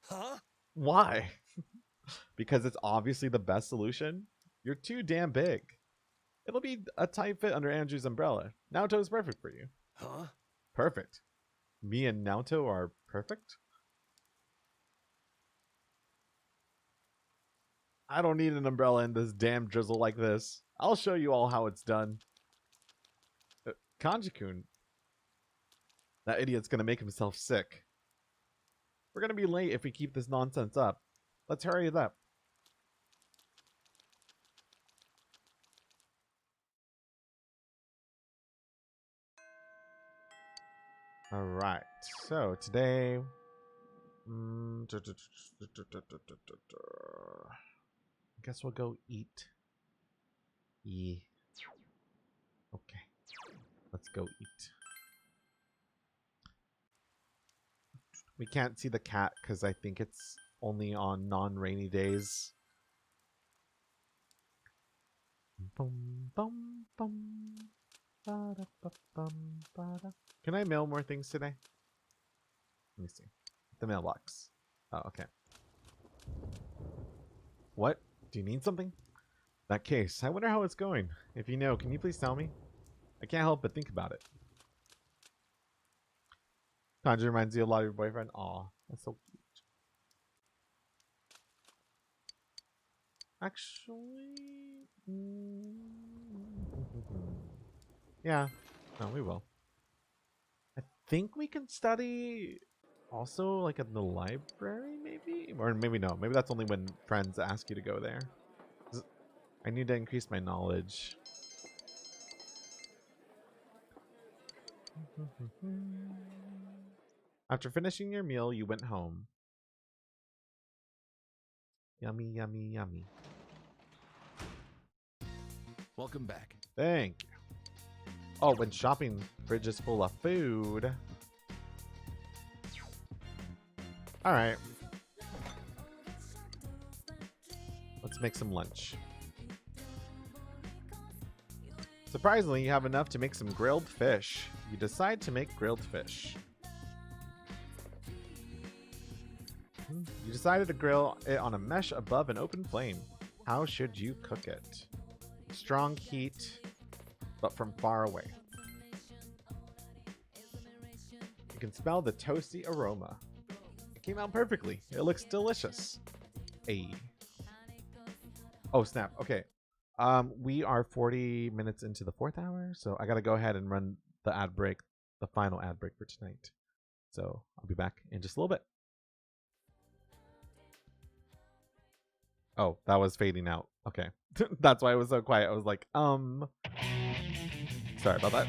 Huh? Why? Because it's obviously the best solution? You're too damn big. It'll be a tight fit under Andrew's umbrella. Naoto's perfect for you. Huh? Perfect. Me and Naoto are perfect? I don't need an umbrella in this damn drizzle like this. I'll show you all how it's done. Kanji-kun. That idiot's gonna make himself sick. We're gonna be late if we keep this nonsense up. Let's hurry it up. Alright, so today... I guess we'll go eat. Okay, let's go eat. We can't see the cat because I think it's only on non-rainy days. Boom, boom, boom. Can I mail more things today? Let me see. The mailbox. Oh, okay. What? Do you need something? That case. I wonder how it's going. If you know, can you please tell me? I can't help but think about it. Tanji reminds you a lot of your boyfriend. Aw, that's so cute. Actually... yeah. No, we will. I think we can study also like at the library, maybe? Or maybe no. Maybe that's only when friends ask you to go there. I need to increase my knowledge. After finishing your meal, you went home. Yummy, yummy, yummy. Welcome back. Thank you. Oh, when shopping fridge is full of food. All right. Let's make some lunch. Surprisingly, you have enough to make some grilled fish. You decide to make grilled fish. You decided to grill it on a mesh above an open flame. How should you cook it? Strong heat, but from far away. You can smell the toasty aroma. It came out perfectly. It looks delicious. Ayy. Oh, snap. Okay. We are 40 minutes into the 4th hour, so I gotta go ahead and run the ad break, the final ad break for tonight. So I'll be back in just a little bit. Oh, that was fading out. Okay. That's why it was so quiet. I was like, sorry about that.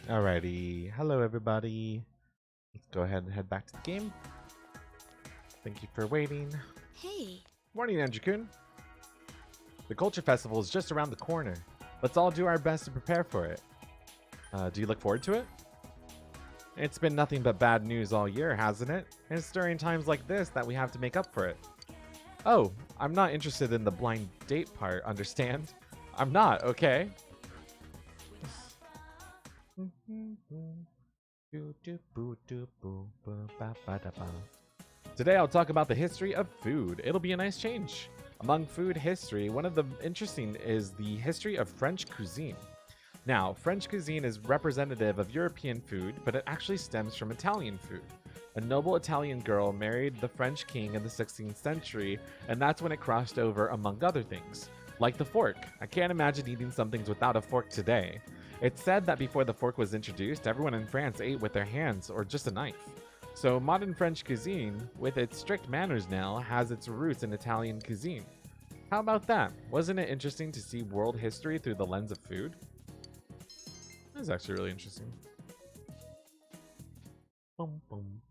Alrighty. Hello, everybody. Let's go ahead and head back to the game. Thank you for waiting. Hey. Morning, Andrew-kun. The Culture Festival is just around the corner. Let's all do our best to prepare for it. Do you look forward to it? It's been nothing but bad news all year, hasn't it? And it's during times like this that we have to make up for it. Oh, I'm not interested in the blind date part, understand? I'm not, okay? Today I'll talk about the history of food. It'll be a nice change. Among food history, one of the interesting is the history of French cuisine. Now, French cuisine is representative of European food, but it actually stems from Italian food. A noble Italian girl married the French king in the 16th century, and that's when it crossed over among other things. Like the fork. I can't imagine eating some things without a fork today. It's said that before the fork was introduced, everyone in France ate with their hands or just a knife. So modern French cuisine, with its strict manners now, has its roots in Italian cuisine. How about that? Wasn't it interesting to see world history through the lens of food? That is actually really interesting. Boom, boom.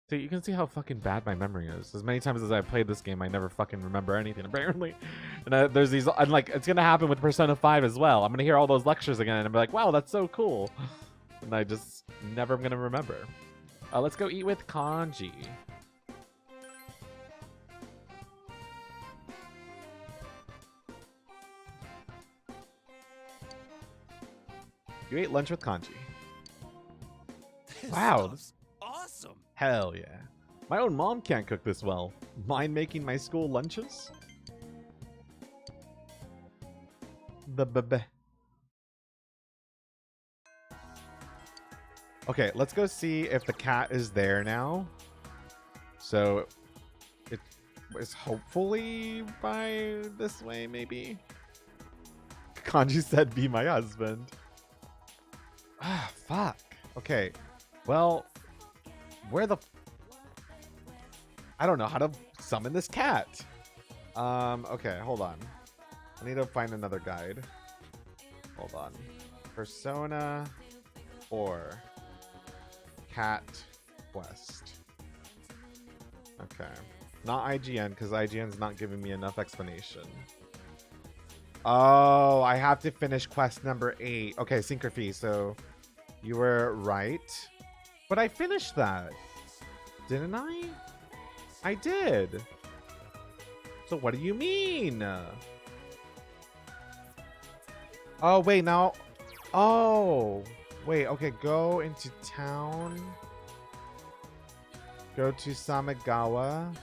So you can see how fucking bad my memory is. As many times as I've played this game, I never fucking remember anything, apparently. And there's these, and like, it's gonna happen with Persona 5 as well. I'm gonna hear all those lectures again, and I'm like, wow, that's so cool. And I just never am gonna remember. Let's go eat with Kanji. You ate lunch with Kanji. Wow. Stuff's awesome. Hell yeah. My own mom can't cook this well. Mind making my school lunches? Okay, let's go see if the cat is there now. So it is hopefully by this way, maybe. Kanji said, "Be my husband." Ah, fuck. Okay. Well, where the... I don't know how to summon this cat. Okay, hold on. I need to find another guide. Hold on. Persona 4. Cat Quest. Okay. Not IGN, because IGN's not giving me enough explanation. Oh, I have to finish quest number 8. Okay, Synchraphy, so you were right. But I finished that. Didn't I? I did. So what do you mean? Oh, wait, now... Oh... Wait, okay, go into town. Go to Samigawa.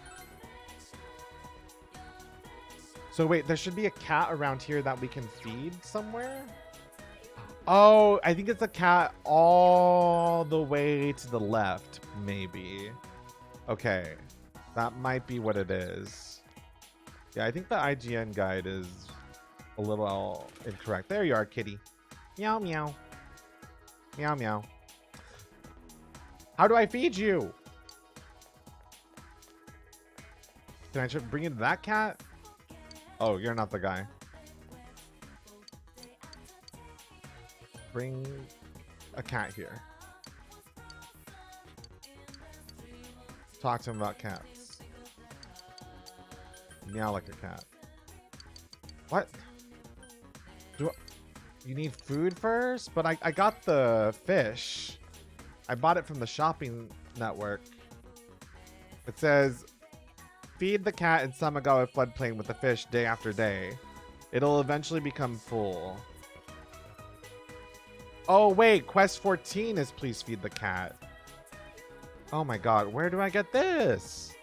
So wait, there should be a cat around here that we can feed somewhere? Oh, I think it's a cat all the way to the left, maybe. Okay, that might be what it is. Yeah, I think the IGN guide is a little incorrect. There you are, kitty. Meow, meow. Meow, meow. How do I feed you? Can I bring in that cat? Oh, you're not the guy. Bring a cat here. Talk to him about cats. Meow like a cat. What? You need food first? But I got the fish. I bought it from the shopping network. It says, feed the cat in Samigawa floodplain with the fish day after day. It'll eventually become full. Oh, wait. Quest 14 is please feed the cat. Oh my god. Where do I get this?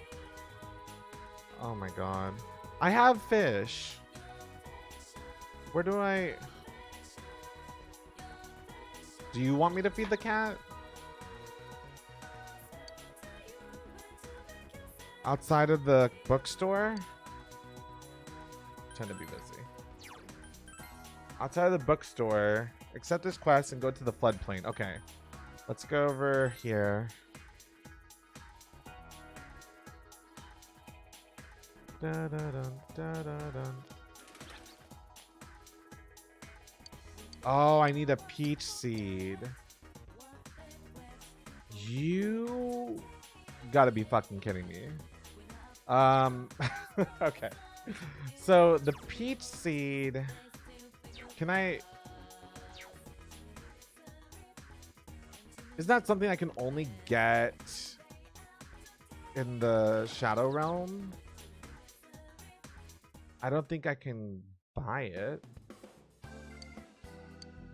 Oh my god. I have fish. Where do I... Do you want me to feed the cat? Outside of the bookstore? Tend to be busy. Outside of the bookstore, accept this quest and go to the floodplain. Okay. Let's go over here. Da, da, dun, da, da, dun. Oh, I need a peach seed. You gotta be fucking kidding me. Okay. So the peach seed, can I... Is that something I can only get in the Shadow Realm? I don't think I can buy it.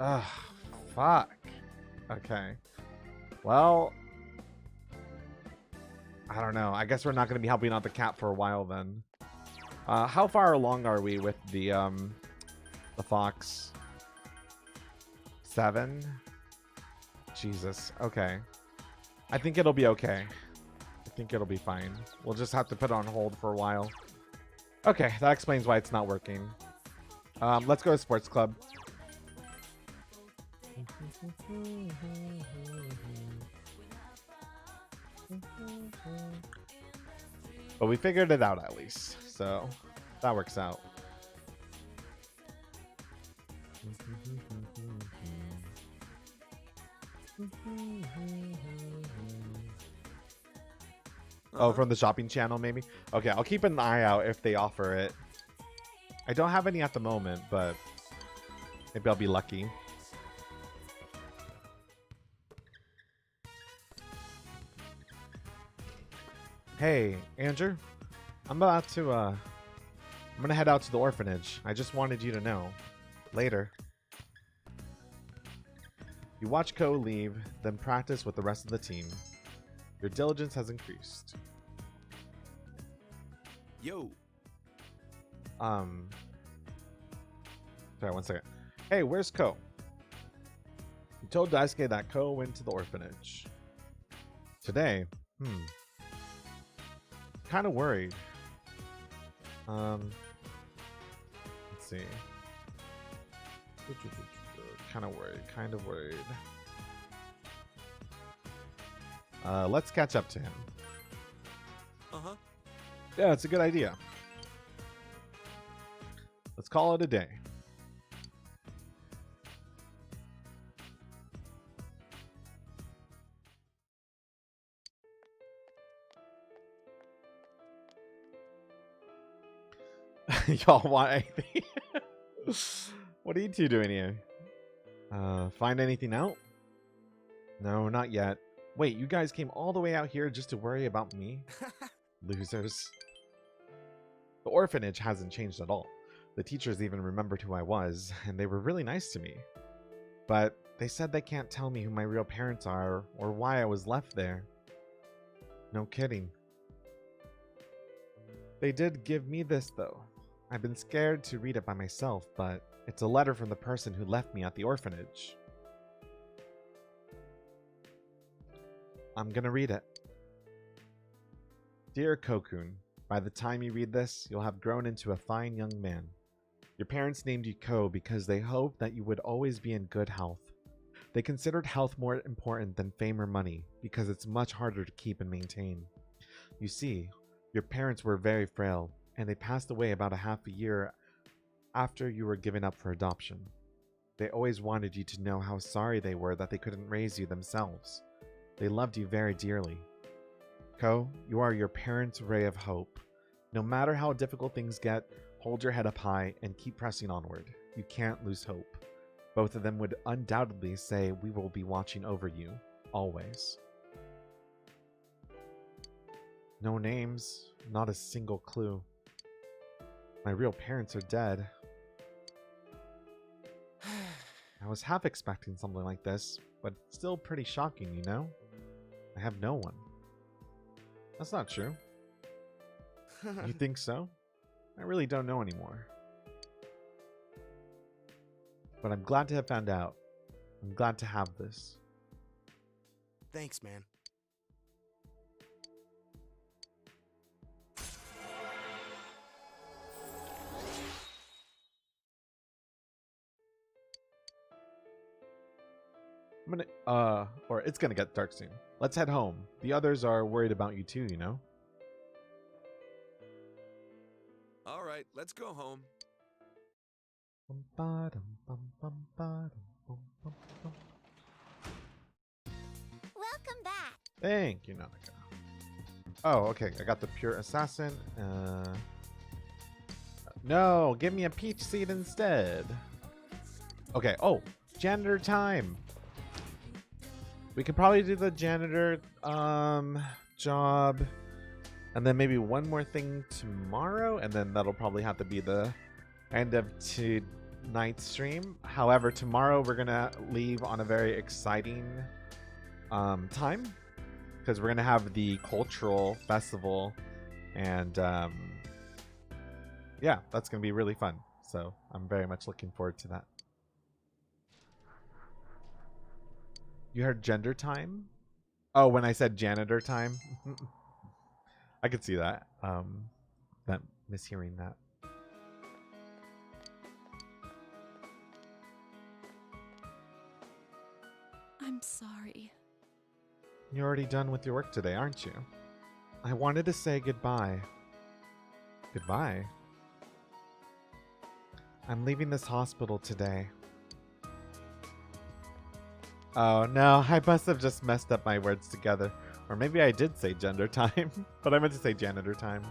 Ugh, fuck. Okay. Well, I don't know. I guess we're not going to be helping out the cat for a while then. How far along are we with the fox? 7? Jesus. Okay. I think it'll be okay. I think it'll be fine. We'll just have to put it on hold for a while. Okay, that explains why it's not working. Let's go to Sports Club. But we figured it out at least, so that works out. Oh, from the shopping channel, maybe? Okay, I'll keep an eye out if they offer it. I don't have any at the moment, but maybe I'll be lucky. Hey, Andrew. I'm gonna head out to the orphanage. I just wanted you to know. Later. You watch Ko leave, then practice with the rest of the team. Your diligence has increased. Yo. Sorry, 1 second. Hey, where's Ko? You told Daisuke that Ko went to the orphanage. Today? Kind of worried. Let's see. Kind of worried. Let's catch up to him. Uh-huh. Yeah, it's a good idea. Let's call it a day. Y'all want anything? What are you two doing here? Find anything out? No, not yet. Wait, you guys came all the way out here just to worry about me? Losers. The orphanage hasn't changed at all. The teachers even remembered who I was, and they were really nice to me. But they said they can't tell me who my real parents are or why I was left there. No kidding. They did give me this, though. I've been scared to read it by myself, but it's a letter from the person who left me at the orphanage. I'm gonna read it. Dear Kokun, by the time you read this, you'll have grown into a fine young man. Your parents named you Ko because they hoped that you would always be in good health. They considered health more important than fame or money because it's much harder to keep and maintain. You see, your parents were very frail, and they passed away about a half a year after you were given up for adoption. They always wanted you to know how sorry they were that they couldn't raise you themselves. They loved you very dearly. Ko, you are your parents' ray of hope. No matter how difficult things get, hold your head up high and keep pressing onward. You can't lose hope. Both of them would undoubtedly say we will be watching over you, always. No names, not a single clue. My real parents are dead. I was half expecting something like this, but still pretty shocking, you know? I have no one. That's not true. You think so? I really don't know anymore. But I'm glad to have found out. I'm glad to have this. Thanks, man. I'm gonna, or it's gonna get dark soon. Let's head home. The others are worried about you too, you know? All right, let's go home. Welcome back. Thank you, Nanika. Oh, okay. I got the pure assassin. No, give me a peach seed instead. Okay. Oh, janitor time. We could probably do the janitor job, and then maybe one more thing tomorrow, and then that'll probably have to be the end of tonight's stream. However, tomorrow we're gonna leave on a very exciting time, because we're gonna have the cultural festival, and yeah, that's gonna be really fun. So I'm very much looking forward to that. You heard gender time? Oh, when I said janitor time? I could see that. That mishearing that. I'm sorry. You're already done with your work today, aren't you? I wanted to say goodbye. Goodbye? I'm leaving this hospital today. Oh no, I must have just messed up my words together. Or maybe I did say gender time, but I meant to say janitor time.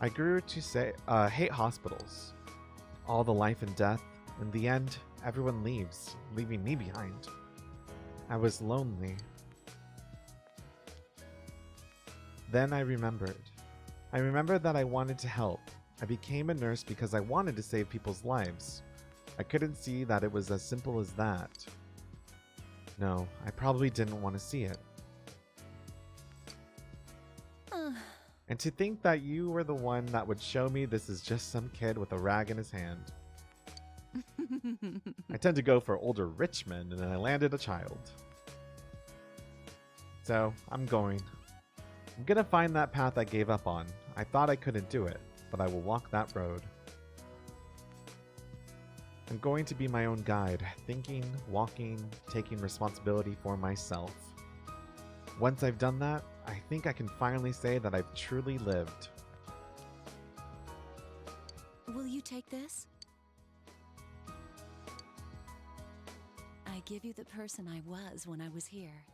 I grew to say hate hospitals. All the life and death. In the end, everyone leaves, leaving me behind. I was lonely. Then I remembered. I remembered that I wanted to help. I became a nurse because I wanted to save people's lives. I couldn't see that it was as simple as that. No, I probably didn't want to see it. And to think that you were the one that would show me this is just some kid with a rag in his hand. I tend to go for older rich men, and then I landed a child. So, I'm going. I'm gonna find that path I gave up on. I thought I couldn't do it, but I will walk that road. I'm going to be my own guide, thinking, walking, taking responsibility for myself. Once I've done that, I think I can finally say that I've truly lived. Will you take this? I give you the person I was when I was here.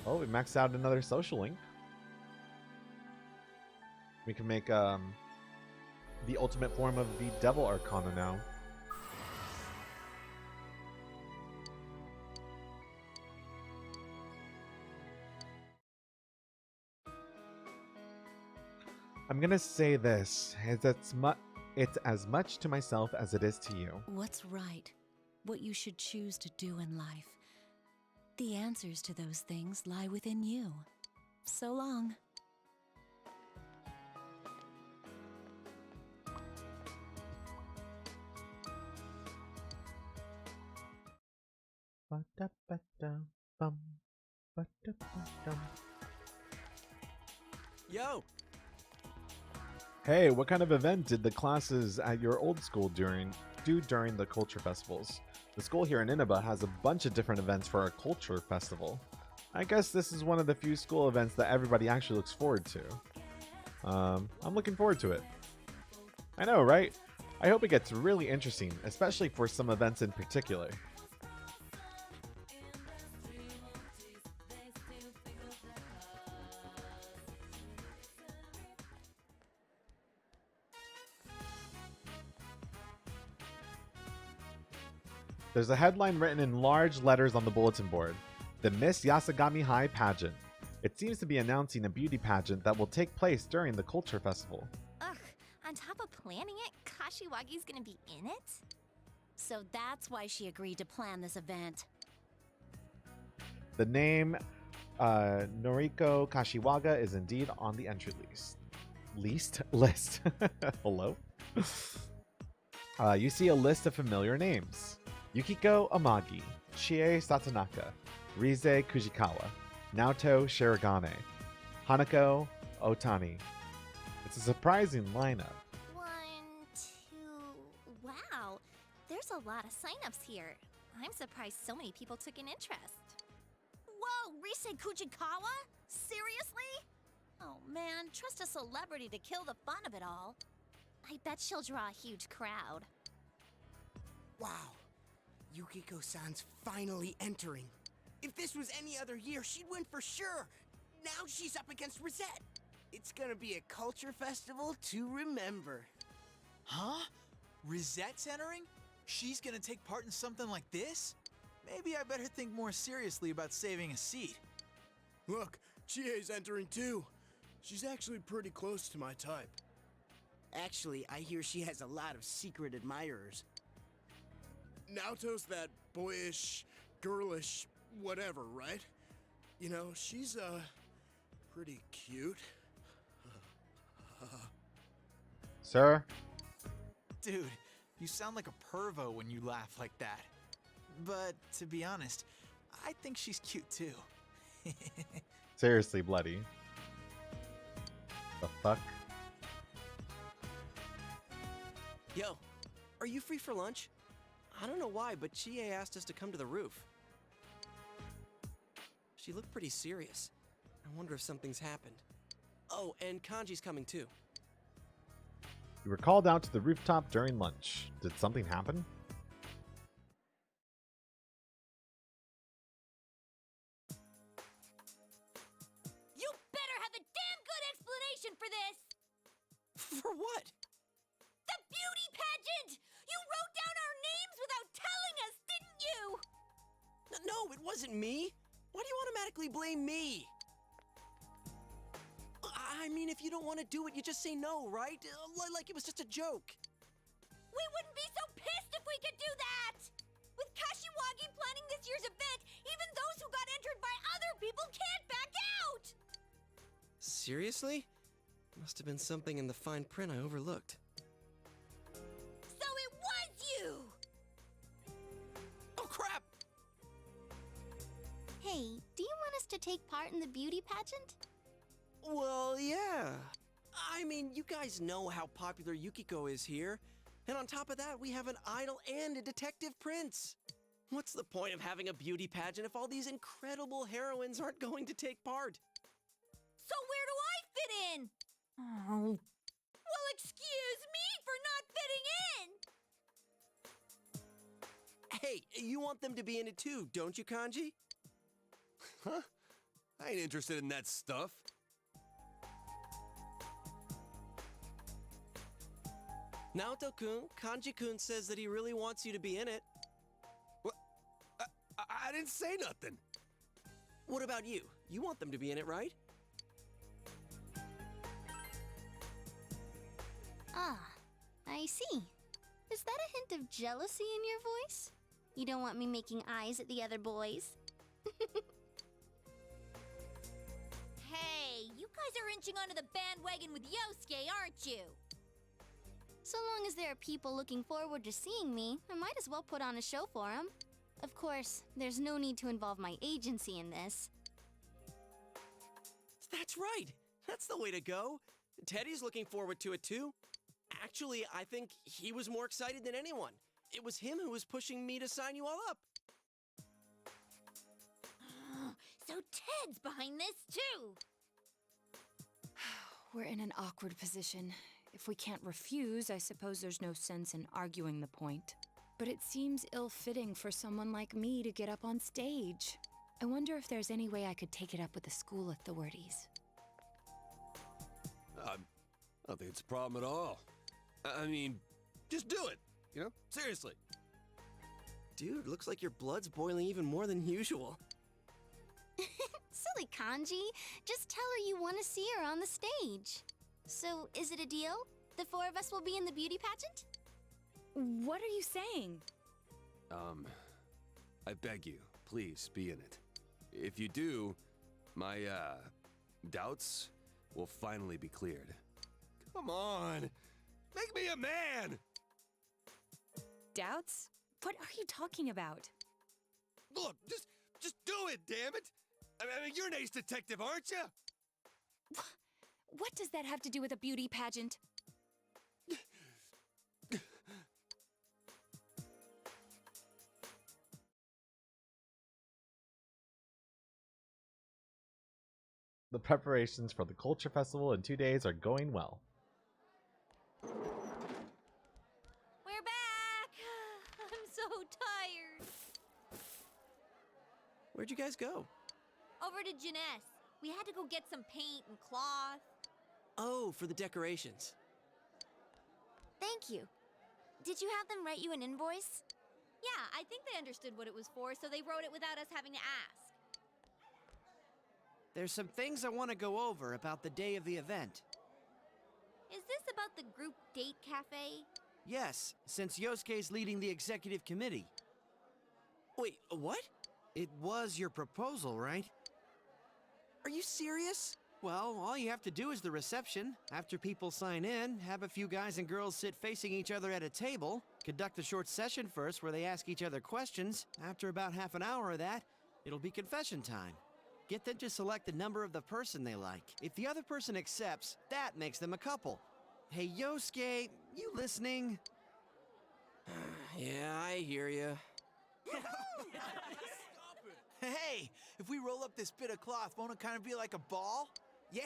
Oh, we maxed out another social link. We can make the ultimate form of the Devil Arcana now. I'm gonna say this. It's as much to myself as it is to you. What's right? What you should choose to do in life. The answers to those things lie within you. So long. Yo! Hey, what kind of event did the classes at your old school do during the culture festivals? The school here in Inaba has a bunch of different events for our culture festival. I guess this is one of the few school events that everybody actually looks forward to. I'm looking forward to it. I know, right? I hope it gets really interesting, especially for some events in particular. There's a headline written in large letters on the bulletin board. The Miss Yasagami High Pageant. It seems to be announcing a beauty pageant that will take place during the Culture Festival. Ugh, on top of planning it, Kashiwagi's gonna be in it? So that's why she agreed to plan this event. The name Noriko Kashiwaga is indeed on the entry list. Hello? You see a list of familiar names. Yukiko Amagi, Chie Satonaka, Rize Kujikawa, Naoto Shirogane, Hanako Otani. It's a surprising lineup. 1, 2... Wow, there's a lot of signups here. I'm surprised so many people took an interest. Whoa, Rise Kujikawa? Seriously? Oh man, trust a celebrity to kill the fun of it all. I bet she'll draw a huge crowd. Wow. Yukiko-san's finally entering. If this was any other year, she'd win for sure. Now she's up against Rosette. It's gonna be a culture festival to remember. Huh? Rizette's entering? She's gonna take part in something like this? Maybe I better think more seriously about saving a seat. Look, Chie's entering too. She's actually pretty close to my type. Actually, I hear she has a lot of secret admirers. Naoto's that boyish, girlish, whatever, right? You know, she's, pretty cute. Sir? Dude, you sound like a pervo when you laugh like that. But to be honest, I think she's cute too. Seriously, Bloody. The fuck? Yo, are you free for lunch? I don't know why, but Chie asked us to come to the roof. She looked pretty serious. I wonder if something's happened. Oh, and Kanji's coming too. You were called out to the rooftop during lunch. Did something happen? You better have a damn good explanation for this! For what? The beauty pageant! You wrote down our names without telling us, didn't you? No, it wasn't me. Why do you automatically blame me? I mean, if you don't want to do it, you just say no, right? Like it was just a joke. We wouldn't be so pissed if we could do that! With Kashiwagi planning this year's event, even those who got entered by other people can't back out! Seriously? Must have been something in the fine print I overlooked. So it was you! Oh, crap! Hey, do you want us to take part in the beauty pageant? Well, yeah. I mean, you guys know how popular Yukiko is here. And on top of that, we have an idol and a detective prince. What's the point of having a beauty pageant if all these incredible heroines aren't going to take part? So where do I fit in? Oh. Well, excuse me for not fitting in! Hey, you want them to be in it too, don't you, Kanji? Huh? I ain't interested in that stuff. Naoto-kun, Kanji-kun says that he really wants you to be in it. What? I didn't say nothing. What about you? You want them to be in it, right? Ah, I see. Is that a hint of jealousy in your voice? You don't want me making eyes at the other boys? Hey, you guys are inching onto the bandwagon with Yosuke, aren't you? So long as there are people looking forward to seeing me, I might as well put on a show for them. Of course, there's no need to involve my agency in this. That's right. That's the way to go. Teddy's looking forward to it too. Actually, I think he was more excited than anyone. It was him who was pushing me to sign you all up. So Ted's behind this too! We're in an awkward position. If we can't refuse, I suppose there's no sense in arguing the point. But it seems ill-fitting for someone like me to get up on stage. I wonder if there's any way I could take it up with the school authorities. I don't think it's a problem at all. I mean, just do it, you know? Seriously. Dude, looks like your blood's boiling even more than usual. Silly Kanji. Just tell her you want to see her on the stage. So, is it a deal? The four of us will be in the beauty pageant? What are you saying? I beg you, please be in it. If you do, my, doubts will finally be cleared. Come on! Make me a man! Doubts? What are you talking about? Look, just do it, damn it! I mean, you're an ace detective, aren't you? What does that have to do with a beauty pageant? The preparations for the Culture Festival in 2 days are going well. We're back! I'm so tired. Where'd you guys go? Over to Jeunesse. We had to go get some paint and cloth. Oh, for the decorations. Thank you. Did you have them write you an invoice? Yeah, I think they understood what it was for, so they wrote it without us having to ask. There's some things I want to go over about the day of the event. Is this about the group date cafe? Yes, since Yosuke's leading the executive committee. Wait, what? It was your proposal, right? Are you serious? Well, all you have to do is the reception. After people sign in, have a few guys and girls sit facing each other at a table, conduct a short session first where they ask each other questions. After about half an hour of that, it'll be confession time. Get them to select the number of the person they like. If the other person accepts, that makes them a couple. Hey, Yosuke, you listening? Yeah, I hear you. Hey, if we roll up this bit of cloth, won't it kind of be like a ball? Yeah,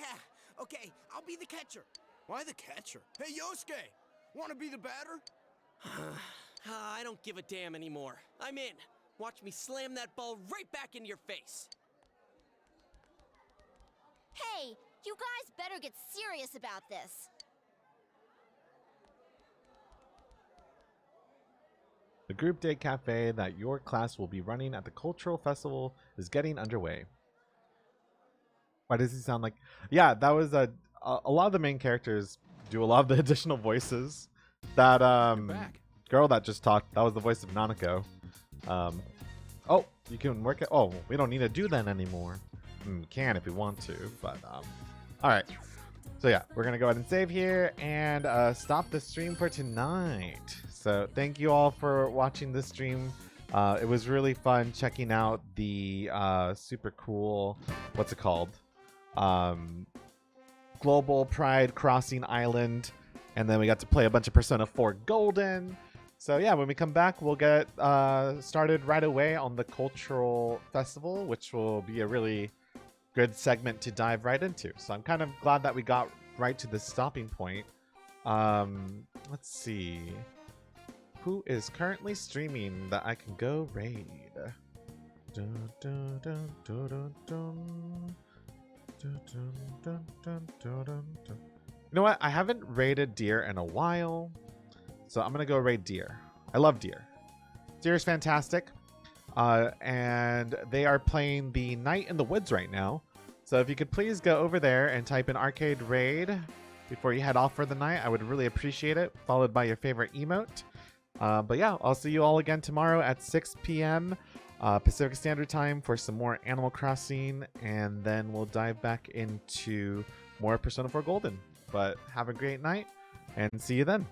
okay, I'll be the catcher. Why the catcher? Hey, Yosuke! Want to be the batter? I don't give a damn anymore. I'm in. Watch me slam that ball right back into your face. Hey, you guys better get serious about this. The group day cafe that your class will be running at the cultural festival is getting underway. Why does he sound like... Yeah, that was a lot of the main characters do a lot of the additional voices. That girl that just talked, that was the voice of Nanako. Oh, you can work it. Oh, we don't need to do that anymore. Can if we want to, but all right. So yeah, we're gonna go ahead and save here and stop the stream for tonight. So thank you all for watching this stream. It was really fun checking out the super cool, what's it called? Global Pride Crossing Island, and then we got to play a bunch of Persona 4 Golden. So yeah, when we come back, we'll get started right away on the cultural festival, which will be a really good segment to dive right into. So I'm kind of glad that we got right to the stopping point. Let's see. Who is currently streaming that I can go raid? Dun, dun, dun, dun, dun, dun. Dun, dun, dun, dun, dun, dun, dun. You know what? I haven't raided Deer in a while, so I'm gonna go raid Deer. I love Deer. Deer is fantastic, and they are playing the Night in the Woods right now. So if you could please go over there and type in Arcade Raid before you head off for the night, I would really appreciate it, followed by your favorite emote. But yeah, I'll see you all again tomorrow at 6 p.m. Pacific Standard Time for some more Animal Crossing, and then we'll dive back into more Persona 4 Golden. But have a great night, and see you then.